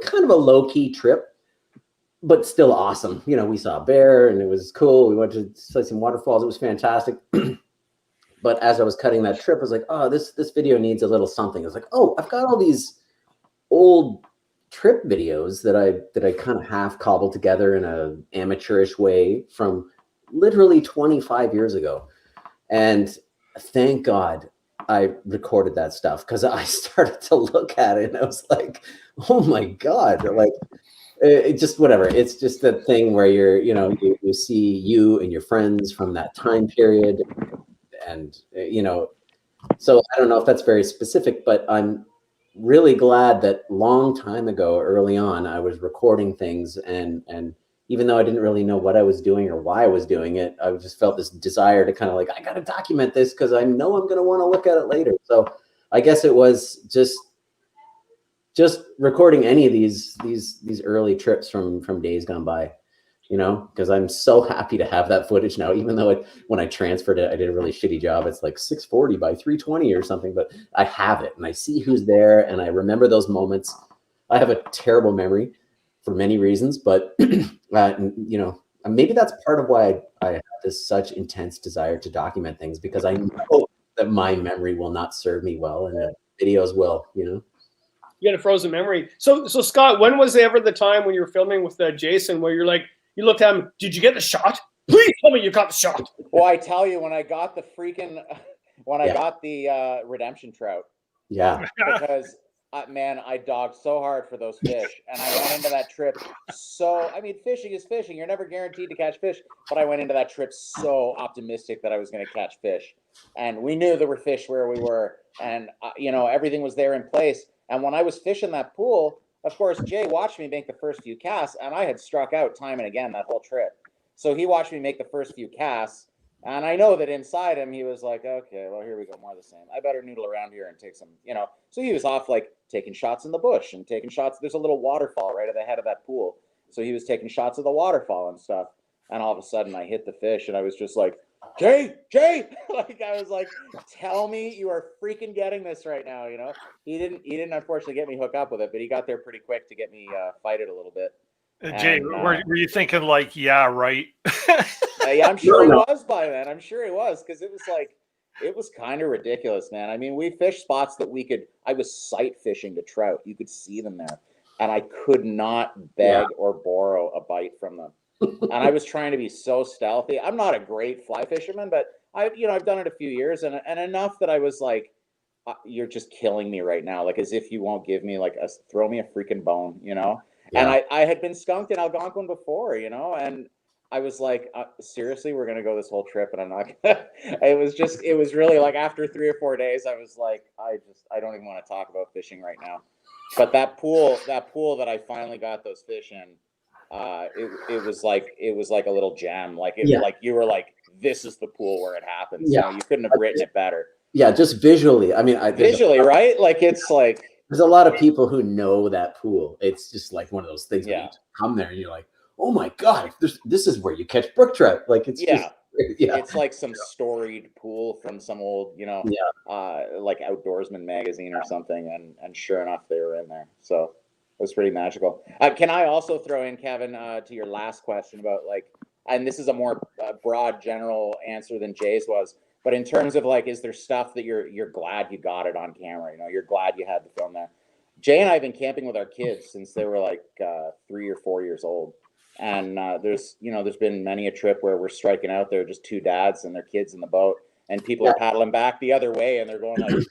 L: Kind of a low-key trip, but still awesome. You know, we saw a bear and it was cool. We went to see some waterfalls. It was fantastic. But as I was cutting that trip, I was like, oh, this video needs a little something. I was like, oh, I've got all these old trip videos that I kind of half cobbled together in a amateurish way from literally 25 years ago. And thank God I recorded that stuff, because I started to look at it and I was like, oh my God, like it just, whatever. It's just that thing where you see you and your friends from that time period. And, you know, so I don't know if that's very specific, but I'm really glad that long time ago, early on, I was recording things. And even though I didn't really know what I was doing or why I was doing it, I just felt this desire to kind of like, I got to document this because I know I'm going to want to look at it later. So I guess it was just recording any of these early trips from days gone by. You know, because I'm so happy to have that footage now, even though when I transferred it, I did a really shitty job. It's like 640 by 320 or something, but I have it and I see who's there and I remember those moments. I have a terrible memory for many reasons, but you know, maybe that's part of why I have this such intense desire to document things, because I know that my memory will not serve me well and that videos will, you know.
O: You got a frozen memory. So Scott, when was ever the time when you were filming with Jason where you're like, you looked at him, did you get the shot? Please tell me you got the shot.
M: Well, I tell you, when I got the redemption trout,
L: Yeah.
M: because man, I dogged so hard for those fish, and I went into that trip fishing is fishing. You're never guaranteed to catch fish, but I went into that trip so optimistic that I was going to catch fish, and we knew there were fish where we were, and everything was there in place. And when I was fishing that pool, of course, Jay watched me make the first few casts, and I had struck out time and again that whole trip. So he watched me make the first few casts, and I know that inside him, he was like, okay, well, here we go, more of the same. I better noodle around here and take some, So he was off, like, taking shots in the bush and taking shots. There's a little waterfall right at the head of that pool. So he was taking shots of the waterfall and stuff. And all of a sudden, I hit the fish, and I was just like, Jay! Like, I was like, tell me you are freaking getting this right now, He didn't unfortunately get me hooked up with it, but he got there pretty quick to get me fight it a little bit.
H: Jay, were you thinking like, yeah, right?
M: Yeah, I'm sure he was by then. I'm sure he was, because it was kind of ridiculous, man. I mean, we fished spots that I was sight fishing to trout. You could see them there, and I could not beg or borrow a bite from them. And I was trying to be so stealthy. I'm not a great fly fisherman, but I've done it a few years, and enough that I was like, you're just killing me right now. Like, as if you won't give me throw me a freaking bone, Yeah. And I had been skunked in Algonquin before, and I was like, seriously, we're going to go this whole trip, and I'm not gonna. It was really like after 3 or 4 days, I was like, I don't even want to talk about fishing right now. But that pool that I finally got those fish in, it was like a little gem. Like like you were like, this is the pool where it happens.
L: Yeah.
M: You couldn't have written it better.
L: Yeah, just visually. I mean,
M: right? Like, it's like,
L: there's a lot of people who know that pool. It's just like one of those things.
M: Yeah.
L: You come there and you're like, oh my God, this is where you catch brook trout. Like, it's
M: it's like some storied pool from some old, like Outdoorsman magazine or something. And sure enough, they were in there. So it was pretty magical. Can I also throw in, Kevin, to your last question about and this is a more broad general answer than Jay's was, but in terms of is there stuff that you're glad you got it on camera? You're glad you had the film there. Jay and I have been camping with our kids since they were 3 or 4 years old. And there's been many a trip where we're striking out there, just two dads and their kids in the boat, and people are paddling back the other way, and they're going like,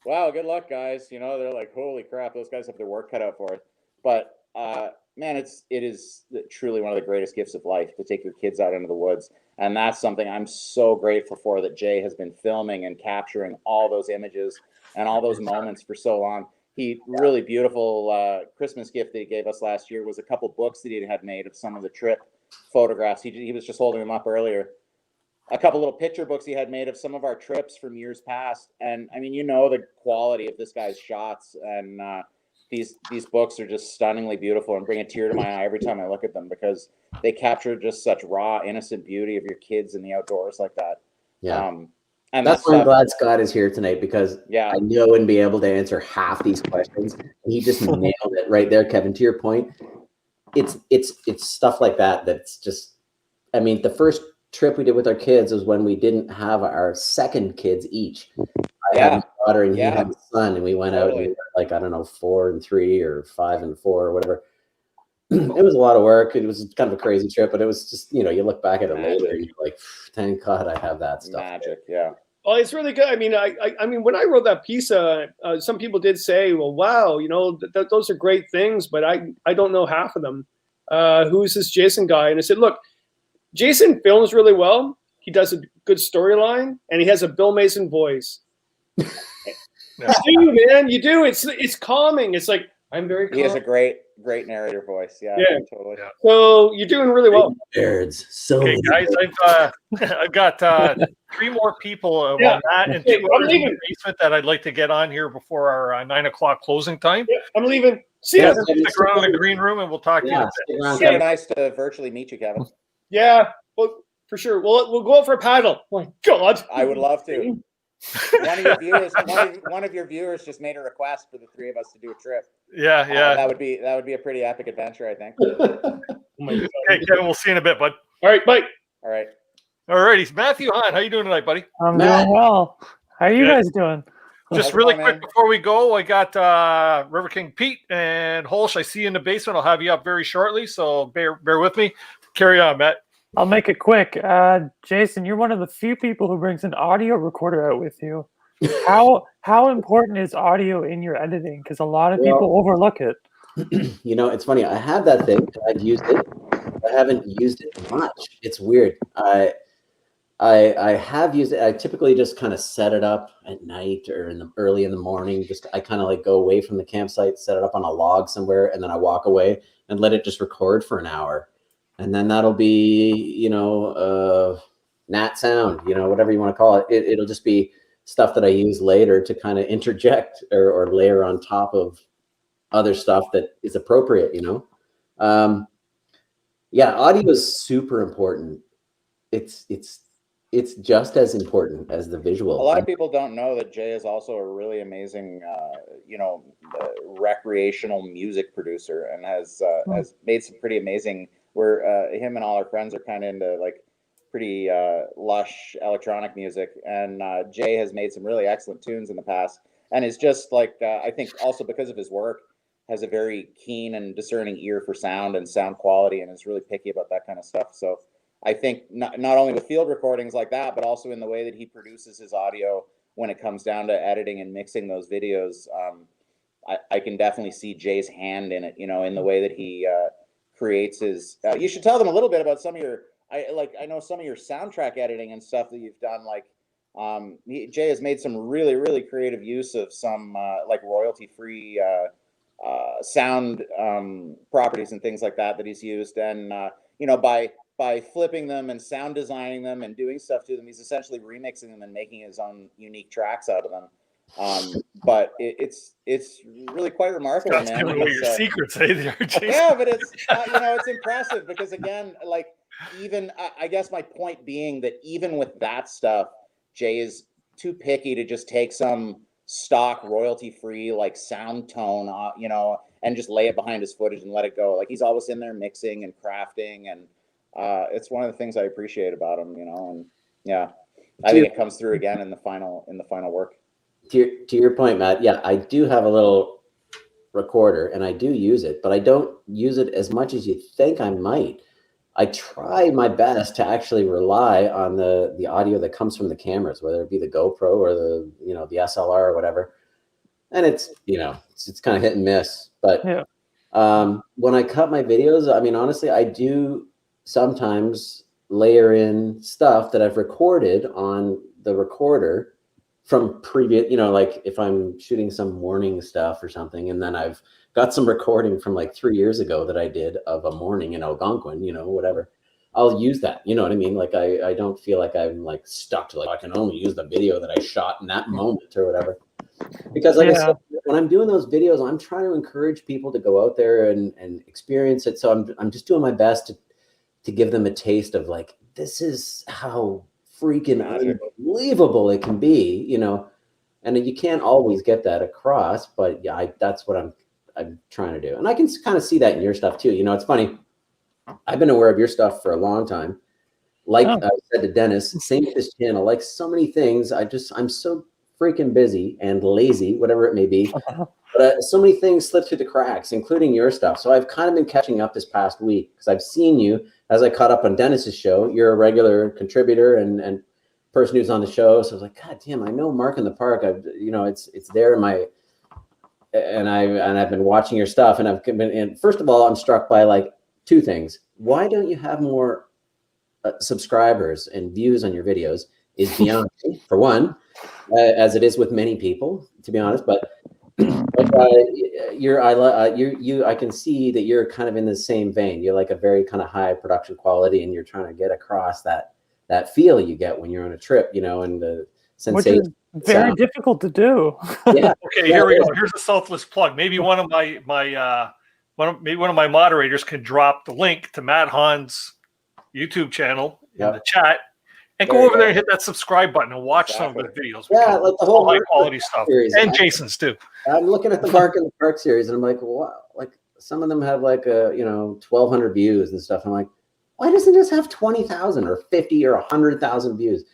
M: wow, good luck, guys. They're like, holy crap, those guys have their work cut out for it. But man, it is truly one of the greatest gifts of life to take your kids out into the woods. And that's something I'm so grateful for, that Jay has been filming and capturing all those images and all those moments for so long. He really beautiful Christmas gift that he gave us last year was a couple books that he had made of some of the trip photographs. He was just holding them up earlier. A couple little picture books he had made of some of our trips from years past. And I mean, the quality of this guy's shots, and these books are just stunningly beautiful and bring a tear to my eye every time I look at them, because they capture just such raw, innocent beauty of your kids in the outdoors like that.
L: Yeah.
M: And
L: that's why I'm glad Scott is here tonight, because I knew I wouldn't be able to answer half these questions. And he just nailed it right there, Kevin. To your point, it's stuff like that that's just, I mean, the first trip we did with our kids was when we didn't have our second kids each. I had a daughter and he had a son, and we went out and we were I don't know, 4 and 3 or 5 and 4 or whatever. It was a lot of work. It was kind of a crazy trip, but it was just, you look back at it later and you're like, thank God I have that stuff.
M: Magic, yeah.
O: Well, it's really good. I mean, I mean, when I wrote that piece, some people did say, well, wow, those are great things, but I don't know half of them. Who's this Jason guy? And I said, look, Jason films really well. He does a good storyline, and he has a Bill Mason voice. You do, man. You do. It's calming. It's like, I'm very calm.
M: He has a great narrator voice. Yeah, totally. Yeah.
O: So you're doing really well.
L: Nerds. So
H: okay, guys, I've got 3 more people on that, and 2 others in the basement that I'd like to get on here before our 9 o'clock closing time.
O: Yeah, I'm leaving. See you.
H: Stick around in the green room, and we'll talk to you.
M: It's very nice to virtually meet you, Kevin.
O: Yeah, well, for sure. We'll go out for a paddle. Oh my God,
M: I would love to. One of your viewers just made a request for the 3 of us to do a trip.
H: Yeah.
M: That would be a pretty epic adventure, I think.
H: Okay, Kevin, we'll see you in a bit, bud.
O: All right, bye.
M: All right.
H: All righty, Matthew Hahn, how you doing tonight, buddy?
P: I'm doing well. How are you guys doing?
H: Just really quick before we go, I got River King Pete and Holsch. I see you in the basement. I'll have you up very shortly, so bear with me. Carry on, Matt.
P: I'll make it quick. Jason, you're one of the few people who brings an audio recorder out with you. How important is audio in your editing? Because a lot of people overlook it.
L: You know, it's funny. I have that thing. I've used it. I haven't used it much. It's weird. I have used it. I typically just kind of set it up at night or early in the morning. I kind of like go away from the campsite, set it up on a log somewhere, and then I walk away and let it just record for an hour. And then that'll be, you know, nat sound, you know, whatever you want to call it. It'll just be stuff that I use later to kind of interject or layer on top of other stuff that is appropriate, you know. Yeah, audio is super important. It's just as important as the visual.
M: A lot of people don't know that Jay is also a really amazing, recreational music producer, and has made some pretty amazing. Where him and all our friends are kind of into like pretty lush electronic music, and Jay has made some really excellent tunes in the past, and is just like I think also because of his work has a very keen and discerning ear for sound and sound quality, and is really picky about that kind of stuff. So I think not only with field recordings like that, but also in the way that he produces his audio when it comes down to editing and mixing those videos. I can definitely see Jay's hand in it, you know, in the way that he creates his. You should tell them a little bit about some of your. I know some of your soundtrack editing and stuff that you've done. Like Jay has made some really, really creative use of some like royalty-free sound properties and things like that he's used, and you know, by flipping them and sound designing them and doing stuff to them, he's essentially remixing them and making his own unique tracks out of them. But it's really quite remarkable,
H: That's
M: man.
H: giving away your secrets, eh? There, Jason.
M: Yeah, but it's you know, it's impressive because again, like even I guess my point being that even with that stuff, Jay is too picky to just take some stock royalty-free like sound tone, you know, and just lay it behind his footage and let it go. Like he's always in there mixing and crafting, and it's one of the things I appreciate about him, you know. And yeah, I think it comes through again in the final work.
L: To your point, Matt, yeah, I do have a little recorder and I do use it, but I don't use it as much as you think I might. I try my best to actually rely on the audio that comes from the cameras, whether it be the GoPro or the, you know, the SLR or whatever. And it's, you know, it's kind of hit and miss. But when I cut my videos, I mean, honestly, I do sometimes layer in stuff that I've recorded on the recorder from previous, you know, like if I'm shooting some morning stuff or something, and then I've got some recording from like 3 years ago that I did of a morning in Algonquin, you know, whatever, I'll use that, you know what I mean? Like I don't feel like I'm like stuck to like, I can only use the video that I shot in that moment or whatever. Because like I said, when I'm doing those videos, I'm trying to encourage people to go out there and experience it. So I'm just doing my best to give them a taste of like, this is how freaking unbelievable it can be, you know. And you can't always get that across, but yeah, that's what I'm trying to do. And I can kind of see that in your stuff too. You know, it's funny. I've been aware of your stuff for a long time. Like I said to Dennis, same with this channel, like so many things. I'm so freaking busy and lazy, whatever it may be. But so many things slip through the cracks, including your stuff. So I've kind of been catching up this past week because I've seen you as I caught up on Dennis's show. You're a regular contributor and person who's on the show. So I was like, God damn, I know Mark in the Park. You know, it's there in my, and I've been watching your stuff, and and first of all, I'm struck by like two things. Why don't you have more subscribers and views on your videos? Is beyond me, for one, as it is with many people, to be honest. But I can see that you're kind of in the same vein. You're like a very kind of high production quality, and you're trying to get across that feel you get when you're on a trip, you know, and the sensation.
P: Which is very difficult to do.
L: Yeah.
H: Okay, here we go. Here's a selfless plug. Maybe one of my moderators can drop the link to Matt Hahn's YouTube channel in the chat. And go over there and hit that subscribe button and watch some of the videos.
L: Yeah, like the whole
H: high quality stuff.
L: Series.
H: And Jason's too.
L: I'm looking at the Mark in the Park series, and I'm like, wow, like some of them have like 1,200 views and stuff. I'm like, why doesn't it just have 20,000 or 50 or 100,000 views?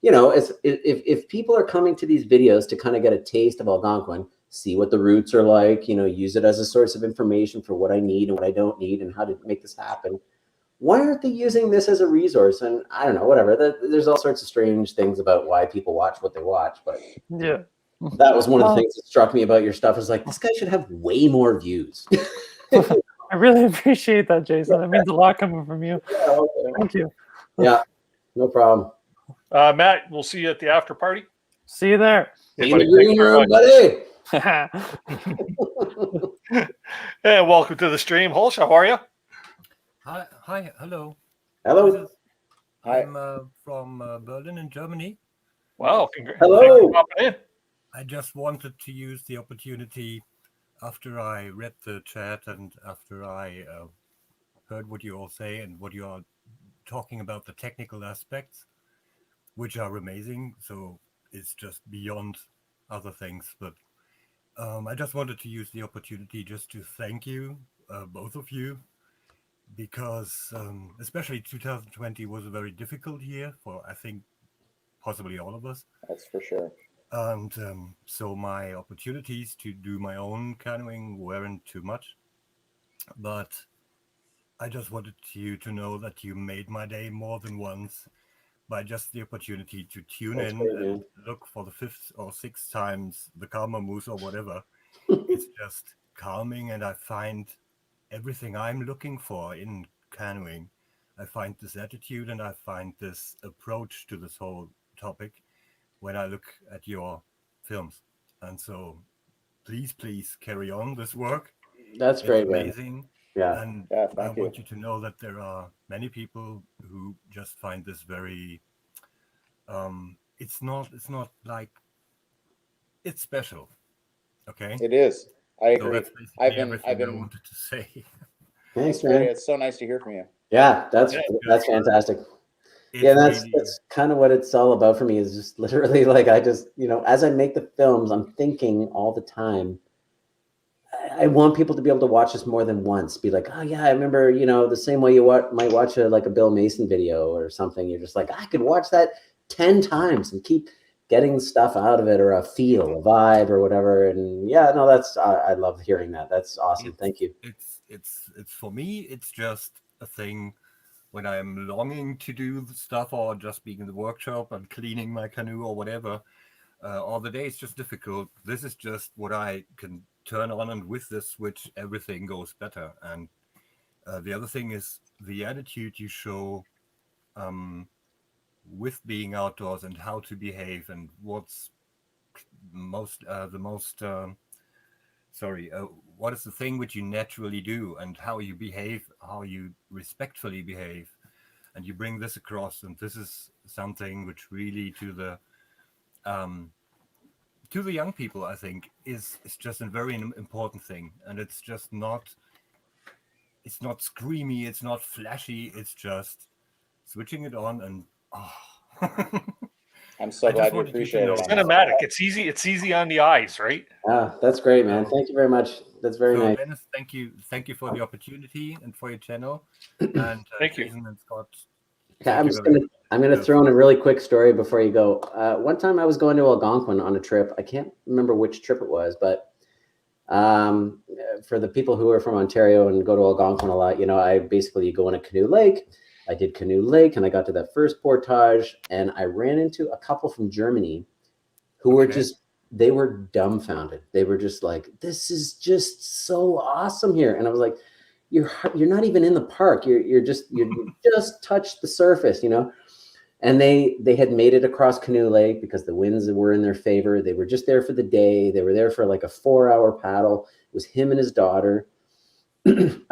L: You know, if people are coming to these videos to kind of get a taste of Algonquin, see what the roots are like, you know, use it as a source of information for what I need and what I don't need and how to make this happen. why aren't they using this as a resource? And I don't know, whatever. There's all sorts of strange things about why people watch what they watch, but
P: yeah,
L: that was one of the things that struck me about your stuff. Is like, this guy should have way more views.
P: I really appreciate that, Jason. That means a lot coming from you.
L: Yeah, okay.
P: Thank you.
L: Yeah, no problem.
H: Matt, we'll see you at the after party.
P: See you there.
L: See you in the green room, buddy.
H: Hey, welcome to the stream. Holsh, how are you?
Q: Hi, hello.
L: Hello.
Q: I'm from Berlin in Germany.
H: Wow,
L: hello.
H: Thanks for popping in.
Q: I just wanted to use the opportunity after I read the chat and after I heard what you all say and what you are talking about, the technical aspects, which are amazing. So it's just beyond other things. But I just wanted to use the opportunity just to thank you, both of you, because especially 2020 was a very difficult year for, I think, possibly all of us.
M: That's for sure.
Q: And so my opportunities to do my own canoeing weren't too much. But I just wanted you to know that you made my day more than once by just the opportunity to tune in and look for the 5th or 6th times the Karma Moose or whatever. It's just calming, and I find everything I'm looking for in canoeing. I find this attitude and I find this approach to this whole topic when I look at your films. And so please carry on this work.
L: That's great, man.
Q: Amazing.
L: Yeah.
Q: And I want you to know that there are many people who just find this very it's not like, it's special. Okay.
M: It is. I agree.
Q: So that's basically everything
M: I've been
Q: I wanted to say.
L: Thanks, man.
M: It's so nice to hear from you.
L: Yeah, that's fantastic. Yeah, that's kind of what it's all about for me, is just literally like, I just, as I make the films, I'm thinking all the time, I want people to be able to watch this more than once. Be like, oh yeah, I remember, the same way you might watch a Bill Mason video or something. You're just like, I could watch that 10 times and keep getting stuff out of it, or a feel, a vibe, or whatever. And yeah, no, that's I love hearing that. That's awesome. Thank you.
Q: It's for me, it's just a thing when I'm longing to do the stuff, or just being in the workshop and cleaning my canoe or whatever, or the day is just difficult. This is just what I can turn on, and with this switch, everything goes better. And the other thing is the attitude you show with being outdoors, and how to behave, and what's what is the thing which you naturally do, and how you behave, how you respectfully behave, and you bring this across. And this is something which really to the young people, I think, is just a very important thing. And it's just not screamy, it's not flashy, it's just switching it on and
M: I'm so glad you appreciate it.
H: It's cinematic. It's easy on the eyes, right?
L: That's great, man. Thank you very much. That's very nice.
Q: Dennis, thank you for the opportunity and for your channel. And
H: thank you.
Q: Jason and Scott.
L: Okay, I'm gonna throw in a really quick story before you go. One time I was going to Algonquin on a trip. I can't remember which trip it was, but for the people who are from Ontario and go to Algonquin a lot, I basically go in a Canoe Lake. I did Canoe Lake, and I got to that first portage, and I ran into a couple from Germany who were they were dumbfounded. They were just like, this is just so awesome here. And I was like, you're not even in the park. You just touched the surface, And they had made it across Canoe Lake because the winds were in their favor. They were just there for the day. They were there for like a 4-hour paddle. It was him and his daughter. And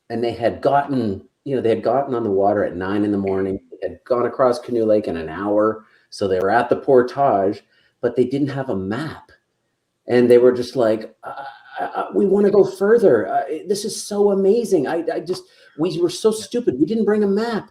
L: they had gotten on the water at 9 a.m. They had gone across Canoe Lake in an hour. So they were at the portage, but they didn't have a map. And they were just like, we want to go further. This is so amazing. We were so stupid. We didn't bring a map.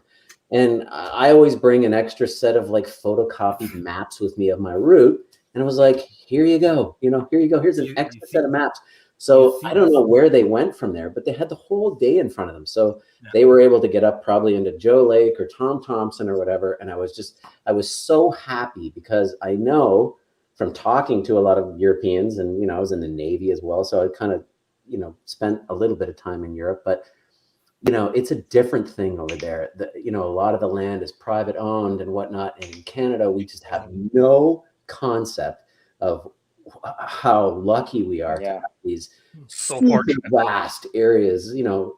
L: And I always bring an extra set of like photocopied maps with me of my route. And I was like, here you go. Here you go. Here's an extra set of maps. So I don't know where they went from there, but they had the whole day in front of them. So they were able to get up probably into Joe Lake or Tom Thompson or whatever. And I was so happy because I know from talking to a lot of Europeans, and, I was in the Navy as well. So I kind of, spent a little bit of time in Europe, but you know, it's a different thing over there. You know, a lot of the land is private owned and whatnot. And in Canada, we just have no concept of how lucky we are to have these super vast areas, you know,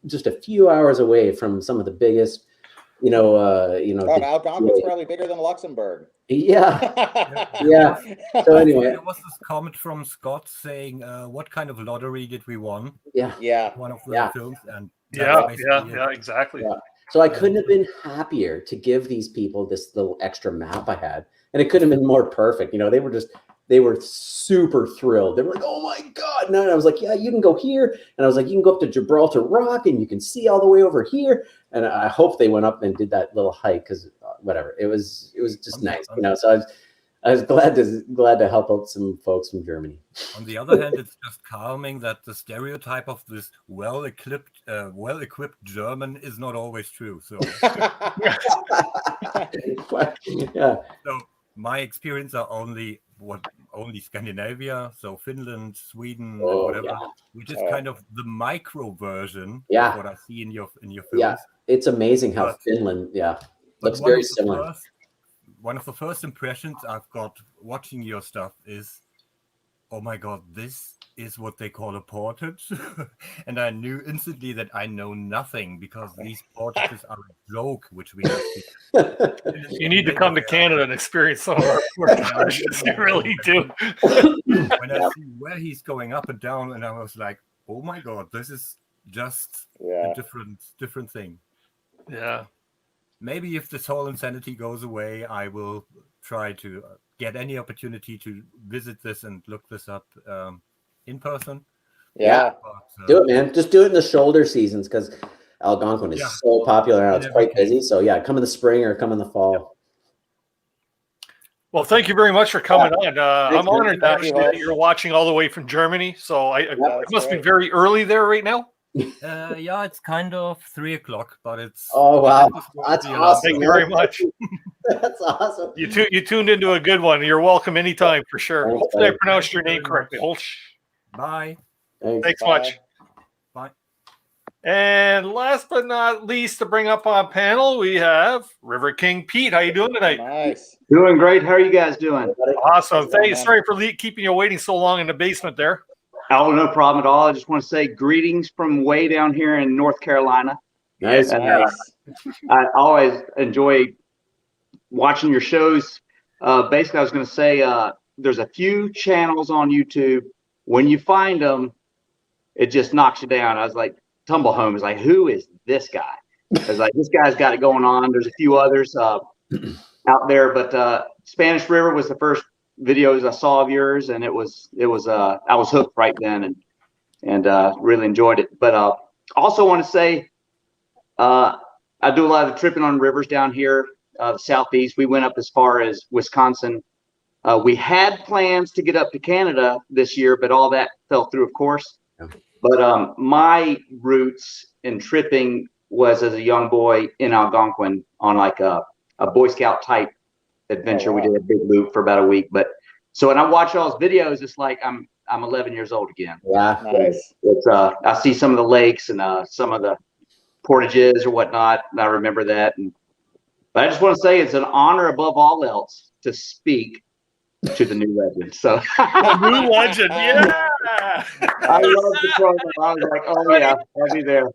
L: just a few hours away from some of the biggest,
M: Algonquin's probably bigger than Luxembourg.
L: Yeah. Yeah. So anyway,
Q: there was this comment from Scott saying, "What kind of lottery did we won?"
L: Yeah.
Q: One of the films, and
H: Yeah, exactly.
L: Yeah. So I couldn't have been happier to give these people this little extra map I had, and it couldn't have been more perfect. You know, they were super thrilled. They were like, "Oh my God!" And I was like, "Yeah, you can go here." And I was like, "You can go up to Gibraltar Rock, and you can see all the way over here." And I hope they went up and did that little hike because whatever, it was just nice, you know. So I was glad to help out some folks from Germany.
Q: On the other hand, it's just calming that the stereotype of this well-equipped German is not always true. So,
L: yeah.
Q: So my experience are only Scandinavia, so Finland, Sweden, and whatever, which is kind of the micro version of what I see in your films.
L: Yeah, it's amazing how Finland, looks very similar.
Q: One of the first impressions I've got watching your stuff is, oh my God, this is what they call a portage. And I knew instantly that I know nothing because these portages are a joke, which we have.
H: You need to come to Canada and experience some of our portages. You really do.
Q: When I see where he's going up and down, and I was like, oh my God, this is just a different thing.
H: Yeah.
Q: Maybe if this whole insanity goes away, I will try to get any opportunity to visit this and look this up in person.
L: Yeah. But, do it, man. Just do it in the shoulder seasons because Algonquin is so popular now. It's quite busy. So yeah, come in the spring or come in in fall.
H: Well, thank you very much for coming on. I'm honored actually that you're watching all the way from Germany. So it must be very early there right now.
Q: Yeah, it's kind of 3 o'clock, but it's.
L: Oh wow, that's awesome!
H: Thank you very much.
L: That's awesome.
H: You tuned into a good one. You're welcome anytime for sure. Hopefully, I pronounced your name correctly.
Q: Bye.
H: Thanks much.
Q: Bye.
H: And last but not least, to bring up on panel, we have River King Pete. How you doing tonight?
M: Nice.
R: Doing great. How are you guys doing?
H: Awesome. Thanks. Sorry for keeping you waiting so long in the basement there.
R: Oh, no problem at all. I just want to say greetings from way down here in North Carolina.
L: Nice.
R: I always enjoy watching your shows. Basically, I was going to say there's a few channels on YouTube. When you find them, it just knocks you down. I was like, Tumblehome is like, who is this guy? I was like, this guy's got it going on. There's a few others out there, but Spanish River was the first videos I saw of yours, and I was hooked right then and really enjoyed it. But also want to say I do a lot of tripping on rivers down here, the southeast. We went up as far as Wisconsin. We had plans to get up to Canada this year, but all that fell through, of course. But my roots in tripping was as a young boy in Algonquin on like a Boy Scout type adventure. We did a big loop for about a week. But so when I watch all those videos, it's like I'm 11 years old again.
L: Yeah.
R: Nice. It's I see some of the lakes and some of the portages or whatnot, and I remember that. But I just want to say it's an honor above all else to speak to the new legend. So
H: new legend, yeah.
R: I love the program. I was like, oh yeah, I'll be there.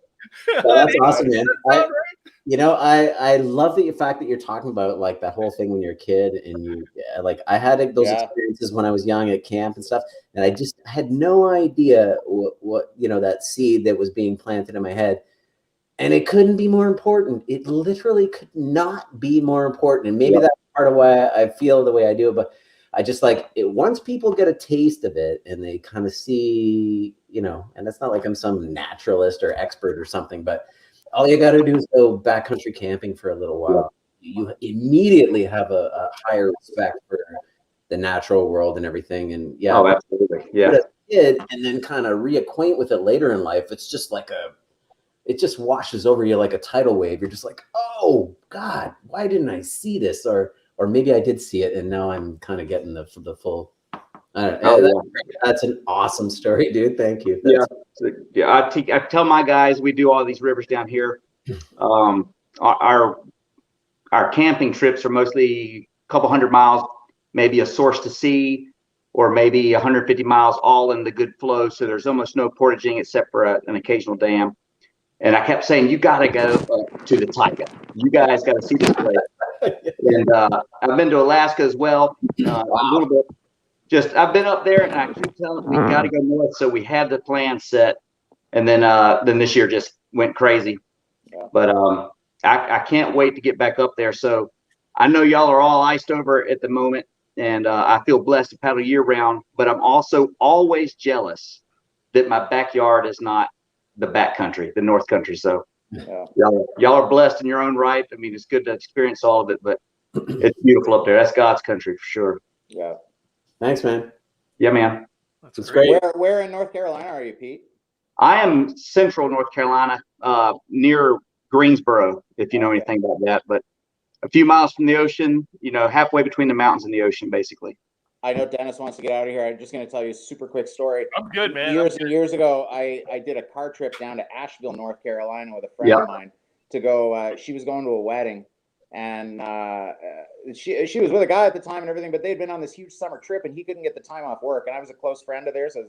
L: Well, that's awesome, man. I love the fact that you're talking about like that whole thing when you're a kid, and I had those experiences when I was young at camp and stuff, and I just had no idea what that seed that was being planted in my head, and it couldn't be more important. It literally could not be more important, and maybe that's part of why I feel the way I do. But I just like it. Once people get a taste of it and they kind of see, and it's not like I'm some naturalist or expert or something, but all you got to do is go backcountry camping for a little while. You immediately have a higher respect for the natural world and everything. And
R: oh, absolutely. Yeah.
L: But as a kid, and then kind of reacquaint with it later in life, it's just like it just washes over you like a tidal wave. You're just like, oh God, why didn't I see this? Or maybe I did see it, and now I'm kind of getting the full. I don't know. That's an awesome story, dude. Thank you.
R: Yeah, I tell my guys we do all these rivers down here. Our camping trips are mostly a couple 100 miles, maybe a source to sea, or maybe 150 miles, all in the good flow. So there's almost no portaging except for an occasional dam. And I kept saying, you got to go to the Taiga. You guys got to see this place. And I've been to Alaska as well, a little bit. I've been up there, and I keep telling them we got to go north. So we had the plan set, and then this year just went crazy. But I can't wait to get back up there. So I know y'all are all iced over at the moment, and I feel blessed to paddle year round. But I'm also always jealous that my backyard is not the back country, the North Country. So y'all are blessed in your own right. I mean, it's good to experience all of it, but it's beautiful up there. That's God's country for sure.
M: Yeah.
L: Thanks, man.
R: Yeah, man.
L: That's great.
M: Where in North Carolina are you, Pete?
R: I am central North Carolina, near Greensboro, if you know anything about that, but a few miles from the ocean, halfway between the mountains and the ocean, basically.
M: I know Dennis wants to get out of here. I'm just going to tell you a super quick story.
H: I'm good, man.
M: Years ago, I did a car trip down to Asheville, North Carolina with a friend of mine to go. She was going to a wedding, and she was with a guy at the time and everything, but they'd been on this huge summer trip, and he couldn't get the time off work. And I was a close friend of theirs as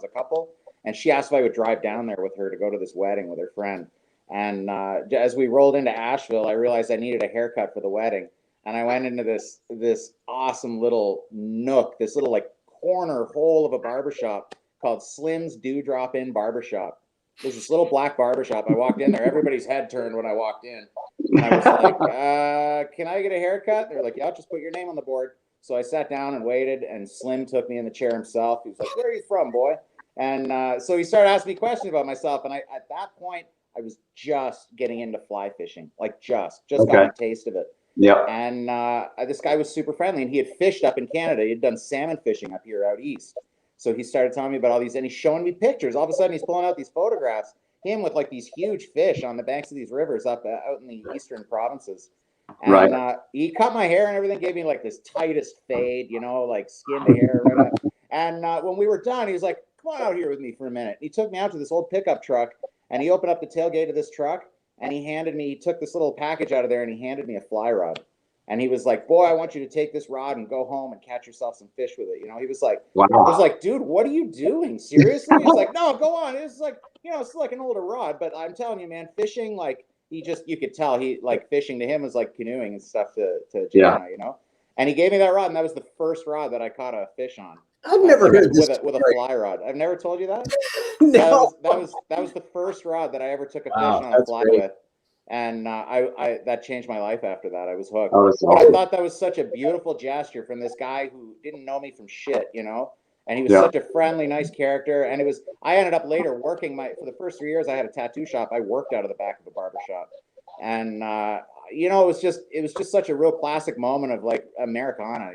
M: a couple. And she asked if I would drive down there with her to go to this wedding with her friend. And as we rolled into Asheville, I realized I needed a haircut for the wedding. And I went into this awesome little nook, this little like corner hole of a barbershop called Slim's Dewdrop Inn Barbershop. There's this little black barbershop. I walked in there. Everybody's head turned when I walked in. And I was like, can I get a haircut? They're like, yeah, just put your name on the board. So I sat down and waited, and Slim took me in the chair himself. He was like, where are you from, boy? And so he started asking me questions about myself. And at that point, I was just getting into fly fishing, like just got a taste of it.
R: Yeah.
M: And this guy was super friendly, and he had fished up in Canada. He had done salmon fishing up here out east. So he started telling me about all these, and he's showing me pictures. All of a sudden, he's pulling out these photographs, him with like these huge fish on the banks of these rivers up out in the eastern provinces. And he cut my hair and everything, gave me like this tightest fade, like skin to hair. Right up. And when we were done, he was like, come on out here with me for a minute. He took me out to this old pickup truck, and he opened up the tailgate of this truck, and he took this little package out of there, and he handed me a fly rod. And he was like, boy, I want you to take this rod and go home and catch yourself some fish with it. He was like,
R: wow.
M: I was like, dude, what are you doing? Seriously? He's like, no, go on. It's like, it's like an older rod, but I'm telling you, man, fishing, like you could tell he like fishing to him was like canoeing and stuff to Jana, And he gave me that rod, and that was the first rod that I caught a fish on.
L: I've never heard this
M: with a fly rod. I've never told you that.
L: No.
M: That was the first rod that I ever took a fish on a fly with, and I that changed my life after that. I was hooked. But I thought that was such a beautiful gesture from this guy who didn't know me from shit, And he was such a friendly, nice character. And I ended up later working for the first 3 years I had a tattoo shop. I worked out of the back of a barber shop, and it was just such a real classic moment of like Americana,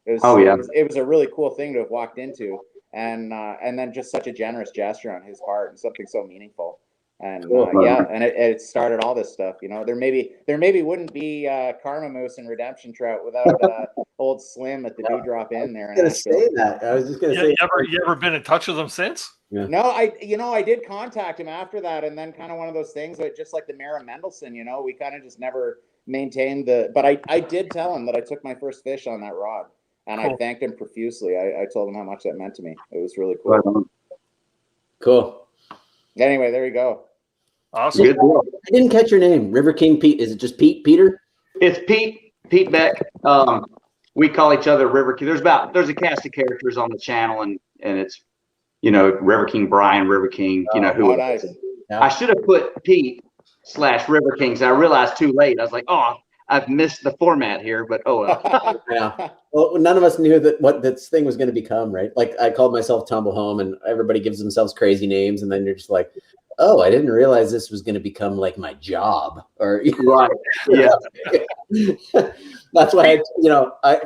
M: It was a really cool thing to have walked into, and then just such a generous gesture on his part, and something so meaningful. And and it started all this stuff. There maybe wouldn't be Karma Moose and Redemption Trout without old Slim at the Dewdrop Inn there.
L: I was just gonna say that. I was just gonna say.
H: You ever been in touch with them since?
L: Yeah.
M: No, I did contact him after that, and then kind of one of those things, but just like the Mayor of Mendelsohn, we kind of just never maintained but I did tell him that I took my first fish on that rod. And I thanked him profusely. I told him how much that meant to me. It was really cool.
L: Cool.
M: Anyway, there you go.
H: Awesome.
L: Good deal. I didn't catch your name. River King Pete. Is it just Peter?
R: It's Pete Beck. We call each other River King. There's a cast of characters on the channel, and it's River King Brian, River King. Who?
M: Nice.
R: I should have put Pete/River Kings. I realized too late. I was like, oh, I've missed the format here, but oh well.
L: Yeah. Well, none of us knew what this thing was going to become, right? Like I called myself Tumblehome, and everybody gives themselves crazy names, and then you're just like, oh, I didn't realize this was going to become like my job, or
R: right? Yeah.
L: That's why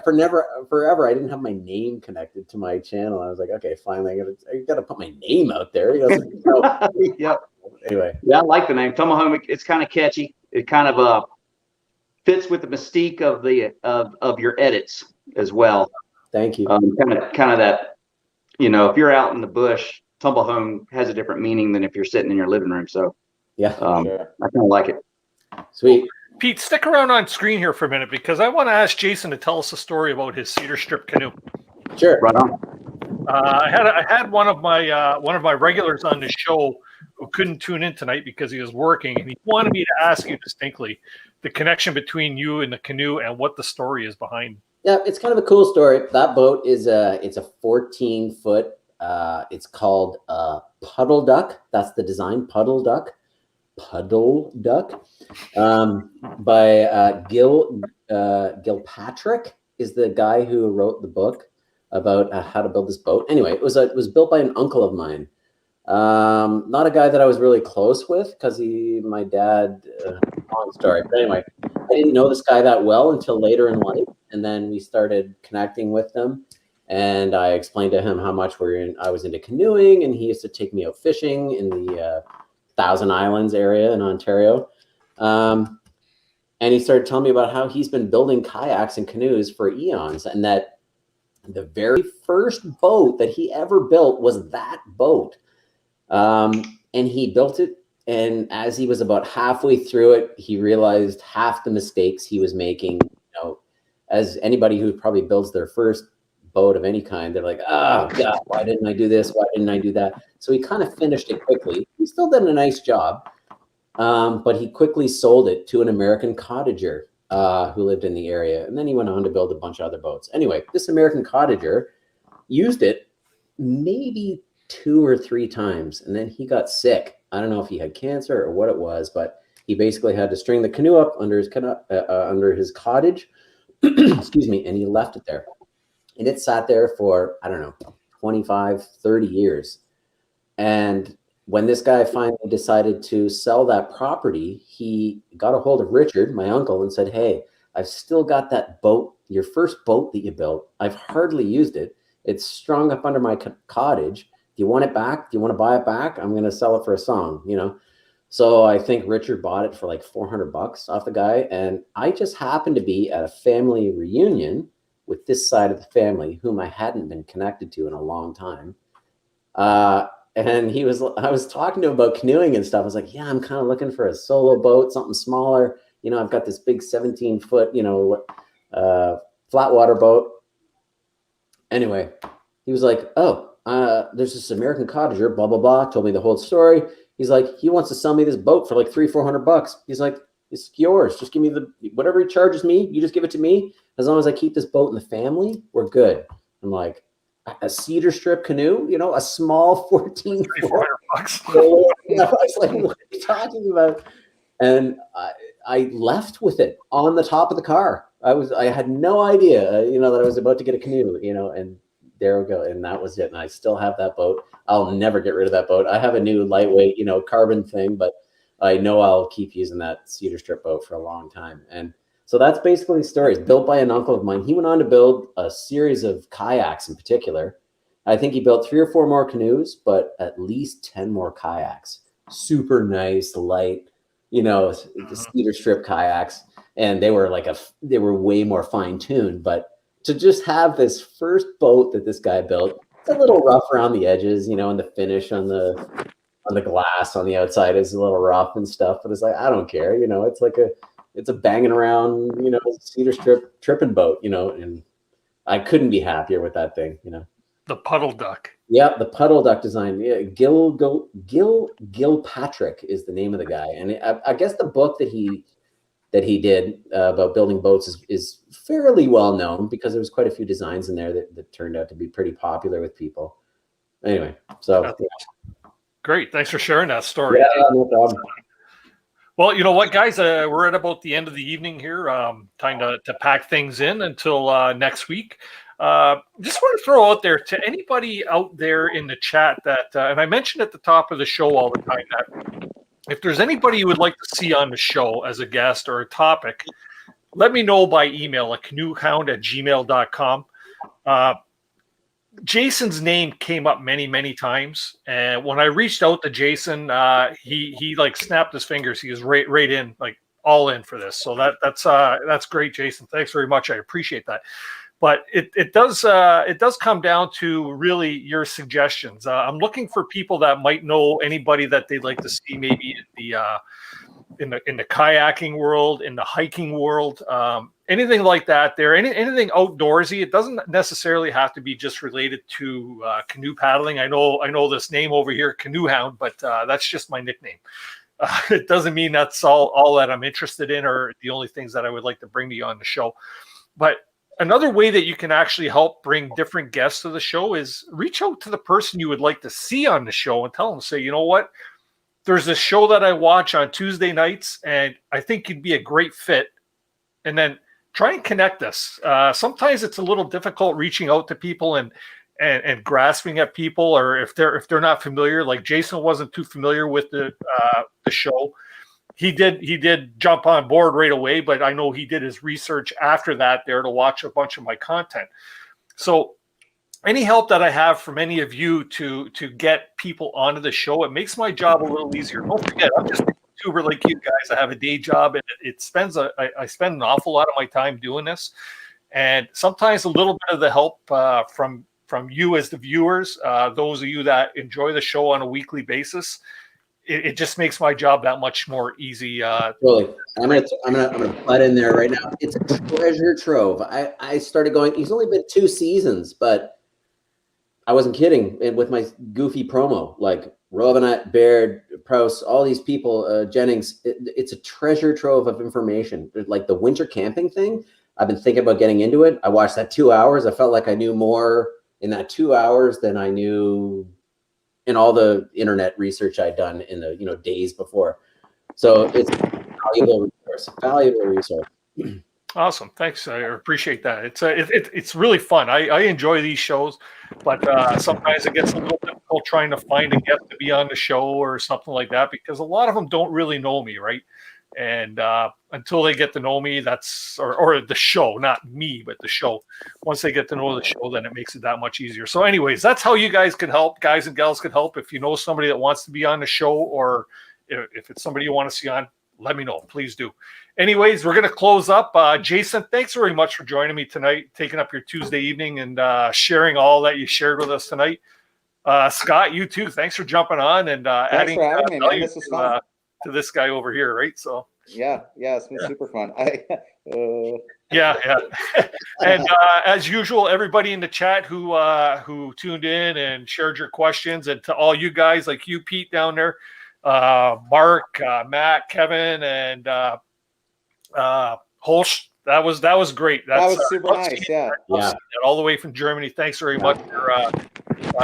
L: forever I didn't have my name connected to my channel. I was like, okay, finally, I got to put my name out there.
R: Yep.
L: Anyway,
R: yeah, I like the name Tumblehome. It's kind of catchy. It kind of fits with the mystique of your edits as well.
L: Thank you.
R: Kind of that, if you're out in the bush Tumblehome has a different meaning than if you're sitting in your living room. So
L: yeah,
R: I kind of like it.
L: Sweet.
H: Pete, stick around on screen here for a minute because I want to ask Jason to tell us a story about his cedar strip canoe.
L: Sure.
R: Right on.
H: I had one of my regulars on the show who couldn't tune in tonight because he was working, and he wanted me to ask you distinctly the connection between you and the canoe and what the story is behind.
L: Yeah, it's kind of a cool story. That boat is it's a 14-foot. It's called Puddle Duck. That's the design, Puddle Duck. By Gilpatrick is the guy who wrote the book about how to build this boat. Anyway, it was built by an uncle of mine. Not a guy that I was really close with because my dad, long story. But anyway, I didn't know this guy that well until later in life. And then we started connecting with them. And I explained to him how much I was into canoeing, and he used to take me out fishing in the Thousand Islands area in Ontario. And he started telling me about how he's been building kayaks and canoes for eons, and that the very first boat that he ever built was that boat. And he built it, and as he was about halfway through it, he realized half the mistakes he was making. As anybody who probably builds their first boat of any kind, they're like, oh God, why didn't I do this? Why didn't I do that? So he kind of finished it quickly. He still did a nice job, but he quickly sold it to an American cottager who lived in the area. And then he went on to build a bunch of other boats. Anyway, this American cottager used it maybe 2 or 3 times, and then he got sick. I don't know if he had cancer or what it was, but he basically had to string the canoe up under his cottage, excuse me, and he left it there. And it sat there for, I don't know, 25, 30 years. And when this guy finally decided to sell that property, he got a hold of Richard, my uncle, and said, hey, I've still got that boat, your first boat that you built. I've hardly used it. It's strung up under my cottage. Do you want it back? Do you want to buy it back? I'm going to sell it for a song, So I think Richard bought it for like $400 off the guy. And I just happened to be at a family reunion with this side of the family whom I hadn't been connected to in a long time. And I was talking to him about canoeing and stuff. I was like, yeah, I'm kind of looking for a solo boat, something smaller. I've got this big 17-foot, flat water boat. Anyway, he was like, oh, there's this American cottager, blah, blah, blah, told me the whole story. He's like, he wants to sell me this boat for like $300-400. He's like, it's yours. Just give me whatever he charges me. You just give it to me. As long as I keep this boat in the family, we're good. I'm like, a cedar strip canoe, a small 14.
H: $400.
L: I was like, what are you talking about? And I left with it on the top of the car. I had no idea, that I was about to get a canoe, and there we go. And that was it. And I still have that boat. I'll never get rid of that boat. I have a new lightweight, carbon thing, but I know I'll keep using that cedar strip boat for a long time. And so that's basically the story. It's built by an uncle of mine. He went on to build a series of kayaks in particular. I think he built 3 or 4 more canoes, but at least 10 more kayaks. Super nice, light, the cedar strip kayaks. And they were they were way more fine-tuned. But to just have this first boat that this guy built, it's a little rough around the edges, and the finish on the glass on the outside is a little rough and stuff. But it's like, I don't care, it's a banging around, cedar strip tripping boat, and I couldn't be happier with that thing,
H: The Puddle Duck.
L: Yeah, the Puddle Duck design. Yeah, Gilpatrick is the name of the guy, and I guess the book that he did about building boats is fairly well known because there was quite a few designs in there that turned out to be pretty popular with people. Anyway, so yeah.
H: Great, thanks for sharing that story.
L: Yeah, no problem.
H: Well, you know what, guys? We're at about the end of the evening here. Time to pack things in until next week. Just want to throw out there to anybody out there in the chat that, and I mentioned at the top of the show all the time, that if there's anybody you would like to see on the show as a guest or a topic, let me know by email at canoehound@gmail.com. Jason's name came up many, many times, and when I reached out to Jason, he snapped his fingers. He was right in, all in for this. So that's great, Jason. Thanks very much. I appreciate that. But it does come down to really your suggestions. I'm looking for people that might know anybody that they'd like to see, maybe in the kayaking world, in the hiking world, anything like that. Anything outdoorsy. It doesn't necessarily have to be just related to canoe paddling. I know this name over here, Canoe Hound, but that's just my nickname. It doesn't mean that's all that I'm interested in or the only things that I would like to bring to you on the show. But another way that you can actually help bring different guests to the show is reach out to the person you would like to see on the show and tell them, say, you know what, there's this show that I watch on Tuesday nights and I think you'd be a great fit. And then try and connect us. Sometimes it's a little difficult reaching out to people and grasping at people, or if they're not familiar. Like Jason wasn't too familiar with the show. He did jump on board right away, but I know he did his research after that there to watch a bunch of my content. So any help that I have from any of you to get people onto the show, it makes my job a little easier. Don't forget, I'm just a YouTuber like you guys. I have a day job, and I spend an awful lot of my time doing this. And sometimes a little bit of the help from you as the viewers, those of you that enjoy the show on a weekly basis, it just makes my job that much more easy.
L: Really, I'm gonna butt in there right now. It's a treasure trove. I started going. He's only been 2 seasons, but I wasn't kidding. And with my goofy promo, like Robinette, Baird, Prouse, all these people, Jennings, it's a treasure trove of information. Like the winter camping thing, I've been thinking about getting into it. I watched that 2 hours. I felt like I knew more in that 2 hours than I knew in all the internet research I'd done in the days before. So it's a valuable resource.
H: Awesome, thanks. I appreciate that. It's really fun. I enjoy these shows, but sometimes it gets a little difficult trying to find a guest to be on the show or something like that, because a lot of them don't really know me, right? And until they get to know me, or the show, not me, but the show. Once they get to know the show, then it makes it that much easier. So anyways, that's how you guys can help. Guys and gals can help. If you know somebody that wants to be on the show, or if it's somebody you want to see on, let me know. Please do. Anyways, we're going to close up. Jason, thanks very much for joining me tonight, taking up your Tuesday evening and sharing all that you shared with us tonight. Scott, you too. Thanks for jumping on and adding value
S: This was fun.
H: To this guy over here, right? So
S: yeah, it's been super fun.
H: Yeah. And as usual, everybody in the chat who tuned in and shared your questions, and to all you guys like you, Pete, down there, Mark, Matt, Kevin, and Holsch. That was great.
S: That was super nice. Yeah.
H: All the way from Germany. Thanks very much for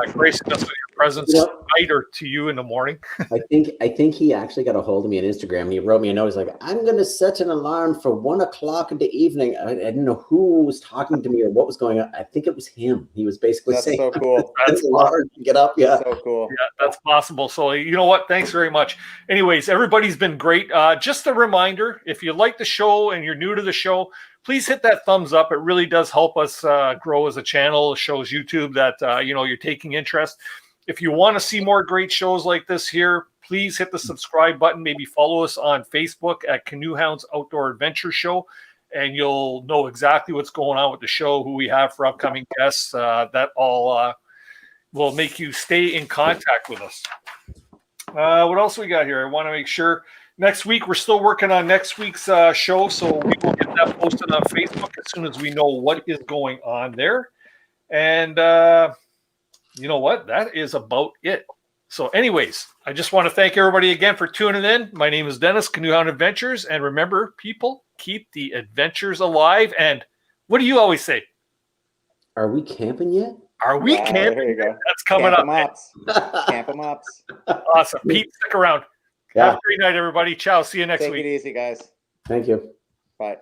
H: gracing us with your presence tonight, or to you in the morning.
L: I think he actually got a hold of me on Instagram. He wrote me a note. He's like, "I'm going to set an alarm for 1 o'clock in the evening." I didn't know who was talking to me or what was going on. I think it was him. He was basically saying,
S: "That's so cool.
L: That's alarm to get up." Yeah,
S: so cool.
H: Yeah, that's possible. So you know what? Thanks very much. Anyways, everybody's been great. Just a reminder: if you like the show and you're new to the show, please hit that thumbs up. It really does help us grow as a channel. It shows YouTube that you're taking interest. If you want to see more great shows like this here, please hit the subscribe button. Maybe follow us on Facebook at CANOEHOUND'S Outdoor Adventure Show, and you'll know exactly what's going on with the show, who we have for upcoming guests. That all will make you stay in contact with us. What else we got here? I want to make sure. Next week, we're still working on next week's show, so we will get that posted on Facebook as soon as we know what is going on there. And you know what? That is about it. So anyways, I just want to thank everybody again for tuning in. My name is Dennis, Canoehound Adventures. And remember, people, keep the adventures alive. And what do you always say?
L: Are we camping yet?
H: Are we camping?
S: There you go.
H: That's coming
S: Camp
H: up.
S: Camp 'em ups.
H: Awesome. Pete, stick around.
L: Yeah.
H: Have a great night, everybody. Ciao. See you next week.
S: Take it easy, guys.
L: Thank you.
S: Bye.